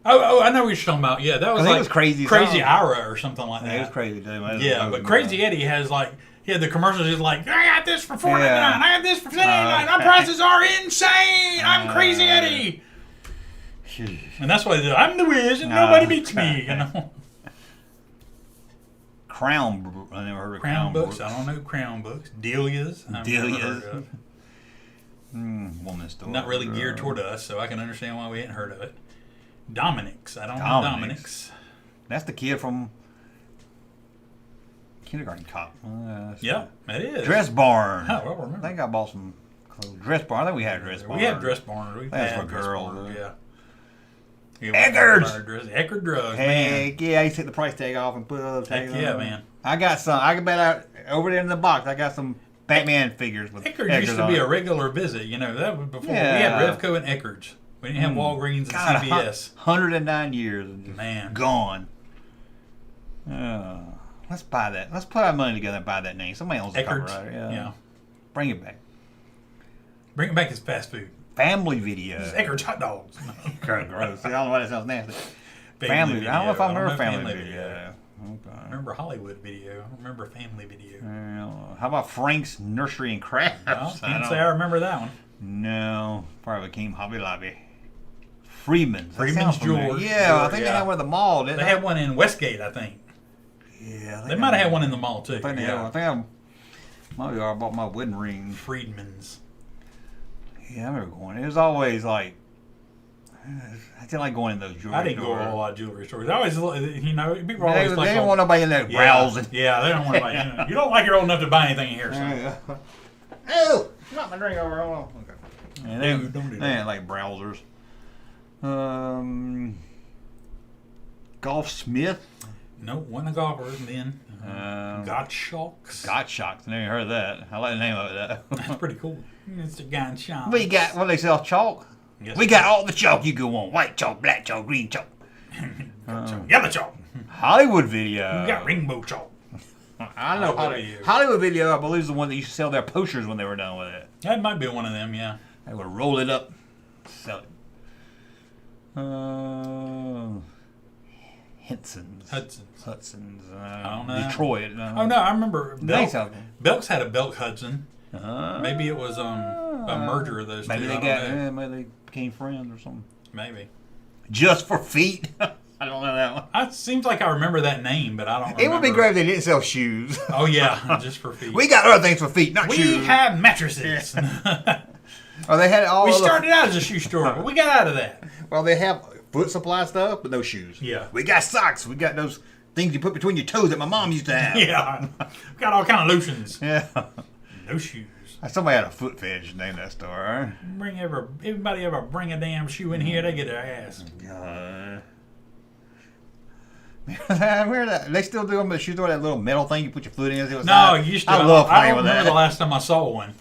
Oh, I know what you're talking about. Yeah, that was like was Crazy Ira or something like that. Yeah, it was Crazy too. Yeah, but Crazy Eddie has like. Yeah, the commercials is like, I got this for $4.99. I got this for $7.99. My prices are insane. I'm Crazy Eddie. And that's why I'm the Wiz and nobody beats me. You know. Crown. I never heard of Crown Books. I don't know Crown Books. Delia's. Woman store. Not really geared toward us, so I can understand why we hadn't heard of it. Dominic's. I don't know Dominic's. That's the kid from Kindergarten Cop. Yeah, it is. Dress Barn. Oh, well, remember. I think I bought some clothes. Dress Barn. I think we had Dress Barn. We had Dress Barn. That's for girls. Yeah. Eckerd. Eckerd drugs. Heck yeah, I used to take the price tag off and put other tags on. Yeah, man. I got some. I can bet out over there in the box. I got some Batman figures with Eckerd used to be a regular visit. You know, that was before we had Revco and Eckerd's. We didn't have Walgreens and CVS. 109 years. Man. Gone. Let's buy that. Let's put our money together and buy that name. Somebody owns the copyright. Yeah. Bring it back. Bring it back as fast food. Family Video. It's Eckerd's hot dogs. Gross. I don't know why that sounds nasty. Family Video. I don't know if I remember Family Video. Okay. I remember Hollywood Video. I don't remember Family Video. How about Frank's Nursery and Crafts? Well, can't say I remember that one. No. Probably became Hobby Lobby. Freeman's Jewelry. Yeah, I think they had one at the mall, didn't they? They had one in Westgate, I think. Yeah. They might have had one in the mall, too. I think I bought my wedding ring. Friedman's. Yeah, I remember going. It was always like, I didn't like going in those jewelry stores. I didn't go to a lot of jewelry stores. I always, people they always they didn't want nobody in there browsing. Yeah, they don't want nobody. You don't like you're old enough to buy anything in here. So. Oh, not my drink over. Okay. And they ain't like browsers. Golfsmith. No, wasn't a golfer then. Gottschalks. Gottschalks. I never heard of that. I like the name of it. That's pretty cool. It's a guy in shop. We got, what, they sell chalk? Yes, we got all the chalk you could want. White chalk, black chalk, green chalk. Yellow chalk. Hollywood Video. We got rainbow chalk. I know Hollywood Video, I believe, is the one that used to sell their posters when they were done with it. That might be one of them, yeah. They would roll it up, sell it. Hudson's. I don't know. Detroit. Oh no, I remember. Belk's had a Belk Hudson. Maybe it was a merger of those two. Maybe maybe they became friends or something. Maybe. Just for Feet. I don't know that one. It seems like I remember that name, but I don't remember. It would be great if they didn't sell shoes. Oh yeah, just for feet. We got other things for feet, not shoes. We have mattresses. Oh, they had all. We started out as a shoe store, but we got out of that. Well, they have foot supply stuff, but no shoes. Yeah. We got socks. We got those things you put between your toes that my mom used to have. Yeah. We got all kind of lotions. Yeah. No shoes. Somebody had a foot fetish named that store. Everybody ever bring a damn shoe in here, they get their ass. God. Where that? They still do them, but shoes do that little metal thing you put your foot in. No, you used to. I love playing with that. I remember the last time I saw one.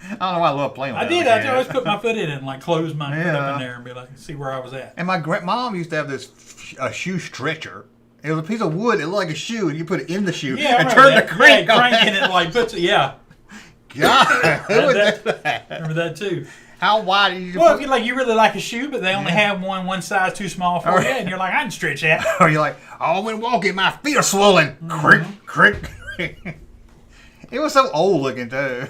I don't know why I love playing with that. I always put my foot in it and like close my foot up in there and be like, see where I was at. And my mom used to have this shoe stretcher. It was a piece of wood. It looked like a shoe, and you put it in the shoe and turn the crank on. Crank and it like puts it. Yeah. God. Who was that? Remember that too. How wide did you? Well, if you really like a shoe, but they only have one size too small for you, and you're like, I can stretch that. Or you're like, oh, when walking, my feet are swollen. Crick, crick. It was so old looking too.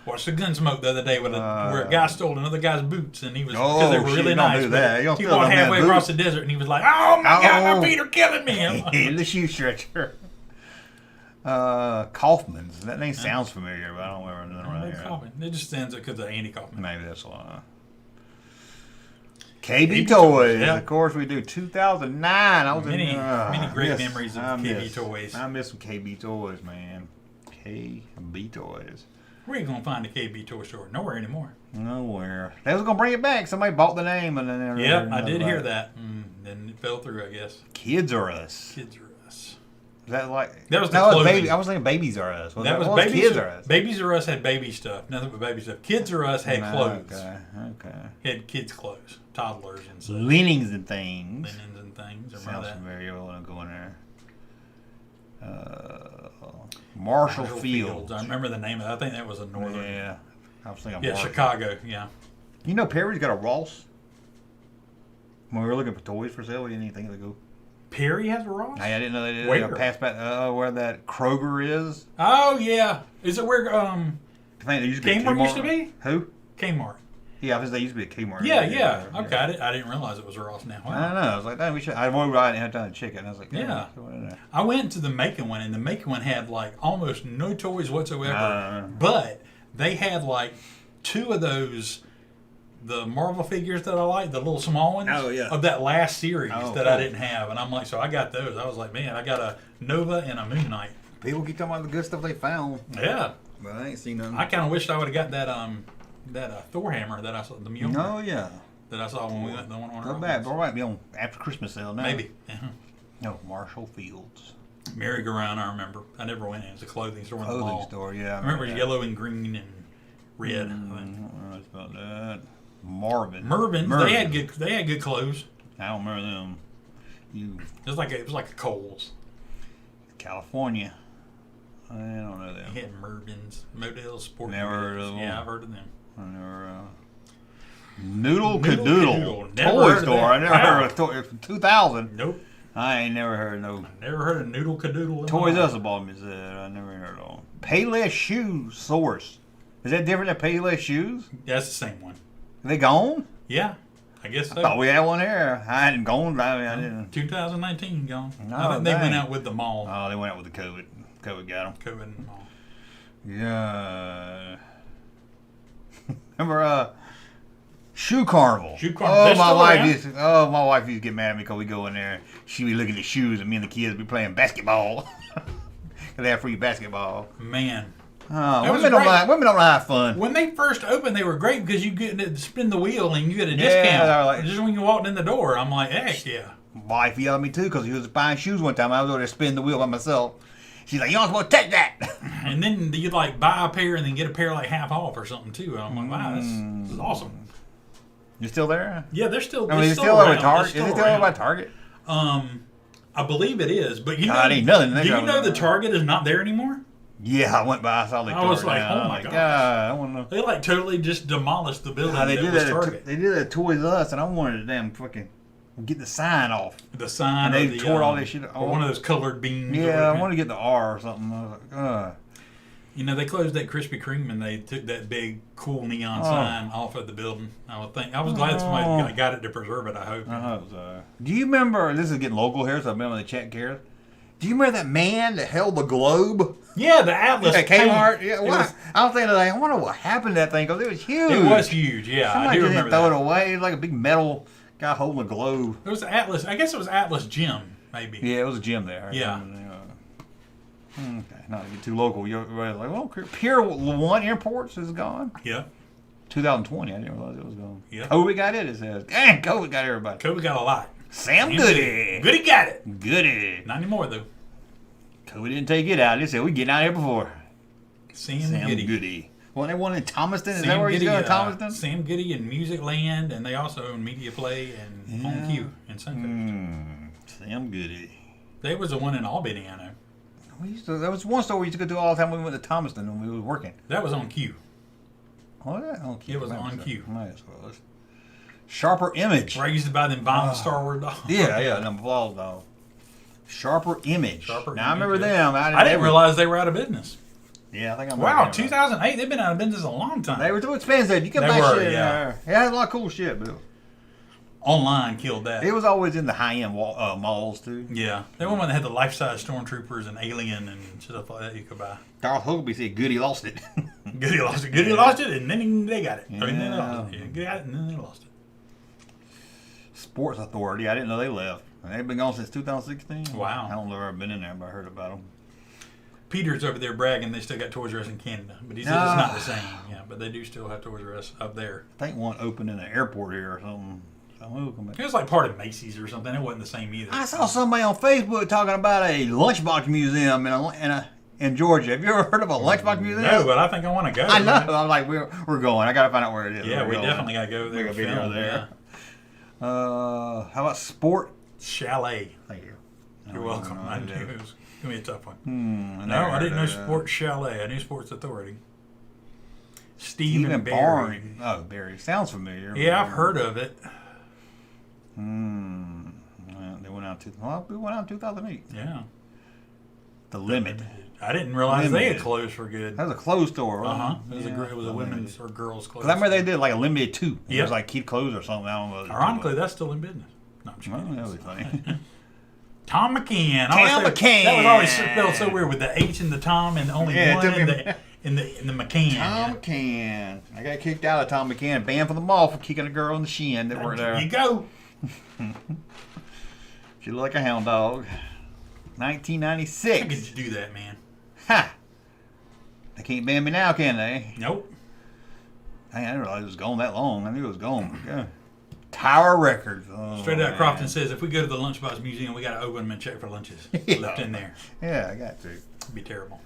Watched the Gunsmoke the other day where a guy stole another guy's boots, and he was because they were really nice. He walked halfway across the desert, and he was like, "Oh my God, my feet are killing me!" The shoe stretcher. Kaufman's. That name sounds familiar, but I don't remember nothing around here. Kaufman. It just stands because of Andy Kaufman. Maybe that's why. KB Toys. Yeah. Of course, we do 2009. I was many great memories of KB Toys. I miss some KB Toys, man. KB Toys. Where are you going to find a KB Toy store? Nowhere anymore. Nowhere. They was going to bring it back. Somebody bought the name. And then yeah, I did hear that. Then it fell through, I guess. Kids R Us. Kids R Us. Is that like... That was the clothing. Baby, I was thinking Babies R Us. That was Babies, Kids R Us. Babies R Us had baby stuff. Nothing but baby stuff. Kids R Us had clothes. Okay. Had kids' clothes. Toddlers and stuff. Linens and things. Sounds familiar when I'm going there. Marshall Fields. I remember the name of it. I think that was a northern. Yeah. I was thinking Marshall. Chicago. Yeah. You know Perry's got a Ross? When we were looking for toys for sale, we didn't even think to go. Perry has a Ross? Hey, I didn't know they did. Where? Pass back, where that Kroger is. Oh, yeah. Is it where Kmart used to be? Who? Kmart. Yeah, I think they used to be a Kmart. Yeah. Okay, I didn't realize it was a Ross now. Wow. I don't know. I was like, damn, we should. I won't ride and have time to check it. And I was like, yeah. I went to the Macon one, and the Macon one had like almost no toys whatsoever. But they had like two of those, the Marvel figures that I like, the little small ones. Oh, yeah. Of that last series that I didn't have. And I'm like, so I got those. I was like, man, I got a Nova and a Moon Knight. People keep talking about the good stuff they found. Yeah. But I ain't seen nothing. I kind of wished I would have got that Thor hammer that I saw, the Mjolnir. Oh, yeah. That I saw when we went the one on Go back. It might be on after Christmas sale now. Maybe. No, Marshall Fields. Merry-Go-Round, I remember. I never went in. It was a clothing store in the mall. Clothing store, yeah. I remember it was yellow and green and red. That's about that. Mervyn's. They had good clothes. I don't remember them. It was like a Kohl's. California. I don't know them. They had Mervyn's, Model Sport. Never heard of them. Yeah, I've heard of them. I never. Noodle Cadoodle Toy store. I never heard of toy. 2000. Nope. I ain't never heard of no. Never heard of Noodle Cadoodle. Toys R Us bought me that. I never heard of them. Payless Shoes Source. Is that different than Payless Shoes? Yeah, it's the same one. Are they gone? Yeah, I guess so. I thought we had one there. I hadn't gone. I didn't. 2019 gone. No, I think they went out with the mall. Oh, they went out with the COVID. COVID got them. COVID and the mall. Yeah. Remember Shoe Carnival? Shoe Carnival. My wife used to get mad at me because we go in there. She be looking at shoes, and me and the kids be playing basketball. Cause they have free basketball. Man. Women don't have fun. When they first opened, they were great because you get to spin the wheel and you get a discount. Like, just when you walked in the door, I'm like, heck yeah. Wife yelled at me too because he was buying shoes one time. I was over there spinning the wheel by myself. She's like, you don't supposed to take that. And then you'd like buy a pair and then get a pair like half off or something too. And I'm like, wow, this is awesome. You still there? Yeah, they're still. I mean, is it still over Target? Is it still over Target? I believe it is, but you know, do you know the Target is not there anymore? Yeah, I went by. I saw the. I was like, oh my god! I want to. They like totally just demolished the building. They did that. Target. They did that at Toys R Us, and I wanted to damn fucking get the sign off. The sign. And they tore all that shit off. Or one of those colored beams. Yeah, I wanted to get the R or something. I was like, You know, they closed that Krispy Kreme and they took that big, cool neon sign off of the building. I was glad somebody got it to preserve it, I hope. Do you remember, this is getting local here, so I remember the chat cares. Do you remember that man that held the globe? Yeah, the Atlas. At Kmart? Yeah, I was thinking, I wonder what happened to that thing, because it was huge. It was huge, yeah. Somebody I do remember throw it away. It was like a big metal guy holding a globe. It was Atlas. I guess it was Atlas Gym, maybe. Yeah, it was a gym there. Yeah. Okay, not to get too local. You're like, well, Pier 1 Airports is gone. Yeah. 2020, I didn't realize it was gone. Yeah. COVID got it, it says. Dang, COVID got everybody. COVID got a lot. Sam Goody. Goody got it. Goody. Not anymore, though. COVID didn't take it out. They said, we getting out here before. Sam Goody. Well, they won in Thomaston. Is that where he's going, Thomaston? Sam Goody and Music Land, and they also own Media Play and On Q in Suncoast. Sam Goody. There was a one in Albany, I know. There was one store we used to go to all the time when we went to Thomaston when we was working. That was on Q. Oh, yeah, on Q. It was on Q. Sharper Image. Where I used to buy them vinyl Star Wars dolls. Yeah, them balls dolls. Sharper Image. I remember Image, them. I didn't realize they were out of business. Yeah, I think I'm. Wow, 2008. They've been out of business a long time. They were too expensive. You can buy shit. Yeah, it had a lot of cool shit, but online killed that. It was always in the high-end malls too. Yeah, they were one that had the life-size stormtroopers and Alien and stuff like that you could buy. Darth Huckabee said, "Goody lost it." Goody lost it. Goody lost it, and then they got it. Yeah. And then they lost it. Yeah, got it, and then they lost it. Sports Authority. I didn't know they left. They've been gone since 2016. Wow. I don't know if I've ever been in there, but I heard about them. Peter's over there bragging they still got Toys R Us in Canada, but he said it's not the same. Yeah, but they do still have Toys R Us up there. I think one opened in the airport here or something. It was like part of Macy's or something. It wasn't the same either. I saw somebody on Facebook talking about a lunchbox museum in Georgia. Have you ever heard of a lunchbox museum? No, but I think I want to go. I know. I'm like, we're going. I got to find out where it is. Yeah, we definitely got to go there. We're going to be there. How about Sport Chalet? Thank you. You're welcome. I knew it was going to be a tough one. No, I didn't know Sports Chalet. I knew Sports Authority. Stephen Barry. Oh, Barry. Sounds familiar. Yeah, I've heard of it. They went out. We went out in 2008. Yeah. The Limit. I didn't realize they had closed for good. That was a closed store. It was a women's or girls' clothes. Because I remember they did like a limited 2. Yeah. It was like keep closed or something. I don't know. Ironically, that's still in business. No, I'm just kidding. That was funny. Tom McCann. Tom McCann. That was always spelled so weird with the H in the Tom and only one in the McCann. Tom McCann. I got kicked out of Tom McCann, banned from the mall for kicking a girl in the shin that worked there. There you go. She looked like a hound dog. 1996. How could you do that, man? Ha! They can't ban me now, can they? Nope. I didn't realize it was gone that long. I knew it was gone. Yeah. Tower Records. Oh, Straight out Crofton says, if we go to the Lunchbox Museum, we got to open them and check for lunches left in there. Yeah, I got to. It'd be terrible.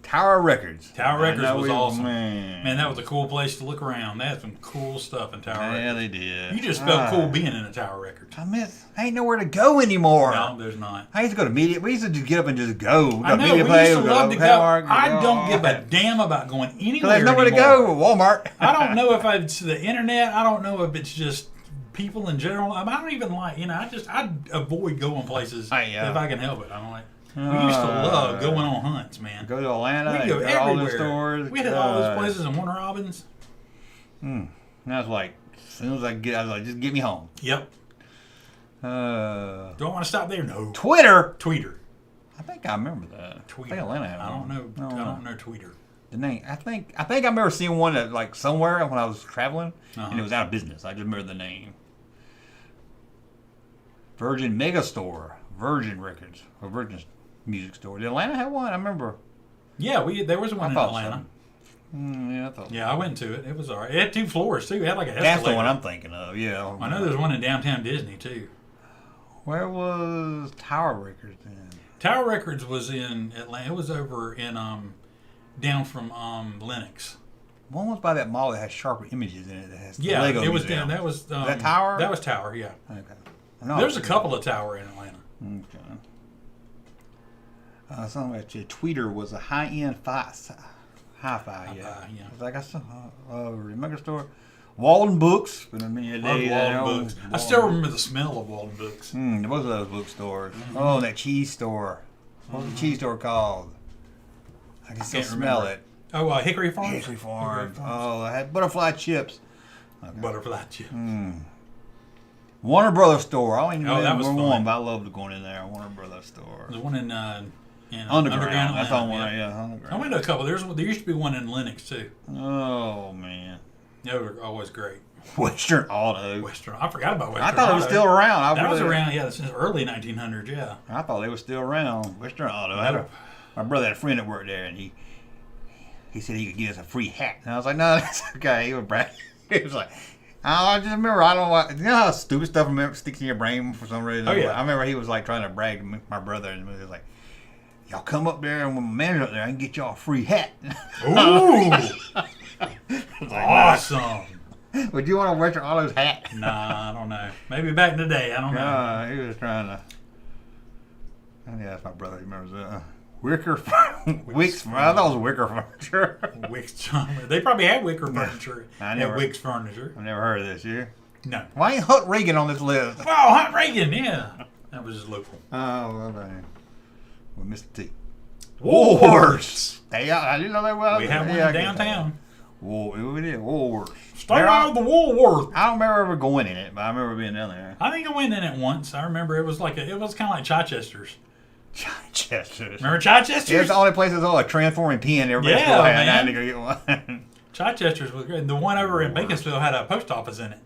Tower Records. Tower Records was awesome. Man, that was a cool place to look around. They had some cool stuff in Tower Records. Yeah, they did. You just felt cool being in a Tower Records. I ain't nowhere to go anymore. No, there's not. I used to go to media. We used to just get up and just go. I know, we used to love to go. I don't give a damn about going anywhere there's nowhere anymore. to go. Walmart. I don't know if it's the internet. I don't know if it's just people in general. I don't even like, I avoid going places if I can help it. I'm like, we used to love going on hunts, man. Go to Atlanta. We go everywhere. All the stores. We had all those places in Warner Robins. And I was like, as soon as I was like, just get me home. Yep. Do I want to stop there? No. Tweeter. I think I remember that. Tweeter. I think Atlanta had I don't one. know. I don't know Tweeter. The name. I think I remember seeing one at like somewhere when I was traveling, and it was out of business. I just remember the name. Virgin Megastore, Virgin Records, or Virgin Music Store. Did Atlanta have one? I remember. Yeah, there was one in Atlanta. So. I went to it. It was all right. It had 2 floors, too. It had like an escalator. That's the one I'm thinking of, yeah. I know there's one in downtown Disney, too. Where was Tower Records then? Tower Records was in Atlanta. It was over in, down from Lenox. One was by that mall that has sharper images in it. That has Lego it was museum. down. That was that Tower? That was Tower, yeah. Okay. There's a couple of Tower in Atlanta. Okay. Something like Tweeter was a high-end hi-fi, yeah. It's like I saw Mega Store. Walden Books. Walden Books. I still remember the smell of Walden Books. Both of those bookstores. Oh, that cheese store. What was the cheese store called? I can still smell it. Oh, Hickory Farms? Hickory Farms. Oh, I had butterfly chips. Okay. Butterfly chips. Warner Brothers store. I don't even know that was one, but I loved going in there. Warner Brothers store. There's one in Underground. That's all one. Yeah, Underground. I went to a couple. There used to be one in Lenox too. Oh man, they were always great. Western Auto. I forgot about Western. I thought it was still around. That was around. Yeah, since early 1900s. Yeah. I thought they were still around. Western Auto. My brother had a friend that worked there, and he said he could get us a free hat, and I was like, no, that's okay. He was bragging. He was like. I just remember, I don't know what, how stupid stuff sticks in your brain for some reason. Oh, yeah. I remember he was like trying to brag to my brother, and he was like, y'all come up there, and when my manager up there, I can get y'all a free hat. Ooh! Awesome. Would you want a Western Auto's hat? Nah, I don't know. Maybe back in the day, I don't know. He was trying to. Yeah, that's my brother. He remembers that. Wicker, Wicks. I thought it was Wicker Furniture. Wicks. They probably had Wicker Furniture at Wicks Furniture. I've never heard of this. You? No. Why ain't Hunt Reagan on this list? Oh, Hunt Reagan. Yeah, that was just local. Oh, well, dang. Well, Mr. T. Woolworths. Hey, I didn't know that well. We have one in downtown. We did Woolworths. Stay out of the Woolworths. I don't remember ever going in it, but I remember being down there. I think I went in it once. I remember it was kind of like Chichester's. Chichester's. Remember Chichester's? Yeah, it's the only place that's all a transforming pen. Everybody still had. I had to go get one. Chichester's was great. The one over in Beaconsfield had a post office in it.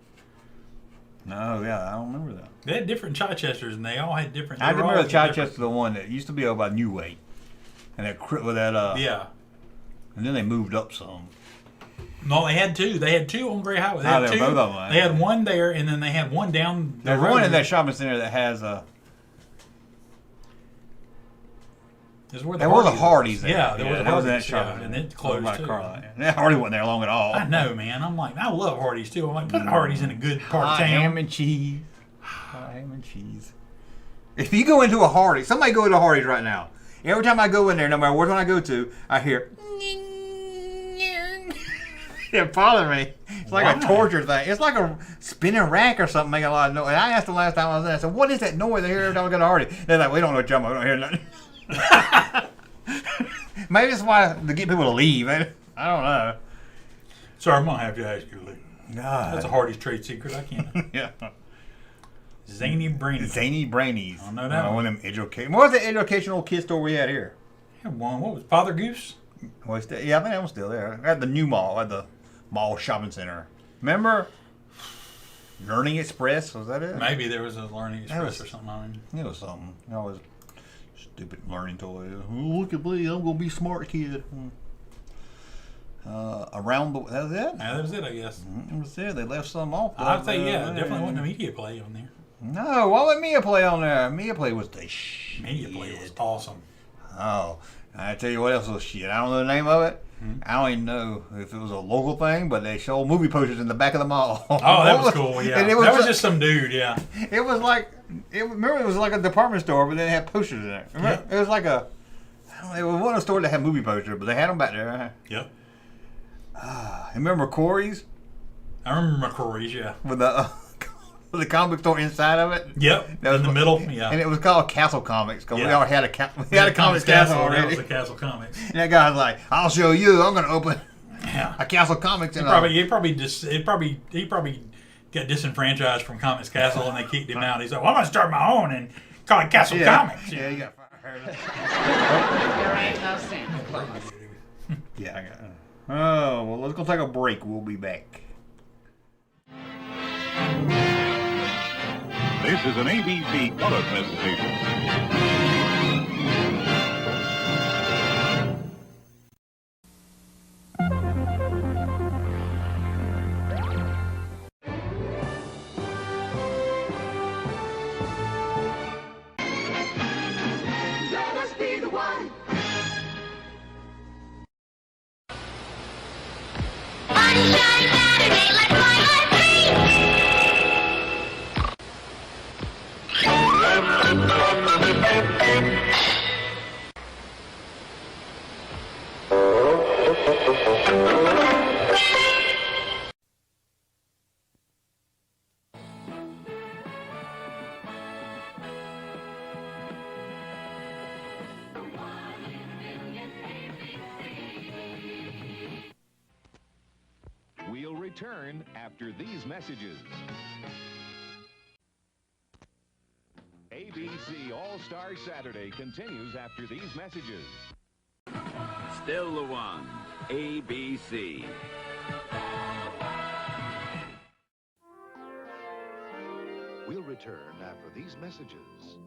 No, yeah, I don't remember that. They had different Chichesters, and they all had different. I remember the Chichester, the one that used to be over by New Way, and with that. Yeah. And then they moved up some. No, they had two. They had two on Gray Highway. They had two. Both of them. They had one there, and then they had one down. There's one in that shopping center that has a. There was a Hardee's there. Yeah, there was a Hardee's. That shopping and it closed too. That Hardee's wasn't there long at all. I know, man. I'm like, I love Hardee's too. I'm like, put Hardee's in a good part of town. Ham and cheese. Ham and cheese. If you go into a Hardee's, somebody go into a Hardee's right now. Every time I go in there, no matter which one I go to, I hear. It bothers me. It's like a torture thing. It's like a spinning rack or something making a lot of noise. And I asked them last time I was there, I said, what is that noise I hear every time I go to Hardee's? They're like, we don't know what you're talking about. We don't hear nothing. Maybe that's why to get people to leave. I don't know. Sorry, I'm going to have to ask you to leave. God. That's a Hardee's trade secret. I can't. Yeah. Zany Brainies. Zany Brainies. I know that one of them what was the educational kid store we had here? Had one. What was Father Goose? Yeah, I think that one's still there. At the new mall, at the mall shopping center. Remember? Learning Express, was that it? Maybe there was a Learning Express or something. I mean, it was something. It was stupid learning toys. Oh, look at me, I'm gonna be a smart kid. Around the that was it? Yeah, that was it, I guess. That was it. They left some off. I'd say definitely wasn't a Media Play on there. No, why would Media Play on there? Media Play was the shit. Media Play was awesome. Oh, I tell you what else was shit. I don't know the name of it. I don't even know if it was a local thing, but they showed movie posters in the back of the mall. Oh, that was cool. Yeah, that was just some dude. Yeah, it was like remember it was like a department store, but they had posters in it. Remember, it was like it was one of the stores that had movie posters, but they had them back there. Yep. Remember McCrory's? I remember McCrory's. Yeah. With the comic store inside of it. Yep. In the middle. Yeah. And it was called Castle Comics because we already had a Comics Castle already. That was a Castle Comics. And that guy was like, "I'll show you. I'm going to open a Castle Comics." He probably got disenfranchised from Comics Castle and they kicked him out. He's like, "Well, I'm going to start my own and call it Castle Comics." Yeah, you got fired. There ain't no Santa Claus. Yeah, I got. Oh well, let's go take a break. We'll be back. This is an ABC color presentation. Let us be the one. Sunshine Saturday, let's fly like We'll return after these messages. ABC All-Star Saturday continues after these messages. Still the one. ABC. We'll return after these messages.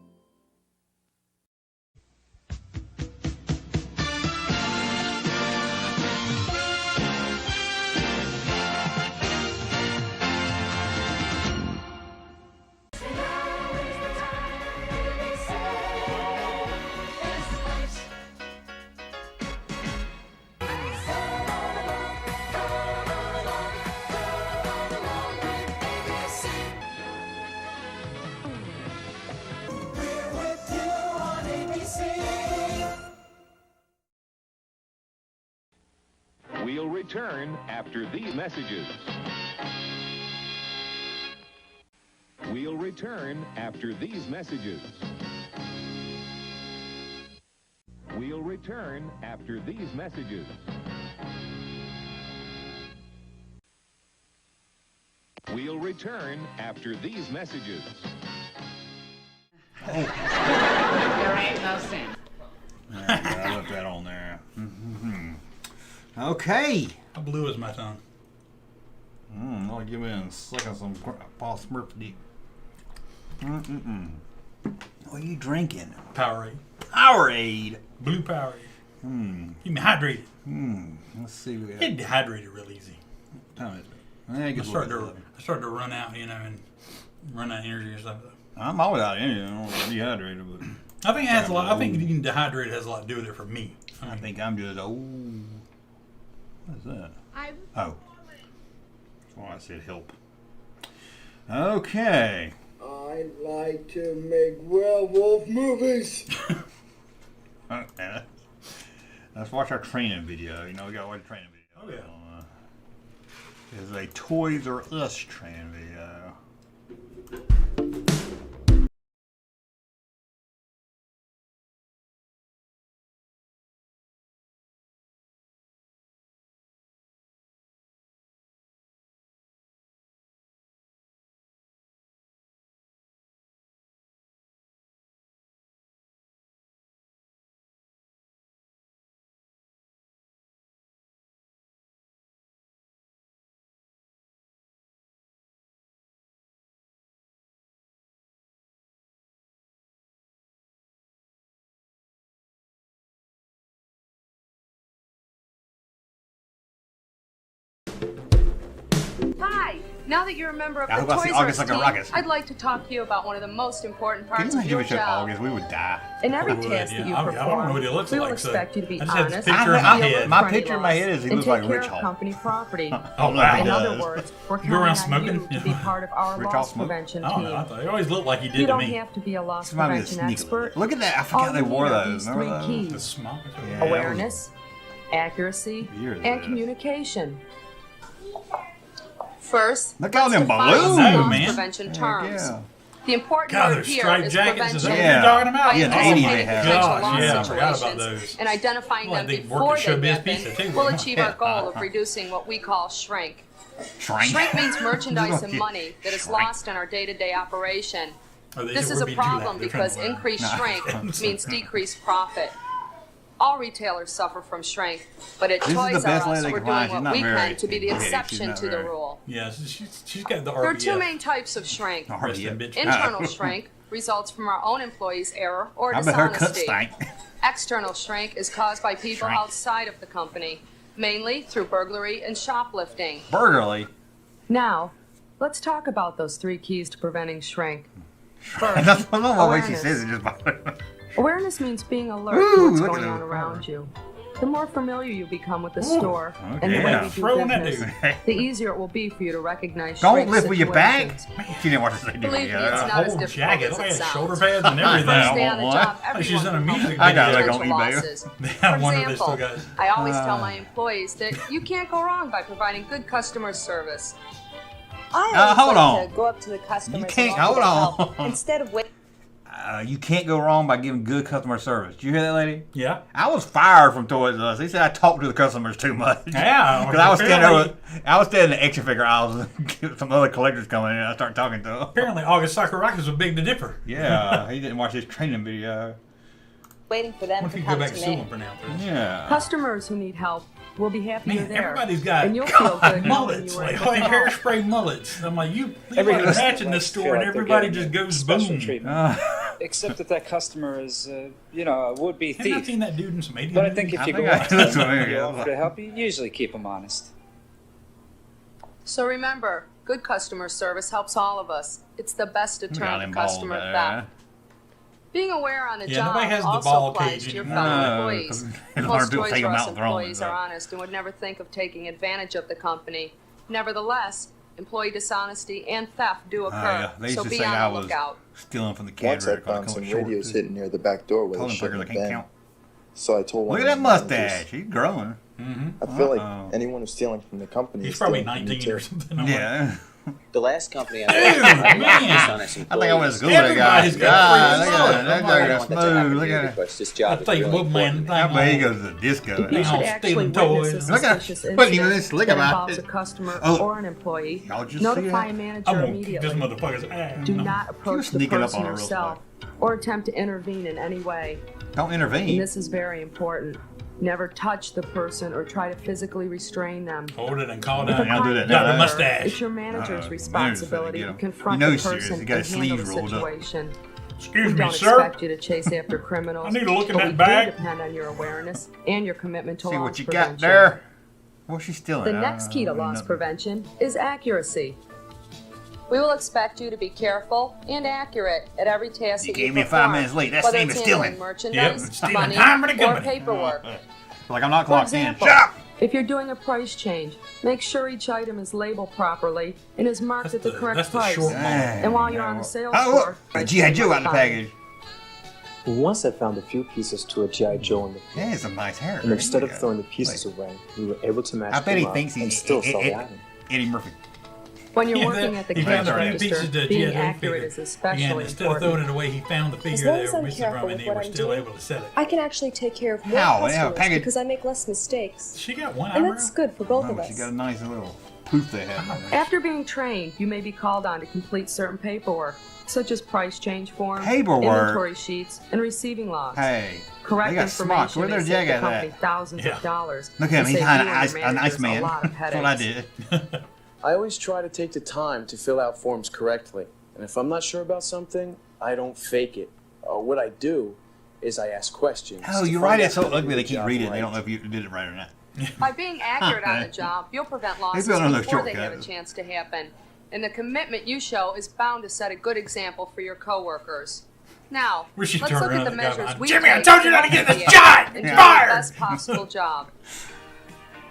return after these messages. We'll return after these messages. We'll return after these messages. We'll return after these messages. There ain't no sin. I left that on there. Okay. How blue is my tongue? I'll give me a second some Paul Smurf deep. What are you drinking? Powerade. Powerade. Blue Powerade. Keep me hydrated. Let's see. What we Get dehydrated real easy. I start to run out, and run out of energy and stuff. I'm always out of energy. I don't get dehydrated, but I think it has a lot. I think getting dehydrated has a lot to do with it for me. I think I'm just what is that? That's why I said help. Okay. I like to make werewolf movies. Okay. Let's watch our training video. We gotta watch a training video. Oh yeah. It's a Toys R Us training video. Hi! Now that you're a member of the I Toys see R August Us like a team, rocket. I'd like to talk to you about one of the most important parts Can of you your imagine if we job. August? We would die. In every We would, task that you I perform, don't know what he looks we will like, so expect you to be I just had this honest, picture in my deal head. with My attorney picture in my laws, head is he and looks take like care Rich of Hall. company property. Oh, wow. In other words, we're You around counting on smoking? you to be part of our Rich Hall loss smoke? prevention I don't know. I team. thought he always looked like he did You to don't me. have to be a loss This might be a prevention sneak expert. Look at that. I forgot All they you wore need are those. these Remember three those? keys. Smoke. Yeah, that Awareness, accuracy, Years and ago. communication. First, Look at all let's them define balloons. some No, loss man. prevention Heck terms. yeah. The important God, word those here striped is jackets. prevention. Is that what Yeah. you're talking about? By Yeah, in the 80s they anticipating had potential Gosh, loss yeah, I forgot about situations those. and identifying Well, them they work before at they Showbiz happen, Pizza, too. we'll achieve our goal of reducing what we call shrink. Shrink. Shrink means merchandise and Look, money that is shrink. lost in our day-to-day operation. Oh, they This said is we're a being too loud. problem They're trying because to learn. increased shrink means decreased profit. All retailers suffer from shrink, but at This is the Toys R best Us, lady we're they can find. doing She's what not we very can to be the pretty. She's exception not to the very- rule. Yeah, she's got the There are RBF. two main types of shrink. Rest in bitch. Internal shrink results from our own employees' error or I bet her cut dishonesty. stank. External shrink is caused by people Shrink. outside of the company, mainly through burglary and shoplifting. Burglary. Now, let's talk about those three keys to preventing shrink. First, That's not the way she awareness. says it. Just Awareness means being alert Ooh, to what's look at going those on around colors. you. The more familiar you become with the store and the okay. way Yeah. we do Throwing that business, dude. the easier it will be for you to recognize Don't shrink lift with your back. situations. She didn't watch this video. Believe me, it's not as Whole difficult jacket. as Look it at sounds. shoulder pads and everything. First day I on the want job, one. She's in a everyone music I got it video. like on eBay. losses. They For have one of those example, still got. I always tell my employees that you can't go wrong by providing good customer service. I always hold like on. to go up to the customers You can't. and offer Hold to help on. instead of waiting. You can't go wrong by giving good customer service. Did you hear that, lady? Yeah. I was fired from Toys R Us. They said I talked to the customers too much. Yeah, Because I was standing apparently- over. I was standing in the action figure aisles. And some other collectors coming in. And I started talking to them. Apparently, August Sakurakis was big to differ. Yeah, he didn't watch this training video. Waiting for them What if to you go come back to to school me. and pronounce this? Yeah. Customers who need help will be happy you're Man, there. everybody's got and you'll feel good knowing mullets, you were like able to help. hairspray mullets. I'm like, you leave like a Everybody's match in the like, store feel and like they're everybody getting just goes special boom. treatment. Except that customer is, a would-be Haven't I thief. seen that dude in some 80s But I movies? think if you I go think I up to looked them familiar, and you yeah. offer to help, you usually keep them honest. So remember, good customer service helps all of us. It's the best Got deterrent him of bald customer there. theft. Being aware on the Yeah, job nobody has the also ball applies cage to your anymore. fellow No, employees. 'cause a lot of Most people Toys take R them Us out and throw 'em, employees so. are honest and would never think of taking advantage of the company. Nevertheless, employee dishonesty and theft do occur, They used so to be say I on the was lookout. stealing from the Once cadre. I found some radios hidden near the back door where they Telling shouldn't figures I have can't been. count. So I told one Look at of that the managers, mustache. He's growing. I feel like anyone who's stealing from the company He's is probably stealing from me 19 or too. something. Yeah. The last company I Dude, man. I think I went to school with that guy. Everybody's got Look at that. That guy got smooth. Look at that. This job is Take really little man important. How about he goes to the disco? You should actually stealing witness a toys. Look at suspicious it. Put him in incident this. Look that about involves it. a customer Oh. or an employee. Y'all just Notify see a that? manager I'm gonna kick this immediately. motherfucker's ass. Do No. not approach the sneaking up person on her real yourself or attempt to intervene in any way. Don't And intervene. this is very important. Never touch the person or try to physically restrain them. Hold it and call If down. a I'll do that crime now. Got the occurs, mustache. It's your manager's manager's responsibility gonna to get him. confront You know the he's serious. person He got and his handle the sleeves rolled up. situation. Excuse We me, don't sir. expect you to chase after criminals. I need to look in but that we bag. do depend on your awareness and your commitment to See loss what you prevention. got there. What's she stealing? The next key to loss prevention is accuracy. We will expect you to be careful and accurate at every task You that you gave me perform, 5 minutes late. That's whether same it's as handling stealing. merchandise, Yep, stealing money, time for the or company. paperwork. Like I'm not For clocked in. example, Shut up! if you're doing a price change, make sure each item is labeled properly and is marked at the correct That's the price. short moment. And while you're on the sales Oh, floor, look! G.I. Joe out in the package. Once I found a few pieces to a G.I. Joe in the Yeah, it's a nice hair. and instead of throwing the pieces away, we were able to match I bet them he up thinks and he's still sell the item. Eddie Murphy. when you're Yeah, working at the he found cash a few register, pieces that being G.I. Joe accurate figured. is especially And instead of throwing important. it away, he found the As figure long that as I'm Mrs. careful Drummond with and he what was I'm still doing, able to sell it. I can actually take care of more How? Yeah, customers package- because I make less mistakes. She got one And eyebrow. that's good for both No, of but she us. got a nice little poof they had. in there. After being trained, you may be called on to complete certain paperwork, such as price change forms, Paperwork? inventory sheets, and receiving logs. Hey, Correct they got smocks. information Where may their save jag the at company that? thousands Yeah. of dollars. Look at him. and He's save kind you of and your a nice managers man. A lot of That's what I headaches. did. I always try to take the time to fill out forms correctly. And if I'm not sure about something, I don't fake it. What I do is I ask questions. Oh, to you find write out it so if I did ugly they the can't job read it. They right. don't know if you did it right or not. By being accurate on the job, you'll prevent losses don't know those before they have a shortcuts. chance to happen. And the commitment you show is bound to set a good example for your coworkers. Now, We should let's turn look around at the and go, measures we Jimmy, I take told you not to help get this you job! and do the Fired! best possible job.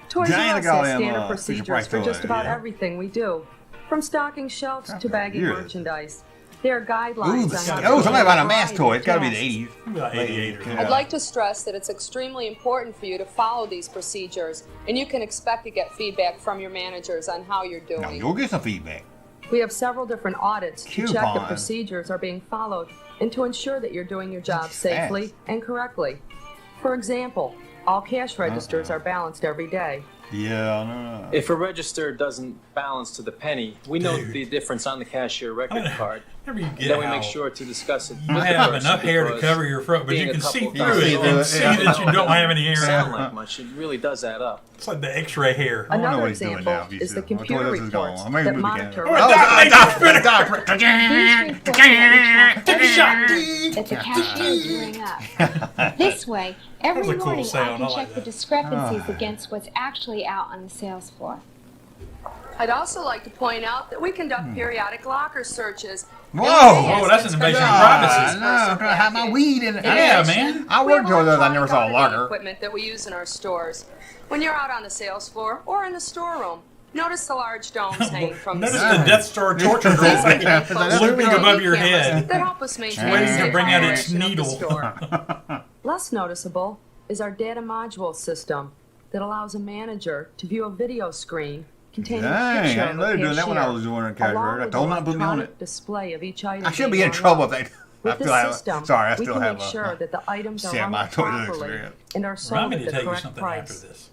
Toys Diana R Us got has him, standard Fisher procedures Price for just toy, about yeah. everything we do, from stocking shelves to bagging years. merchandise. There are Ooh, guidelines on how to somebody about a mask variety toy. of It's got to be the tasks. 80s. About 88 or something. I'd like to stress that it's extremely important for you to follow these procedures, and you can expect to get feedback from your managers on how you're No, doing. you'll get some feedback. We have several different audits to check the Coupon. procedures are being followed and to ensure that you're doing your job safely and correctly. For example, all cash registers are balanced every day. Yeah, no. If a register doesn't balance to the penny, we know the difference on the cashier record card. Whenever you get Then we how make sure to discuss it. you with the have person enough hair to because cover your front, but being you a can see couple through thousand it and dollars see doesn't that you don't have any hair. sound like much. It really does add up. It's like the X-ray hair. Another example is the computer reports that monitor Take a shot. That the cashiers ring up. This way, every That was a cool morning sound. I I can like check the that. discrepancies against what's actually out on the sales floor. I'd also like to point out that we conduct periodic locker searches. Whoa! Oh, that's an invasion of privacy. No, I'm trying to have my weed in it. Yeah, man. I worked with those. I never saw a locker locker. equipment that we use in our stores. When you're out on the sales floor or in the storeroom, notice the large domes hanging from Notice the the Death Star torture drone looming above your head, that help us maintain waiting a to safe bring out its operation of the needle. store. Less noticeable is our data module system that allows a manager to view a video screen containing a Dang, picture I of didn't know a they were doing that when I cashier, was doing a cash along register. I with told them the not to put me on electronic it. display of each item I should be being in trouble if unlocked. they. With this system, Sorry, I we still can have make sure that the items are Sam, unlocked I told you this properly experience. and are Remind sold me at to the tell you correct something after price. this.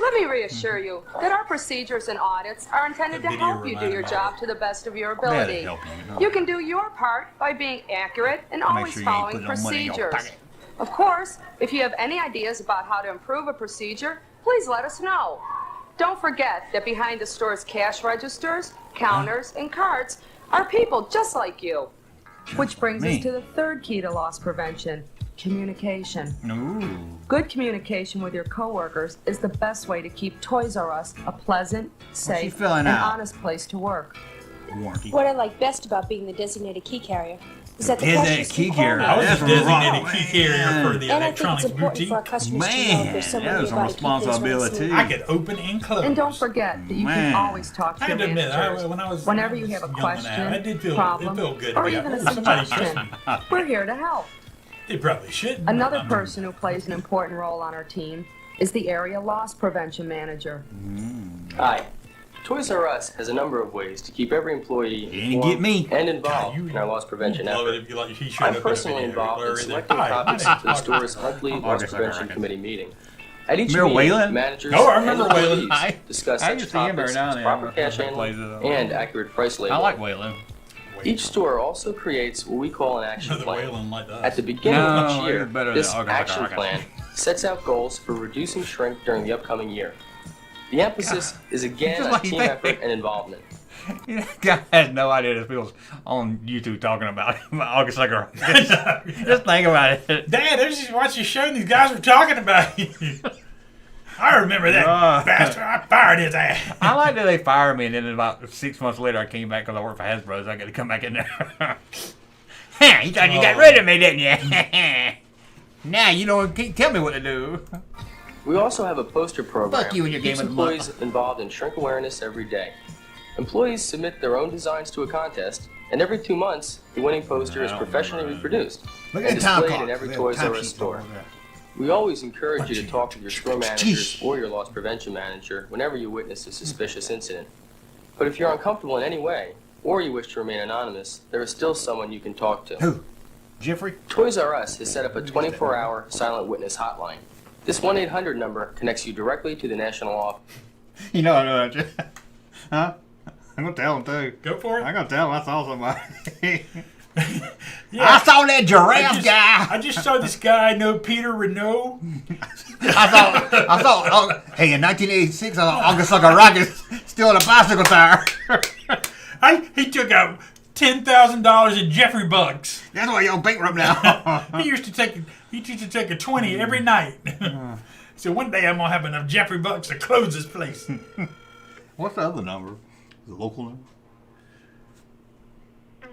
Let me reassure you that our procedures and audits are intended to That video help you do reminded your me. job to the best of your That'll ability. help you, no. You can do your part by being accurate and Make always sure you ain't following putting no money in your procedures. pocket. Of course, if you have any ideas about how to improve a procedure, please let us know. Don't forget that behind the store's cash registers, counters, and carts are people just like you. Which brings Me. us to the third key to loss prevention, communication. Ooh. Good communication with your coworkers is the best way to keep Toys R Us a pleasant, safe, filling and out? honest place to work. Warranty. What I like best about being the designated key carrier is that the Designated customers key can call carrier. me. I was That's a designated wrong. key carrier for the And I think it's electronics important boutique. for our customers to know if Man, there's someone that was some nearby to keep things running responsibility. smoothly. I could open and close. And don't forget that you Man. can always talk to I your had to admit, managers when I was whenever you have a young and question, out, I did feel problem, it felt good to or be even a like, somebody suggestion. trust me. We're here to help. They probably shouldn't. Another but person who plays an important role on our team is the area loss prevention manager. Hi. Toys R Us has a number of ways to keep every employee informed and involved in our loss prevention effort. I'm personally involved in selecting topics for the store's monthly loss prevention committee meeting. At each meeting, managers and employees discuss such topics as proper cash handling and accurate price labeling. I like Waylon. Each store also creates what we call an action plan. At the beginning of each year, this action plan sets out goals for reducing shrink during the upcoming year. The emphasis is again on team effort and involvement. Guy has no idea there's people on YouTube talking about August Sucker. Just think about it. Dad, I just watched your show and these guys were talking about you. I remember that bastard. I fired his ass. I like that they fired me, and then about 6 months later, I came back because I worked for Hasbro. So I got to come back in there. You thought you got rid of me, didn't you? Now you can't tell me what to do. We also have a poster program Fuck you and your that keeps game of the month. employees involved in shrink awareness every day. Employees submit their own designs to a contest, and every 2 months, the winning poster is professionally reproduced and displayed in every Toys R Us store. We always encourage you to talk with your store managers or your loss prevention manager whenever you witness a suspicious incident. But if you're uncomfortable in any way, or you wish to remain anonymous, there is still someone you can talk to. Who? Jeffrey? Toys R Us has set up a 24-hour silent witness hotline. This 1-800 number connects you directly to the national office. You know I know that. Huh? I'm going to tell him, too. Go for it. I'm going to tell him I saw somebody. I saw that giraffe guy. I just saw this guy, Peter Renault. I saw. Hey, in 1986, I saw August Sucker Rocket stealing a bicycle tire. He took out $10,000 in Jeffrey bucks. That's why you're bankrupt now. He used to take a 20 every night. So one day I'm gonna have enough Jeffrey bucks to close this place. What's the other number? The local number?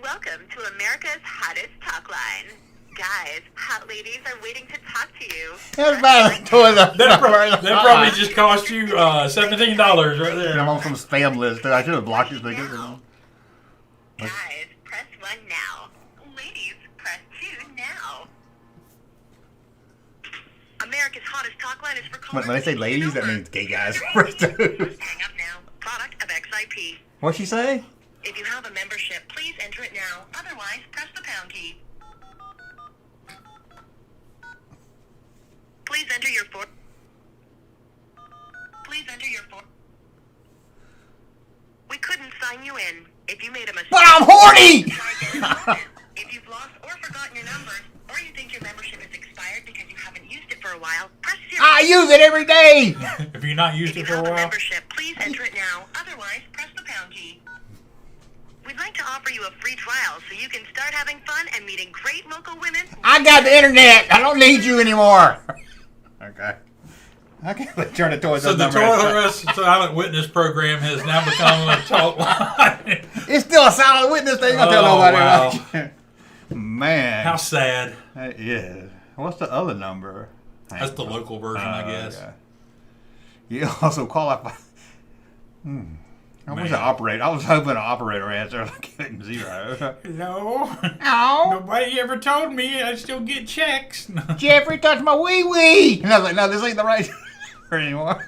Welcome to America's hottest talk line. Guys, hot ladies are waiting to talk to you. That's bad. That probably just cost you $17 right there. I'm on some spam list. I should have blocked this thing. Guys, press 1 now. Ladies, press 2 now. America's hottest talk line is for callers. When they say ladies, that means gay guys. Hang up now. Product of XIP. What'd she say? If you have a membership, please enter it now. Otherwise, press the pound key. Please enter your We couldn't sign you in. If you made a mistake. But I'm horny! If you've lost or forgotten your numbers, or you think your membership is expired because you haven't used it for a while, press 0. I use it every day! If you're not used it for a while. Membership, please enter it now. Otherwise, press the pound key. We'd like to offer you a free trial so you can start having fun and meeting great local women. I got the internet. I don't need you anymore. Okay. Okay, let's turn it towards So the Toys R Us Silent Witness program has now become a talk line. It's still a silent witness thing. I'll tell nobody about it. Man. How sad. Yeah. What's the other number? That's the local version, I guess. Okay. You also qualify. I was an operator. I was hoping an operator answer. I was getting 0. No. No. Nobody ever told me I still get checks. Jeffrey touched my wee-wee. And I was like, no, this ain't the right anymore.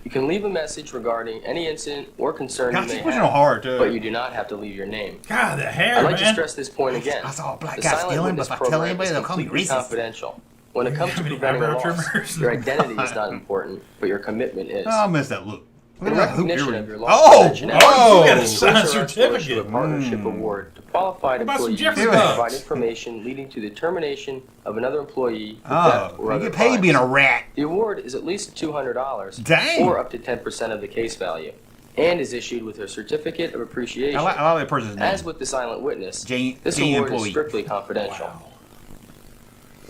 You can leave a message regarding any incident or concern God, you may pushing have, hard, too. but you do not have to leave your name. God, the hair, I'd like to man. stress this point again. I saw a black The guy silent stealing, witness but if I tell program anybody, is they'll call me completely racist. confidential. When it comes to preventing a loss, your identity is not important, but your commitment is. Oh, I missed that look. In recognition of your loss Oh! prevention You efforts, got a signed Toys R Us awards you a certificate. partnership award to qualified What about some employees Jeffrey who bucks? provide information leading to the termination of another employee for Oh, theft or you other get paid crimes. being a rat. The award is at least $200 Dang. or up to 10% of the case value, and is issued with a certificate of appreciation. I like that person's name. As with the silent witness, this J award employee. is strictly confidential.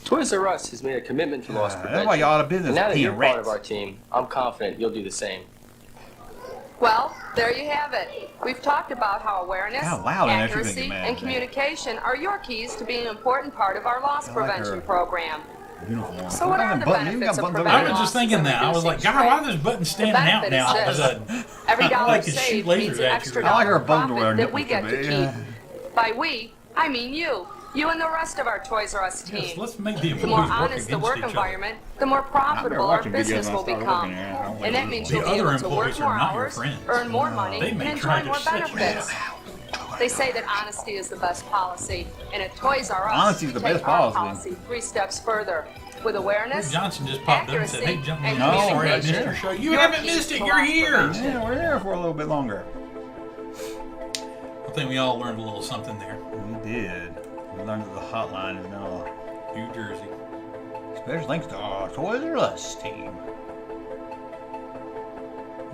Toys R Us has made a commitment to loss prevention. That's why y'all out of business And now that peeing you're part rats. of our team, I'm confident you'll do the same. Well, there you have it. We've talked about how awareness, How loud and accuracy, everything, man. and communication are your keys to being an important part of our loss prevention program. Uniform. So what are the benefits of I preventing was just thinking that. I was like, God, why are those buttons standing out benefit now? is All of a this. sudden? Every I dollar like to shoot saved lasers means an at you. extra I like her dollar buttons where profit her that we nipples get to should be. keep. By we, I mean you. You and the rest of our Toys R Us team. Yes, let's make the more employees work honest the against work each other. environment, the more profitable our business will become. And that means you'll be able to work more hours, earn more money, and enjoy more benefits. They say that honesty is the best policy, and at Toys R Us, Honesty's the best take our policy. 3 steps further. With awareness, Johnson just popped up and said, "Hey, Junkman, and sorry I missed your show. You haven't missed it. You're here." Yeah, we're here for a little bit longer. I think we all learned a little something there. We did. We learned that the hotline is now New Jersey. Special thanks to our Toys R Us team.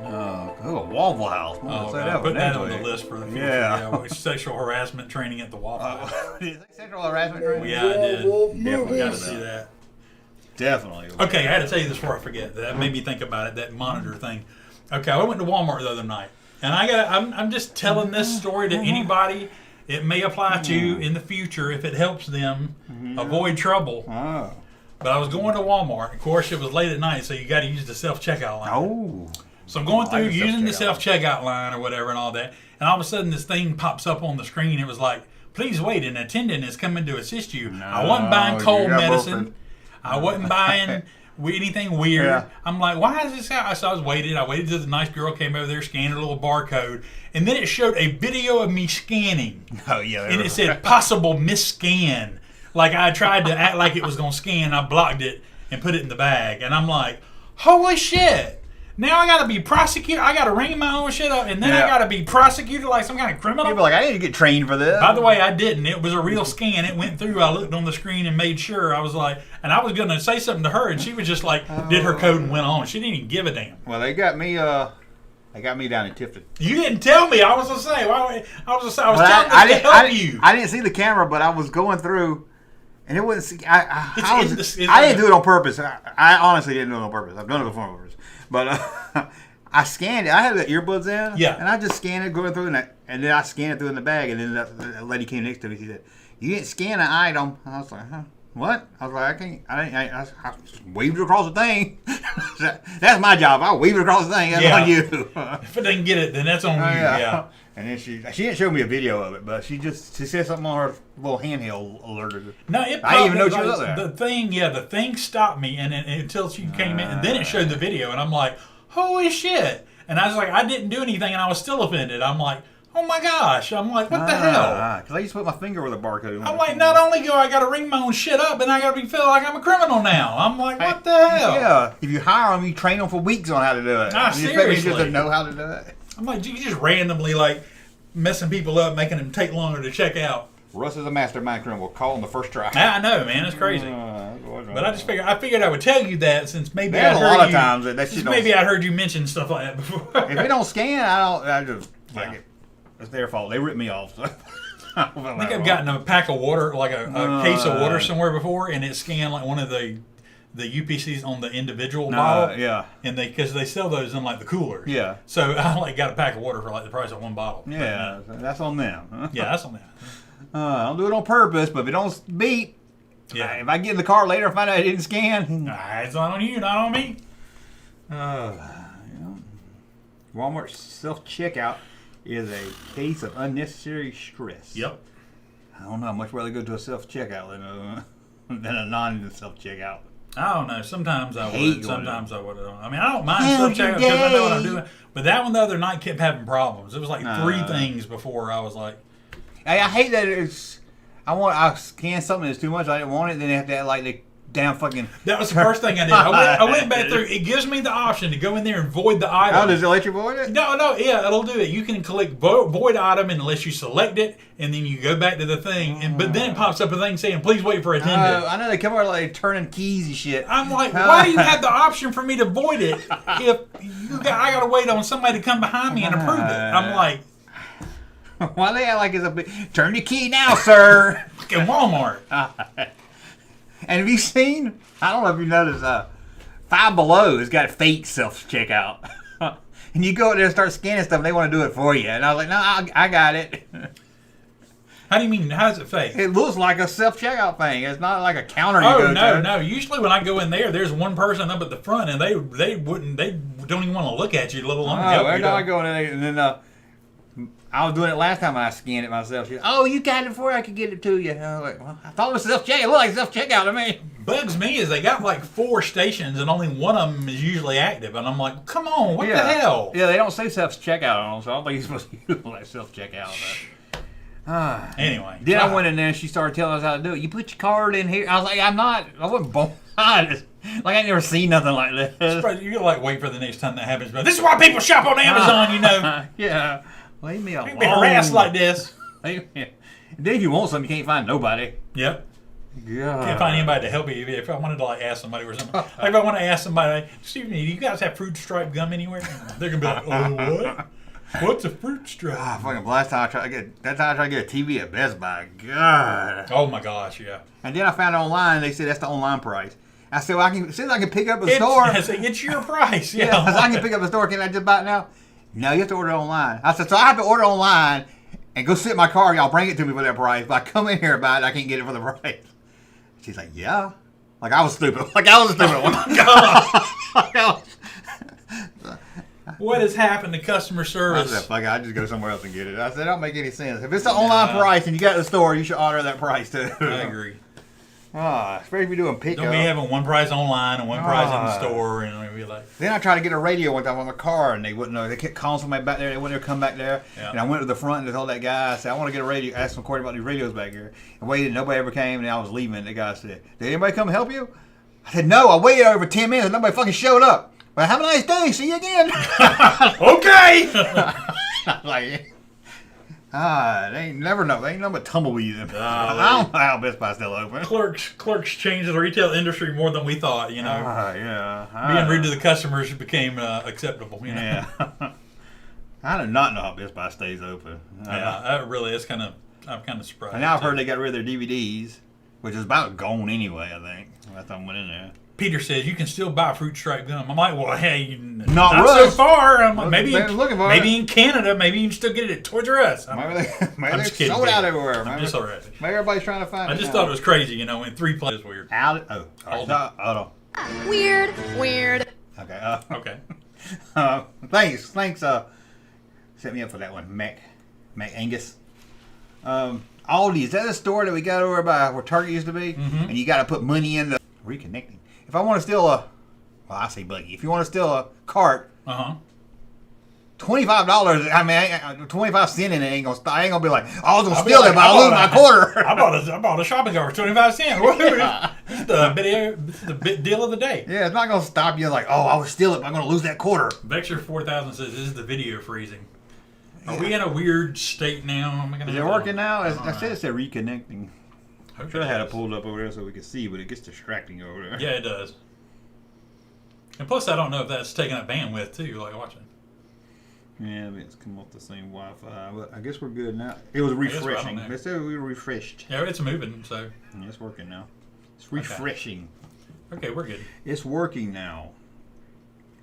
A Waffle House. Put that on the list for the future. Yeah. Sexual harassment training at the Waffle House. Sexual harassment training? Yeah, I did. Definitely got to see that. Definitely. Okay, I had to tell you this before I forget. That made me think about it, that monitor thing. Okay, I went to Walmart the other night, and I'm just telling this story to anybody it may apply to in the future if it helps them avoid trouble. Oh. But I was going to Walmart. Of course, it was late at night, so you got to use the self-checkout line. Oh. So I'm going through using the self-checkout line or whatever and all that, and all of a sudden this thing pops up on the screen. It was like, "Please wait, an attendant is coming to assist you." No, I wasn't buying cold medicine. Bullshit. I wasn't buying anything weird. Yeah. I'm like, why is this out? So I waited till the nice girl came over there, scanned her little barcode, and then it showed a video of me scanning. Oh, yeah. And it said, possible misscan. Like I tried to act like it was going to scan. I blocked it and put it in the bag. And I'm like, holy shit. Now I got to be prosecuted. I got to ring my own shit up, and then I got to be prosecuted like some kind of criminal. People like, I need to get trained for this. By the way, I didn't. It was a real scan. It went through. I looked on the screen and made sure. I was like, and I was going to say something to her, and she was just like, did her code and went on. She didn't even give a damn. Well, they got me down in Tifton. You didn't tell me. I was going to say. I was telling them to help you. I didn't see the camera, but I was going through. And it wasn't. I didn't do it on purpose. I honestly didn't do it on purpose. I've done it before on purpose. But I scanned it. I had the earbuds in. Yeah. And I just scanned it going through, and then I scanned it through in the bag. And then the lady came next to me. She said, "You didn't scan an item." I was like, "Huh? What?" I was like, I just weaved it across the thing. That's my job. I'll weave it across the thing. That's on you. If it doesn't get it, then that's on you. Yeah. And then she didn't show me a video of it, but she said something on her little handheld alerted. No, I didn't even know she was up there. The thing stopped me, and until she came in, and then it showed the video, and I'm like, holy shit! And I was like, I didn't do anything, and I was still offended. I'm like, oh my gosh! I'm like, what the hell? Because I used to put my finger with a barcode. I'm like, not only do I got to ring my own shit up, and I got to feel like I'm a criminal now. I'm like, what the hell? Yeah, if you hire them, you train them for weeks on how to do it. Nah, you seriously. expect me just to know how to do it. I'm like, you just randomly like messing people up, making them take longer to check out. Russ is a mastermind criminal. Call him the first try. I know, man. It's crazy. But I just figured I would tell you that since maybe There's a lot of times that shit don't. Maybe I heard you mention stuff like that before. If they don't scan, I just like it. It's their fault. They ripped me off. So. I think I've gotten a pack of water, like a case of water somewhere before, and it scanned like one of the UPCs on the individual bottle. Yeah. And because they sell those in like the coolers. Yeah. So I like got a pack of water for like the price of one bottle. Yeah, that's on them. Yeah, that's on them. I don't do it on purpose, but if it don't beat, if I get in the car later and find out I didn't scan, it's not on you, not on me. Walmart self-checkout is a case of unnecessary stress. Yep. I don't know. I'd much rather go to a self-checkout than a non-self-checkout. I don't know. Sometimes I would. Sometimes I would. I mean, I don't mind self-checkout because I know what I'm doing. But that one the other night kept having problems. It was like 3 things before I was like... I hate that it's... I scan something that's too much. I didn't want it. Then they have to act like they damn fucking... That was the first thing I did. I went back through. It gives me the option to go in there and void the item. Oh, does it let you void it? No, yeah, it'll do it. You can click void item unless you select it, and then you go back to the thing. But then it pops up a thing saying, please wait for attendant. I know they come over like turning keys and shit. I'm like, why do you have the option for me to void it if I got to wait on somebody to come behind me and approve it? I'm like... Why they act like it's a big... Turn your key now, sir. Fucking Walmart. And have you seen... I don't know if you noticed... Five Below has got fake self-checkout. And you go out there and start scanning stuff and they want to do it for you. And I was like, no, I got it. How do you mean? How is it fake? It looks like a self-checkout thing. It's not like a counter you go to. No. Usually when I go in there's one person up at the front and they don't even want to look at you, let alone help you. I go in there and then... I was doing it last time I scanned it myself. She said, "Oh, you got it before I could get it to you." And I was like, "Well, I thought it was self-checkout. It looked like self-checkout to me." Bugs me is they got like 4 stations and only one of them is usually active, and I'm like, "Come on, what the hell?" Yeah, they don't say self-checkout on them, so I don't think you're supposed to use like self-checkout. Anyway, then I went in there and she started telling us how to do it. You put your card in here. I was like, I wasn't born. Like I never seen nothing like this. You like wait for the next time that happens, but this is why people shop on Amazon, you know. Yeah, leave me alone. Can't be harassed like this. Then if you want something, you can't find nobody. Yep. God. Can't find anybody to help you. If I wanted to like ask somebody or something, like if I want to ask somebody, "Excuse me, do you guys have fruit stripe gum anywhere?" They're gonna be like, "Oh, what? What's a fruit stripe?" Fucking last time I tried to get a TV at Best Buy. God. Oh my gosh, yeah. And then I found it online. They said that's the online price. I said, "Well, as soon as I can pick up a store." I said, "It's your price." Yeah. So I can pick up a store. Can I just buy it now? No, you have to order it online. I said, so I have to order online and go sit in my car. Y'all bring it to me for that price. But I come in here about it, I can't get it for the price. She's like, yeah. Like I was stupid. Like I was stupid. Oh my God. What has happened to customer service? I said, fuck it, I just go somewhere else and get it. I said, that don't make any sense. If it's the online price and you got it at the store, you should order that price too. I agree. Especially if you're doing pickup. Don't be having one price online and one price in the store, and be like. Then I tried to get a radio one time on my car, and they wouldn't know. They kept calling somebody back there. They wouldn't come back there. Yeah. And I went to the front and told that guy, I said, I want to get a radio. Asked him about these radios back here. And waited. Nobody ever came. And I was leaving. And the guy said, did anybody come help you? I said, no. I waited over 10 minutes and nobody fucking showed up. Well, have a nice day. See you again. Okay. Like. They ain't never know. They ain't nothing but tumbleweeds. I don't know how Best Buy's still open. Clerks changed the retail industry more than we thought, you know. Being rude to the customers became acceptable, you know. Yeah. I do not know how Best Buy stays open. I'm kind of surprised. And now I've heard they got rid of their DVDs, which is about gone anyway, I think. Last time I went in there. Peter says you can still buy fruit stripe gum. I'm like, well, hey, not so far. I'm like, maybe in Canada, maybe you can still get it at Toys R Us. Maybe they're sold out everywhere. I'm just alright. Maybe everybody's trying to find it. I just thought it was crazy, you know, in 3 places. Weird. Hold on. Weird. Okay. Okay. Thanks. Set me up for that one, Mac Angus. Aldi, is that a store that we got over by where Target used to be? Mm-hmm. And you got to put money in the reconnecting. If I want to steal I say buggy. If you want to steal a cart, $25. I mean, 25 cents in it ain't gonna. I ain't gonna be like, I was gonna steal it, but I lose my quarter. I bought a shopping cart for 25 cents. This is the big deal of the day. Yeah, it's not gonna stop you like, oh, I would steal it, but I'm gonna lose that quarter. Vexer 4000 says this is the video freezing. Are we in a weird state now? Is it working now? I said it said reconnecting. I should have had it pulled up over there so we could see, but it gets distracting over there. Yeah, it does. And plus, I don't know if that's taking up bandwidth too. Like watching. Yeah, I mean, it's come off the same Wi-Fi, but I guess we're good now. It was refreshing. They said we were refreshed. Yeah, it's moving, so. Yeah, it's working now. It's refreshing. Okay, we're good. It's working now.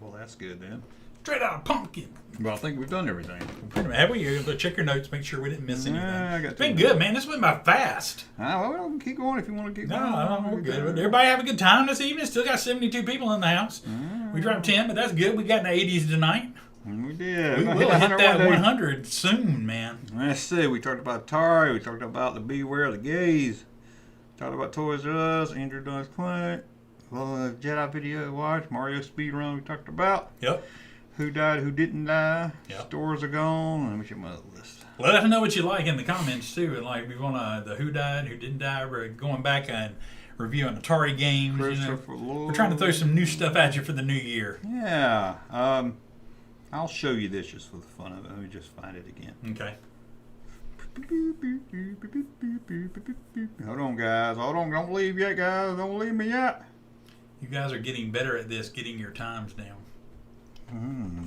Well, that's good then. Straight out of pumpkin. Well, I think we've done everything. Have we? Check your notes, make sure we didn't miss anything. It's been good, man. This went by fast. Well, keep going if you want to keep going. No, we're good. Everybody have a good time this evening. Still got 72 people in the house. We dropped 10, but that's good. We got in the 80s tonight. We did. We will hit that 100 soon, man. Let's see. We talked about Atari. We talked about the Beware of the Gays. Talked about Toys R Us. Andrew Dunn's Clinic. Jedi video watch. Mario speedrun we talked about. Yep. Who died, who didn't die. Yep. Stores are gone. Let me check my other list. Let us know what you like in the comments, too. And like, we want the who died, who didn't die. We're going back and reviewing Atari games. We're trying to throw some new stuff at you for the new year. Yeah. I'll show you this just for the fun of it. Let me just find it again. Okay. Hold on, guys. Hold on. Don't leave yet, guys. Don't leave me yet. You guys are getting better at this, getting your times down.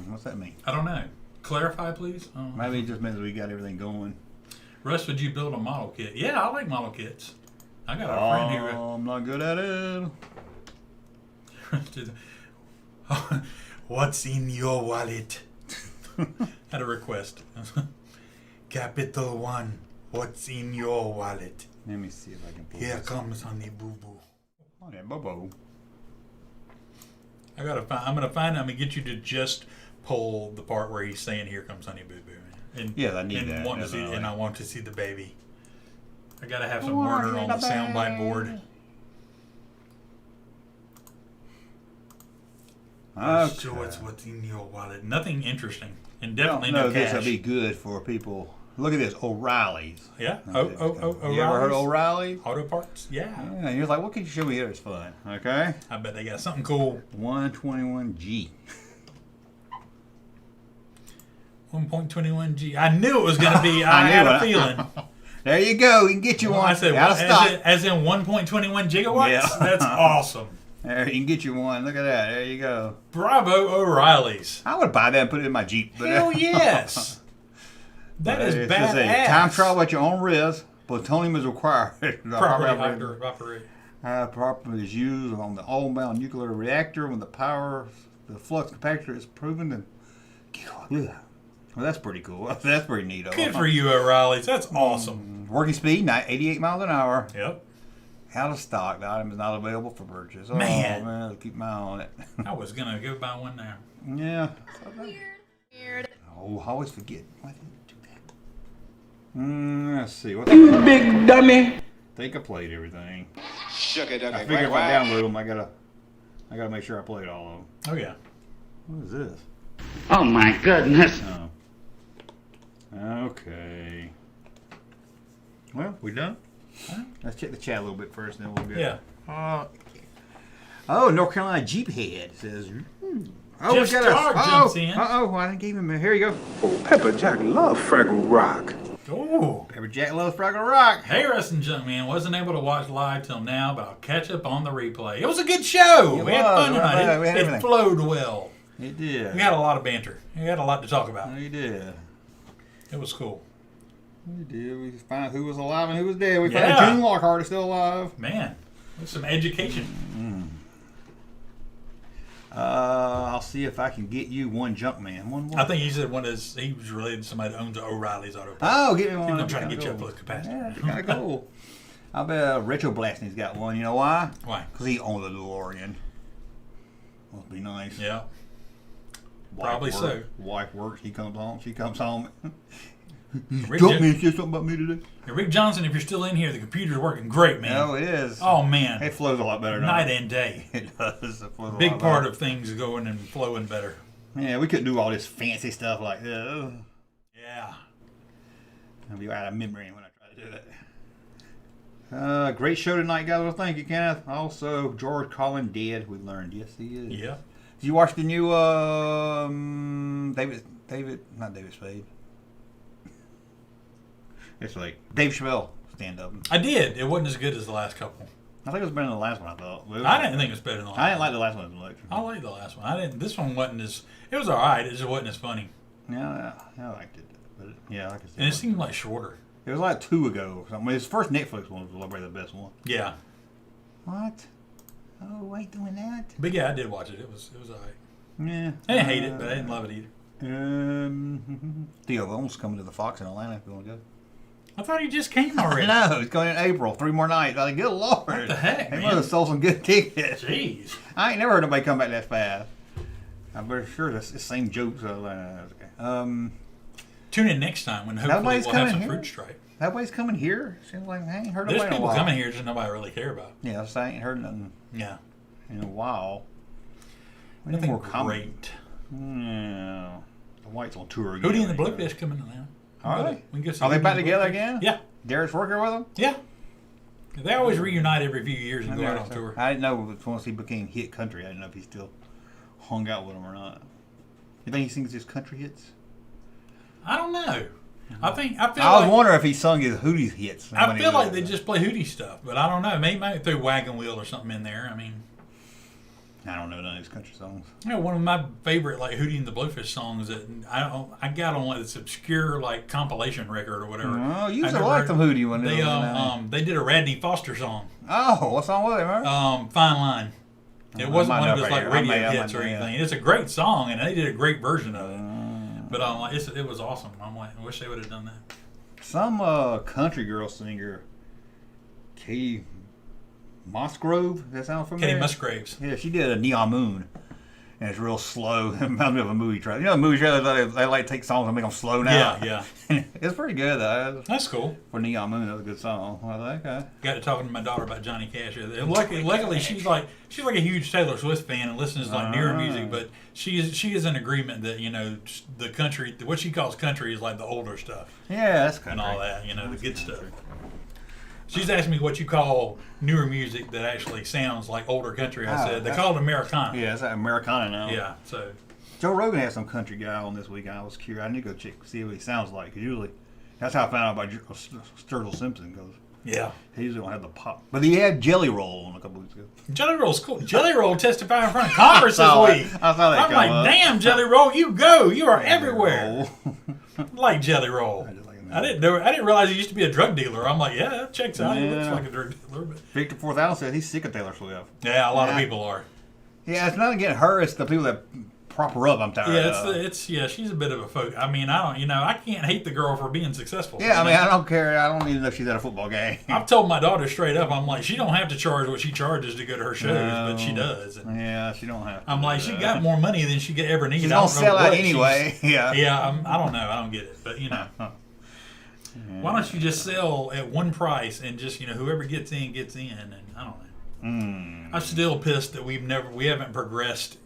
What's that mean? I don't know. Clarify, please. Maybe it just means we got everything going. Russ, would you build a model kit? Yeah, I like model kits. I got a friend who... I'm not good at it. What's in your wallet? Had a request. Capital One. What's in your wallet? Let me see if I can pull Here comes Honey Boo Boo. Honey Boo Boo. I'm gonna get you to just pull the part where he's saying "Here comes Honey Boo Boo." And, yeah, I need and that. Want to see, and I want to see the baby. I gotta have some Werner on the soundbite board. Okay. So what's in your wallet? Nothing interesting, and definitely no cash. This will be good for people. Look at this, O'Reilly's. Yeah. O'Reilly's. You ever heard of O'Reilly's? Auto parts. Yeah. Yeah. And you're like, what can you show me here? It's fun. Okay. I bet they got something cool. 121G. 1.21G. I knew it was going to be. I had a feeling. There you go. You can get you one. I said, out of stock. As in 1.21 gigawatts? Yeah. That's awesome. There, you can get you one. Look at that. There you go. Bravo, O'Reilly's. I would buy that and put it in my Jeep. But hell yes. That is badass. Time travel at your own risk. Plutonium is required. Properly operate. Properly is used on the all-bound nuclear reactor when the flux capacitor is proven. And well, that's pretty cool. That's pretty neat. Good for you, O'Reilly's. That's awesome. Working speed, 88 miles an hour. Yep. Out of stock. The item is not available for purchase. Oh, man. I'll keep my eye on it. I was going to go buy one now. Yeah. Weird. Oh, I always forget. Why didn't I do that? Let's see. What's You big dummy. I think I played everything. Shuck it, I figured if I download them, I gotta make sure I played all of them. Oh, yeah. What is this? Oh my goodness. Oh. Okay. Well, we done? Let's check the chat a little bit first, and then we'll get. Yeah. North Carolina Jeep Head says. Oh, Jeff Stark jumps in. I didn't give him a. Here you go. Oh, Pepper Jack love Fraggle Rock. Oh. Pepper Jack loves Fraggle Rock. Hey, Russ and Junkman. Wasn't able to watch live till now, but I'll catch up on the replay. It was a good show. We had fun tonight. It flowed well. It did. We had a lot of banter. We had a lot to talk about. We did. It was cool. We did. We found out who was alive and who was dead. We found out June Lockhart is still alive. Man, that's some education. I'll see if I can get you one Junkman. One. I think he said he was related to somebody that owns O'Reilly's Auto Parts. Oh, get me one. He's going to try to get you up to capacity. Yeah, that's kind of cool. I bet Retro Blasting's got one. You know why? Why? Because he owns the DeLorean. Must be nice. Yeah. Probably so. Wife works. He comes home. She comes home. Junkman said something about me today. Hey, Rick Johnson, if you're still in here, the computer's working great, man. Oh, it is. Oh, man. It flows a lot better now. Night and day. It does. It flows Big part of things going and flowing better. Yeah, we couldn't do all this fancy stuff like this. Yeah. I'll be out of memory when I try to do that. Great show tonight, guys. Well, thank you, Kenneth. Also, George Collin dead. We learned. Yes, he is. Yeah. Did you watch the new not David Spade? It's like Dave Chappelle stand-up. I did. It wasn't as good as the last couple. I think it was better than the last one, I thought. I didn't think it was better than the last one. I didn't like the last one as much. I liked the last one. I didn't. This one wasn't as... It was all right. It just wasn't as funny. Yeah, I liked it. But like I said, and it seemed like shorter. It was like 2 ago. I mean, his first Netflix one was probably the best one. Yeah. What? Oh, I ain't doing that. But yeah, I did watch it. It was all right. Yeah. I didn't hate it, but I didn't love it either. Theo Vone's coming to the Fox in Atlanta if you want to go. I thought he just came already. No, he's going in April. 3 more nights. I was like, good Lord. What the heck, They man? must have sold some good tickets. Jeez. I ain't never heard nobody come back that fast. I'm very sure it's the same jokes. Tune in next time when hopefully we'll have some fruit stripe. Nobody's coming here. Seems like I ain't heard nobody There's in a people while. coming here just nobody really care about. Yeah, so I ain't heard nothing. Yeah. In a while. Nothing great. Yeah. The White's on tour again. Hootie and the Bluefish coming to now. Are they? We can go see Are they Hootie back and the together Bluefish. again? Yeah. Derek's working with them? Yeah. They always reunite every few years and go out on tour. I didn't know once he became hit country. I didn't know if he still hung out with them or not. You think he sings his country hits? I don't know. I was wondering if he sung his Hootie's hits. I feel like they just play Hootie stuff, but I don't know. Maybe throw Wagon Wheel or something in there. I mean, I don't know none of his country songs. You know, one of my favorite like Hootie and the Bluefish songs that I got on like this obscure like compilation record or whatever. Oh, you used to like some Hootie when they did a Radney Foster song. Oh, what song was it, man? Fine Line. It wasn't one of his like radio hits or anything. It's a great song, and they did a great version of it. But it was awesome. I'm like, I wish they would have done that. Some country girl singer, Katie Musgrove. That sound familiar? Katie Musgraves. Yeah, she did a Neon Moon, and it's real slow. It reminds me of a movie trailer. You know, movie trailers, they like take songs and make them slow now. Yeah. It's pretty good, though. That's cool. For Neon Moon, that was a good song. I was like, okay. Got to talking to my daughter about Johnny Cash. And luckily, she's like a huge Taylor Swift fan and listens to like newer music. But she is in agreement that the country, what she calls country, is like the older stuff. Yeah, that's country. And all that, the good stuff. She's asked me what you call newer music that actually sounds like older country. I said they call it Americana. Yeah, it's like Americana now. Yeah, so. Joe Rogan had some country guy on this week, and I was curious. I need to go see what he sounds like. Cause usually, that's how I found out about Sturgill Simpson. Cause yeah, he usually don't have the pop. But he had Jelly Roll on a couple weeks ago. Jelly Roll's cool. Jelly Roll testified in front of Congress this week. I saw that. I'm like, damn, Jelly Roll, you go. You are everywhere. Like Jelly Roll. I didn't realize he used to be a drug dealer. I'm like, yeah, that checks out. He looks like a drug dealer. But. Victor 4000 said he's sick of Taylor Swift. Yeah, a lot of people are. Yeah, it's not against her. It's the people that prop her up. I'm tired of. She's a bit of a folk. I mean, I can't hate the girl for being successful. Yeah, I mean, I don't care. I don't even know if she's at a football game. I've told my daughter straight up. I'm like, she don't have to charge what she charges to go to her shows, but she does. And yeah, she don't have to. I'm like, she got more money than she could ever need. She's gonna sell out anyway. Yeah. I don't know. I don't get it, but why don't you just sell at one price and just whoever gets in, and I don't know. I'm still pissed that we haven't progressed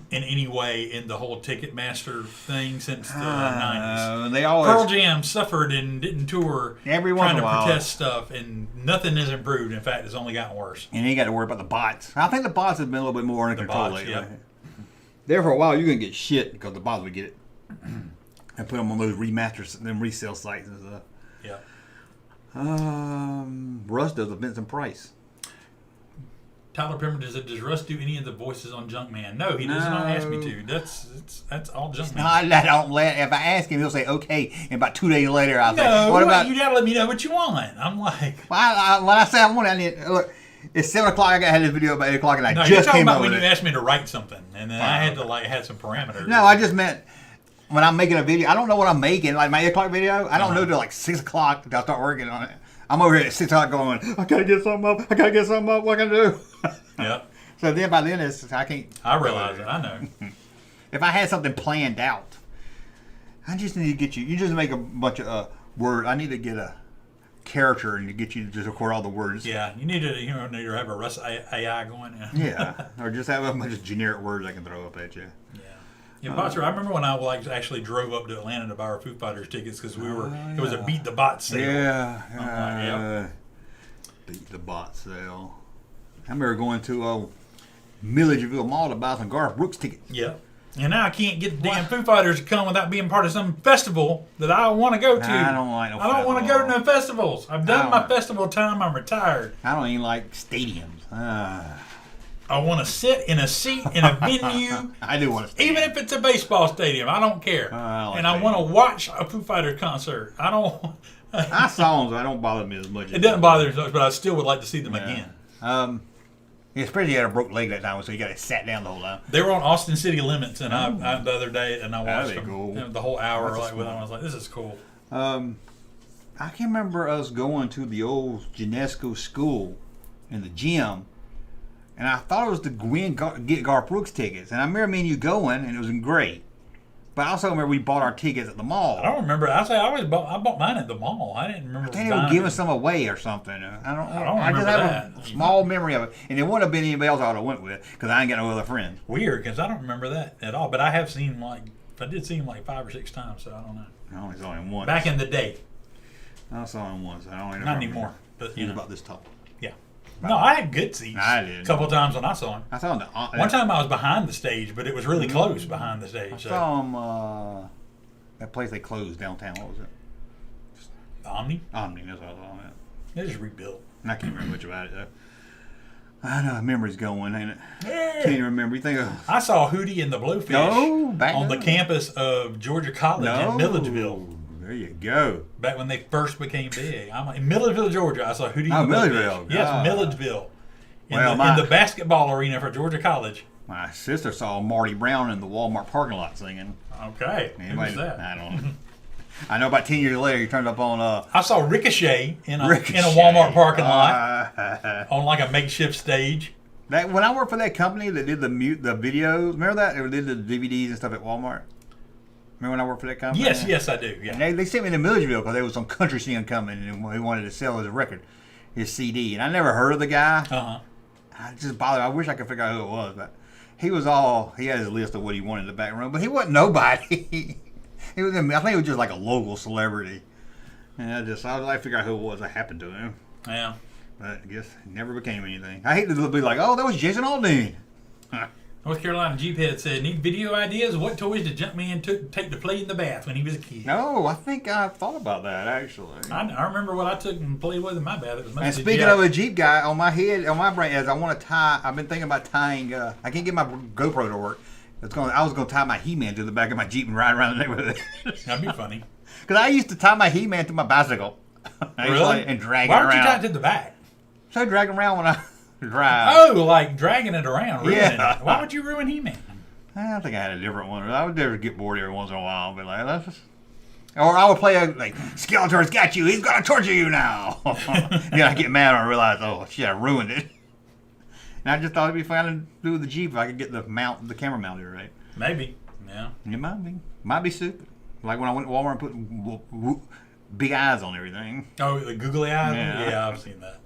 in any way in the whole Ticketmaster thing since the 90s. Pearl Jam suffered and didn't tour trying to protest stuff, and nothing has improved. In fact, it's only gotten worse. And you got to worry about the bots. I think the bots have been a little bit more under control lately. Yeah. There for a while, you're going to get shit because the bots would get it. And put them on those remasters, them resale sites and stuff. Yeah. Russ does a Vincent Price. Tyler Pemberton said, "Does Russ do any of the voices on Junkman?" No, he does not ask me to. That's all Junkman. If I ask him, he'll say okay. And about 2 days later, I'll say, "What about you? Gotta let me know what you want." I'm like, when I say I want it, I need look. It's 7 o'clock. I had this video about 8 o'clock, and I just came about up when with you asked me to write something, and then I had to had some parameters. No, I just meant. When I'm making a video, I don't know what I'm making. Like my 8 o'clock video, I don't know till like 6 o'clock till I start working on it. I'm over here at 6 o'clock going, I gotta get something up. What can I do? Yeah. So then by then I can't. I realize it. I know. If I had something planned out, I just need to get you. You just make a bunch of words. I need to get a character and to get you to just record all the words. Yeah, you need to have a Russ AI going. Yeah, or just have a bunch of generic words I can throw up at you. Yeah. Yeah, bots are, I remember when I actually drove up to Atlanta to buy our Foo Fighters tickets because it was a Beat the Bot sale. Yeah. Beat the Bot sale. I remember going to Milledgeville Mall to buy some Garth Brooks tickets. Yeah. And now I can't get the damn Foo Fighters to come without being part of some festival that I want to go to. I don't like no I don't want to go to no festivals. I've done my festival time. I'm retired. I don't even like stadiums. I want to sit in a seat in a venue. I do want to. Even if it's a baseball stadium, I don't care. I want to watch a Foo Fighters concert. I don't. I saw them, so it don't bother me as much. It doesn't bother me as much, but I still would like to see them again. Especially you had a broke leg that time, so you got to sat down the whole time. They were on Austin City Limits, and I the other day, and I watched them cool. The whole hour with them. I was like, this is cool. I can remember us going to the old Genesco school in the gym. And I thought it was to get Garth Brooks tickets. And I remember me and you going, and it was great. But I also remember we bought our tickets at the mall. I don't remember. I bought mine at the mall. I didn't remember. I think they were giving some away or something. I just have a small memory of it. And it wouldn't have been anybody else I would have went with because I ain't got no other friends. Weird, because I don't remember that at all. But I have seen I did see him 5 or 6 times, so I don't know. I only saw him once. Back in the day. I saw him once. I don't Not anymore. But he was about this tall. Yeah. No, I had good seats. I did. A couple of times when I saw him. I saw him. One time I was behind the stage, but it was really close behind the stage. I saw him. That place they closed downtown. What was it? Omni. Omni. That's what I saw. They just rebuilt. I can't remember much about it though. I know memory's going, ain't it? Yeah. Can't even remember. You think of? I saw Hootie and the Blowfish on the campus of Georgia College in Milledgeville. There you go. Back when they first became big. I'm in Milledgeville, Georgia. I saw Hootie and the Milledgeville. Blowfish. Yes, Milledgeville. In the basketball arena for Georgia College. My sister saw Marty Brown in the Walmart parking lot singing. Okay. Who's that? I don't know. I know about 10 years later he turned up on I saw Ricochet in a Walmart parking lot on a makeshift stage. That when I worked for that company that did the videos, remember that? They did the DVDs and stuff at Walmart. Remember when I worked for that company? Yes, I do. Yeah. And they sent me to Millersville because there was some country singer coming and he wanted to sell his record, his CD. And I never heard of the guy. I just bothered. I wish I could figure out who it was, but he had his list of what he wanted in the back room, but he wasn't nobody. He was. I think he was just like a local celebrity. And I was like, to figure out who it was that happened to him. Yeah. But I guess it never became anything. I hate to be like, oh, that was Jason Aldean. North Carolina Jeephead said, need video ideas? What toys did Junkman take to play in the bath when he was a kid? No, I think I thought about that, actually. I remember what I took and played with in my bath. It was and speaking of a Jeep guy, on my brain, as I want to tie, I've been thinking about tying, I can't get my GoPro to work. I was going to tie my He-Man to the back of my Jeep and ride around the neighborhood. That'd be funny. Because I used to tie my He-Man to my bicycle. Really? And drag it around. Why would you tie it to the back? So I drag it around when I drive. Oh, like dragging it around, ruining it. Why would you ruin He-Man? I think I had a different one. I would never get bored every once in a while and be like, let's just... Or I would play like, Skeletor's got you. He's going to torture you now. Then I get mad and I realize, oh, shit, I ruined it. And I just thought it'd be fun to do with the Jeep if I could get the camera mounted right. Maybe, yeah. It might be. Might be stupid. Like when I went to Walmart and put big eyes on everything. Oh, the googly eyes? Yeah, I've seen that.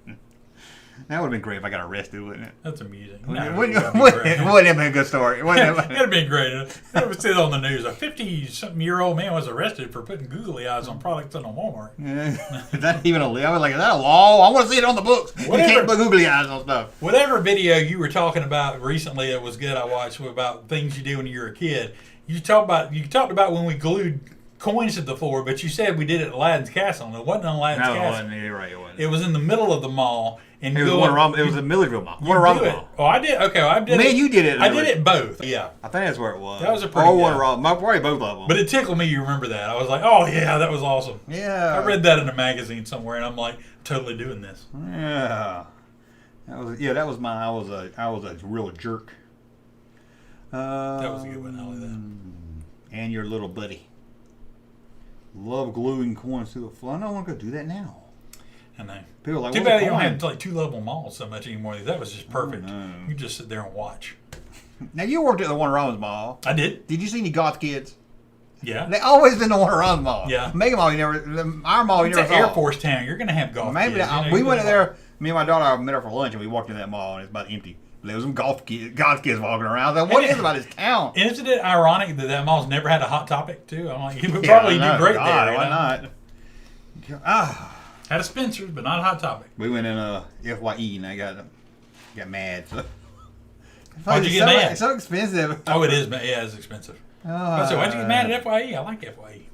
That would have been great if I got arrested, wouldn't it? That's amusing. Wouldn't it have been a good story? It would have been great. It was still on the news. A 50-something-year-old man was arrested for putting googly eyes on products in a Walmart. Yeah. Is that even I was like, is that a law? I want to see it on the books. You can't put googly eyes on stuff. Whatever video you were talking about recently that was good I watched about things you do when you were a kid, you talked about when we glued coins to the floor, but you said we did it at Aladdin's Castle, and it wasn't on Aladdin's Castle. No, it wasn't. It was in the middle of the mall. And it was a Milledgeville mall. Mall. Oh, I did. Okay, I did. Man, you did it. I did it both. Yeah, I think that's where it was. That was a pretty. Probably both of them. But it tickled me. You remember that? I was like, oh yeah, that was awesome. Yeah. I read that in a magazine somewhere, and I'm like, totally doing this. Yeah. That was mine. I was a real jerk. That was a good one. I like that. And your little buddy. Love gluing coins to the floor. I don't want to go do that now. I know. People are like, too bad you don't have like 2-level malls so much anymore. That was just perfect. You just sit there and watch. Now you worked at the Warner Robins Mall. I did. Did you see any goth kids? Yeah. They always in the Warner Robins Mall. Yeah. Mega Mall, our mall, you never saw. It's an Air Force town. You're going to have goth kids. We went there. Me and my daughter met her for lunch, and we walked in that mall, and it's about empty. There was some goth kids walking around. I was like, what is about this town? And isn't it ironic that mall's never had a Hot Topic too? I'm like, you would probably do great there. Why not? Had a Spencer's, but not a Hot Topic. We went in FYE, and I got mad. So. Why'd you get mad? It's so expensive. Oh, it is. Yeah, it's expensive. So why'd you get mad at FYE? I like FYE.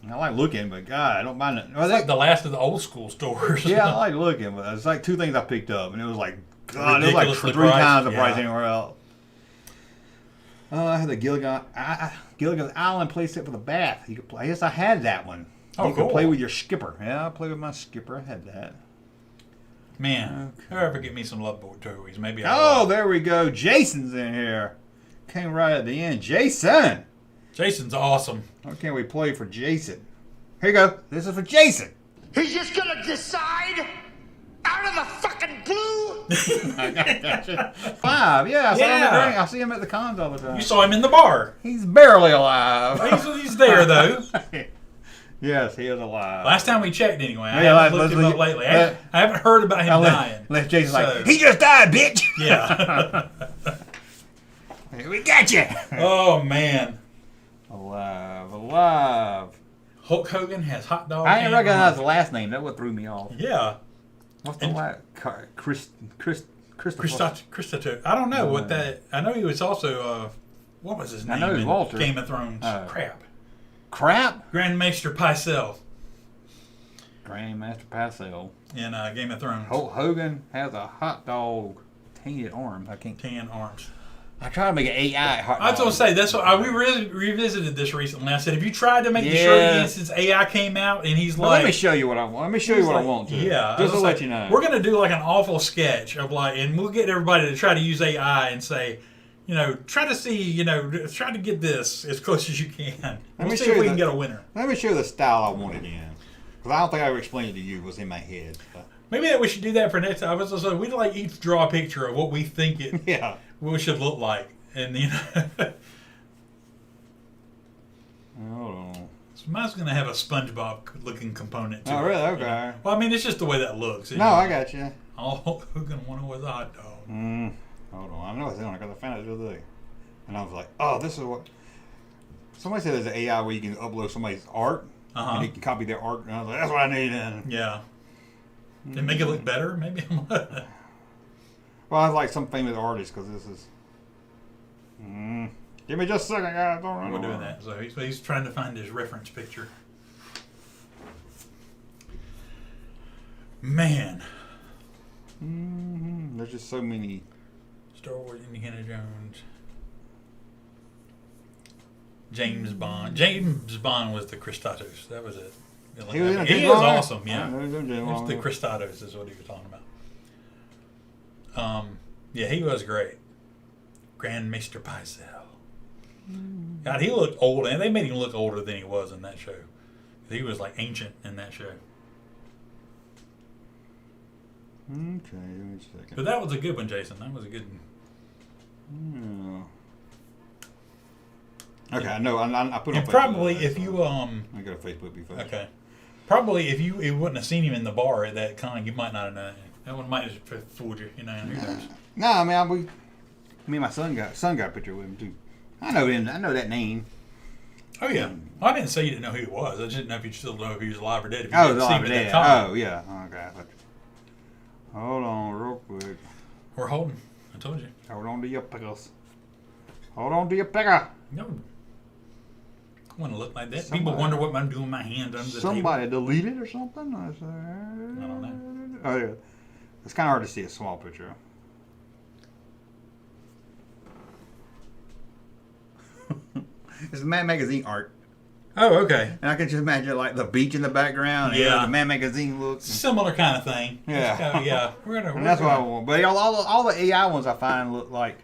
I like looking, but God, I don't mind it. It's like the last of the old school stores. Yeah, I like looking, but it's like two things I picked up, and it was like, God, it was like 3 times the price anywhere else. I had the Gilligan's Island play set for the bath. You could play. I guess I had that one. Oh, you cool. could play with your skipper. Yeah, I played with my skipper. I had that. Man, ever get me some Love Boat toys? Maybe. There we go. Jason's in here. Came right at the end. Jason. Jason's awesome. Why can't we play for Jason? Here you go. This is for Jason. He's just gonna decide out of the fucking blue. 5. Yeah, I see him at the cons all the time. You saw him in the bar. He's barely alive. He's there though. Yes, he is alive. Last time we checked, anyway. I haven't looked him up lately. I haven't heard about him dying. Jason's like, he just died, bitch. Yeah. We got you. Oh man. Alive. Hulk Hogan has hot dog. I didn't recognize the last name. That what threw me off. Yeah. What's the last? Christopher. I don't know what that. I know he was also. What was his name? I know he's Walter. Game of Thrones. Crap. Grandmaster Pycelle. Grandmaster Pycelle. In Game of Thrones. Hulk Hogan has a hot dog tainted arm. Tan arms. I tried to make an AI hot dog. I was going to say, that's what we revisited this recently. I said, have you tried to make the shirt again since AI came out? And he's like... Let me show you what I want. Let me show you what I want to. Yeah. Just to let you know. We're going to do like an awful sketch of like... And we'll get everybody to try to use AI and say... try to see, try to get this as close as you can. We'll see if we can get a winner. Let me show you the style I want it in. Because I don't think I ever explained it to you. It was in my head. Maybe we should do that for next time. We'd like each draw a picture of what we think it what it should look like. And, you know. Oh. So mine's going to have a SpongeBob-looking component to it. Oh, really? Okay. You know? Well, I mean, it's just the way that looks. No, I got you. All Hogan wanted was a hot dog. Hold on. I know it's on because I found it the other day. And I was like, oh, this is what... Somebody said there's an AI where you can upload somebody's art. And you can copy their art. And I was like, that's what I need. Yeah. Did it make it look better? Maybe. Well, I was like some famous artist because this is... Give me just a second, guys. Don't run. We're doing that. So he's trying to find his reference picture. Man. There's just so many. Star Wars, Indiana Jones. James Bond. James Bond was the Christatos. That was it. He was awesome, yeah. It's the Christatos is what he was talking about. Yeah, he was great. Grand Maester Pycelle. God, he looked old, and they made him look older than he was in that show. He was like ancient in that show. Okay, give me a second. But that was a good one, Jason. That was a good one. Yeah. Okay, I know. I put on Facebook. Probably if you I go to Facebook before. Okay. Probably if you wouldn't have seen him in the bar at that con, you might not have known. That one might have fooled you. You know. Who knows? No, I mean, me and my son got a picture with him too. I know him. I know that name. Oh yeah. Well, I didn't say you didn't know who he was. I just didn't know if you still know if he was alive or dead. If you alive or dead. Oh yeah. Okay. Hold on, real quick. We're holding. I told you. Hold on to your pickles. Hold on to your picker. No. I want to look like that. People wonder what I'm doing with my hand under the table. Somebody deleted or something? I don't know. Oh yeah. It's kind of hard to see a small picture. It's Mad Magazine art. Oh, okay. And I can just imagine like the beach in the background. Yeah. And the Mad Magazine looks. Similar kind of thing. Yeah. Yeah. And that's what I want. But all the AI ones I find look like,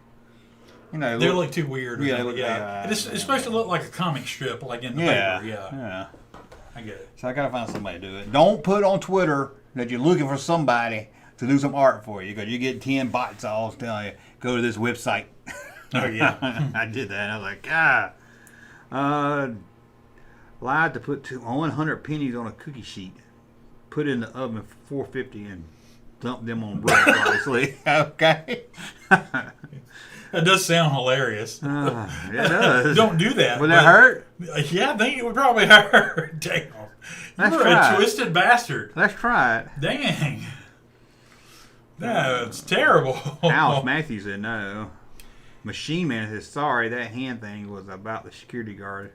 you know. They look too weird. Yeah, they look AI. It's supposed to look like a comic strip, like in the paper. Yeah. I get it. So I gotta find somebody to do it. Don't put on Twitter that you're looking for somebody to do some art for you, because you get 10 bots all telling you, go to this website. Oh, yeah. I did that. I was like, lied to put 100 pennies on a cookie sheet, put it in the oven for 450 and dump them on bread, obviously. Okay. That does sound hilarious. It does. Don't do that. Would that hurt? Yeah, I think it would probably hurt. Damn. You're a twisted bastard. Let's try it. Dang. That's terrible. Alice Matthews said no. Machine Man says, sorry, that hand thing was about the security guard.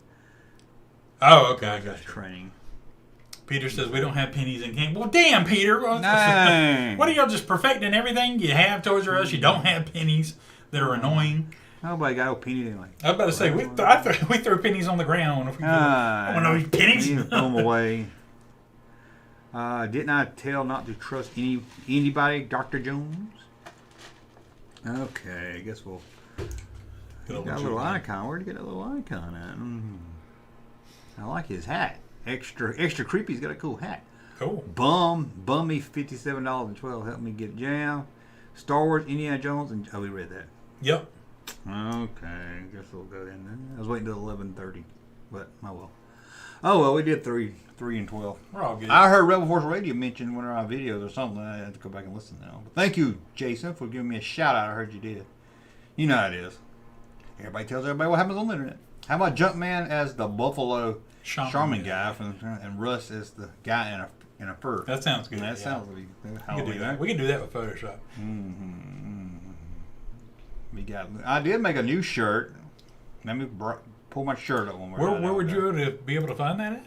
Oh, okay. I got you. Training. Peter says, we don't have pennies in King. Well, damn, Peter. Dang. What are y'all just perfecting everything you have Toys R Us? You don't have pennies that are annoying. Nobody got no pennies anyway. I was about to say, we throw pennies on the ground. If we I want no pennies. Throw them away. Didn't I tell not to trust anybody, Dr. Jones? Okay, I guess we'll... Got a little icon. Where'd you get that little icon at? I like his hat. Extra creepy. He's got a cool hat. Cool. Bum me $57.12. Help me get jam. Star Wars, Indiana Jones, and we read that. Yep. Okay, guess we'll go in there. I was waiting till 11:30, but oh well, we did 3 and 12. We're all good. I heard Rebel Force Radio mention one of our videos or something. I had to go back and listen now. But thank you, Jason, for giving me a shout out. I heard you did. You know how it is. Everybody tells everybody what happens on the internet. How about Junkman as the Buffalo Shaman guy, and Russ as the guy in a fur? That sounds good. That sounds like we can do that with Photoshop. I did make a new shirt. Let me pull my shirt up one more time. Where would you be able to find that at?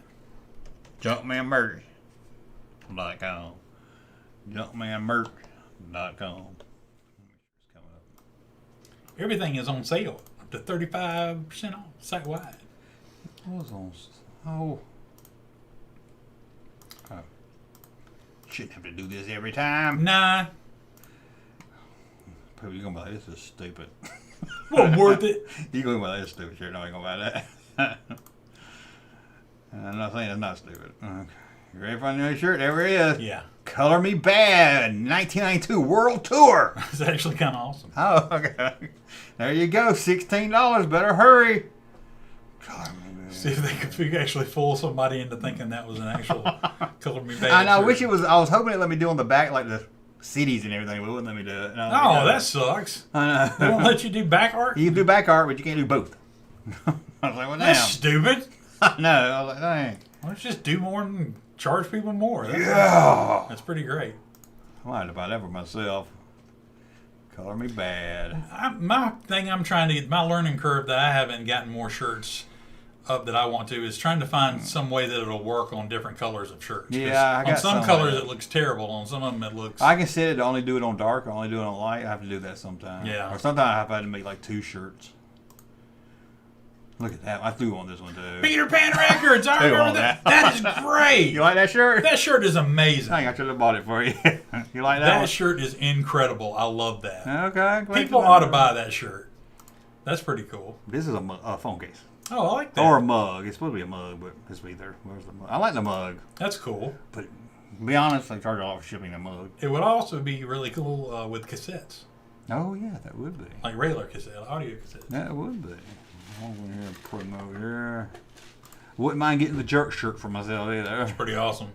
JunkmanMerch.com. JunkmanMerch.com. Everything is on sale. Up to 35% off, site-wide. Shouldn't have to do this every time. Nah. Probably you're going to be like, this is stupid. Well, worth it. You're going to be like, this is stupid shirt. No, I ain't going to buy that. I'm not saying it's not stupid. Okay. You ready for a new shirt? There it is. Yeah. Color Me Bad 1992 World Tour. It's actually kind of awesome. Oh, okay. There you go. $16. Better hurry. Color Me Bad. See if we could actually fool somebody into thinking that was an actual Color Me Bad. I know. I wish it was. I was hoping it let me do on the back like the CDs and everything, but it wouldn't let me do it. No, that sucks. I know. They won't let you do back art? You can do back art, but you can't do both. I was like, well, That's damn. stupid. I know. I was like, dang. Let's just do more and charge people more. That's pretty great. I might have to buy that for myself. Color Me Bad. My thing I'm trying to get, my learning curve that I haven't gotten more shirts up that I want to is trying to find some way that it'll work on different colors of shirts. Yeah, I got on some colors it looks terrible. On some of them it looks. I can set it to only do it on dark or only do it on light. I have to do that sometimes. Yeah. Or sometimes I have to make like 2 shirts. Look at that. I threw on this one too. Peter Pan Records. I remember that. That is great. You like that shirt? That shirt is amazing. I should have bought it for you. You like that? That shirt is incredible. I love that. Okay. People ought to buy that shirt. That's pretty cool. This is a phone case. Oh, I like that. Or a mug. It's supposed to be a mug, but it's either. Where's the mug? I like the mug. That's cool. But to be honest, they charge a lot for shipping a mug. It would also be really cool with cassettes. Oh, yeah, that would be. Like regular cassette, audio cassettes. That would be. I'll go here and put them over here. Wouldn't mind getting the jerk shirt for myself either. That's pretty awesome.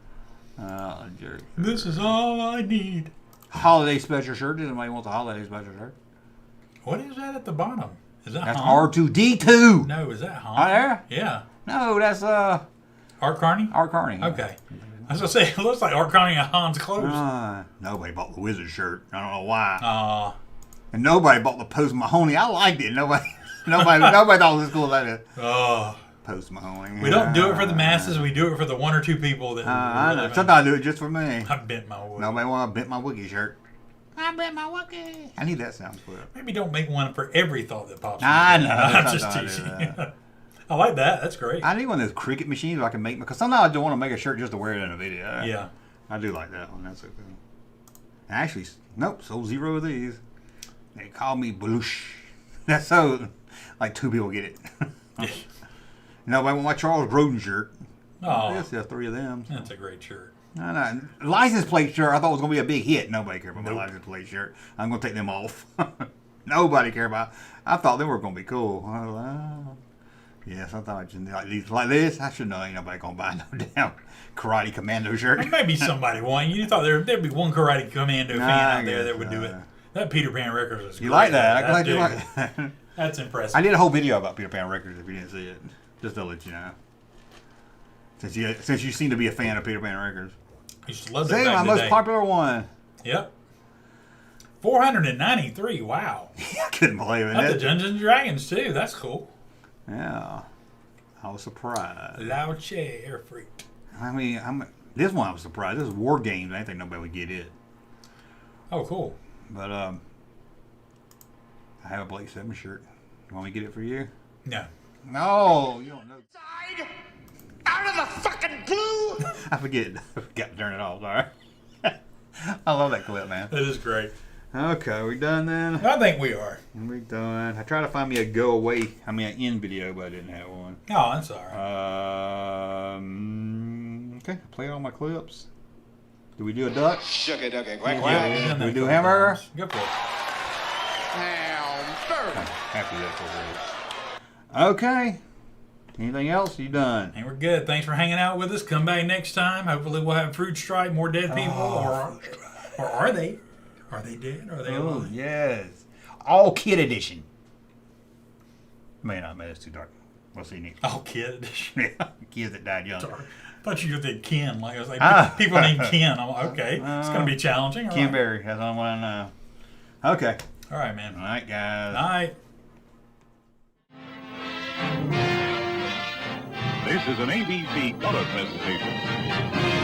Jerk. This is all I need. Holiday special shirt. Does anybody want the holiday special shirt? What is that at the bottom? Is that That's Han? R2D2. No, is that Han? Oh, there? Yeah. No, that's Art Carney? Art Carney. Okay. I was going to say, it looks like Art Carney and Han's clothes. Nobody bought the Wizard shirt. I don't know why. And nobody bought the Post Mahoney. I liked it. Nobody thought it was as cool as that. Oh. Post Mahoney. We don't do it for the masses. We do it for the 1 or 2 people that. I know. Sometimes I do it just for me. I bent my Wookiee. Nobody want to bent my Wookiee shirt. I bent my Wookiee. I need that sound clip. Maybe don't make one for every thought that pops. I know. I'm just teasing. I like that. That's great. I need one of those Cricut machines where I can make, because sometimes I don't want to make a shirt just to wear it in a video. Yeah. I do like that one. That's so cool. Actually, nope, sold 0 of these. They call me Belush. That's so, like 2 people get it. Nobody want my Charles Grodin shirt. Oh. Yes, there's 3 of them. So. That's a great shirt. I know. License plate shirt, I thought was going to be a big hit. Nobody cared about my license plate shirt. I'm going to take them off. Nobody cared about. I thought they were going to be cool. Yes, I thought I just like this. I should know ain't nobody going to buy no damn Karate Commando shirt. Well, maybe somebody won. You thought there'd be one Karate Commando fan out there that would do it. That Peter Pan Records was great. You like that? I'm glad you like that. That's impressive. I did a whole video about Peter Pan Records if you didn't see it. Just to let you know. Since you seem to be a fan of Peter Pan Records. I used to love that. My most popular one. Yep. 493. Wow. I couldn't believe it. That's the Dungeons and Dragons too. That's cool. Yeah. I was surprised. Loud chair freak. I mean, this one I was surprised. This is War Games. I didn't think nobody would get it. Oh, cool. But I have a Blake 7 shirt. You want me to get it for you? No. No, you don't know. Side out of the fucking blue. I forgot to turn it off. Sorry. I love that clip, man. That is great. Okay, we done then? I think we are. We done. I tried to find me a an end video, but I didn't have one. Oh, that's all right. Okay, play all my clips. Do we do a duck? Sugar ducky, quack Yeah, do we do hamburger? Go for it. Hamburger. Happy that. Okay. Anything else? You done? And we're good. Thanks for hanging out with us. Come back next time. Hopefully we'll have Fruit Strike, more dead people, or are they? Are they dead? Are they alive? Yes. All kid edition. May not, man. It's too dark. We'll see next. All kid edition. Yeah, kids that died young. Sorry. I thought you said Ken. Like I was like, people named Ken. I'm like, okay, it's gonna be challenging. Ken right. Berry. That's all I know. Okay. All right, man. All right, guys. Night. This is an ABC color presentation.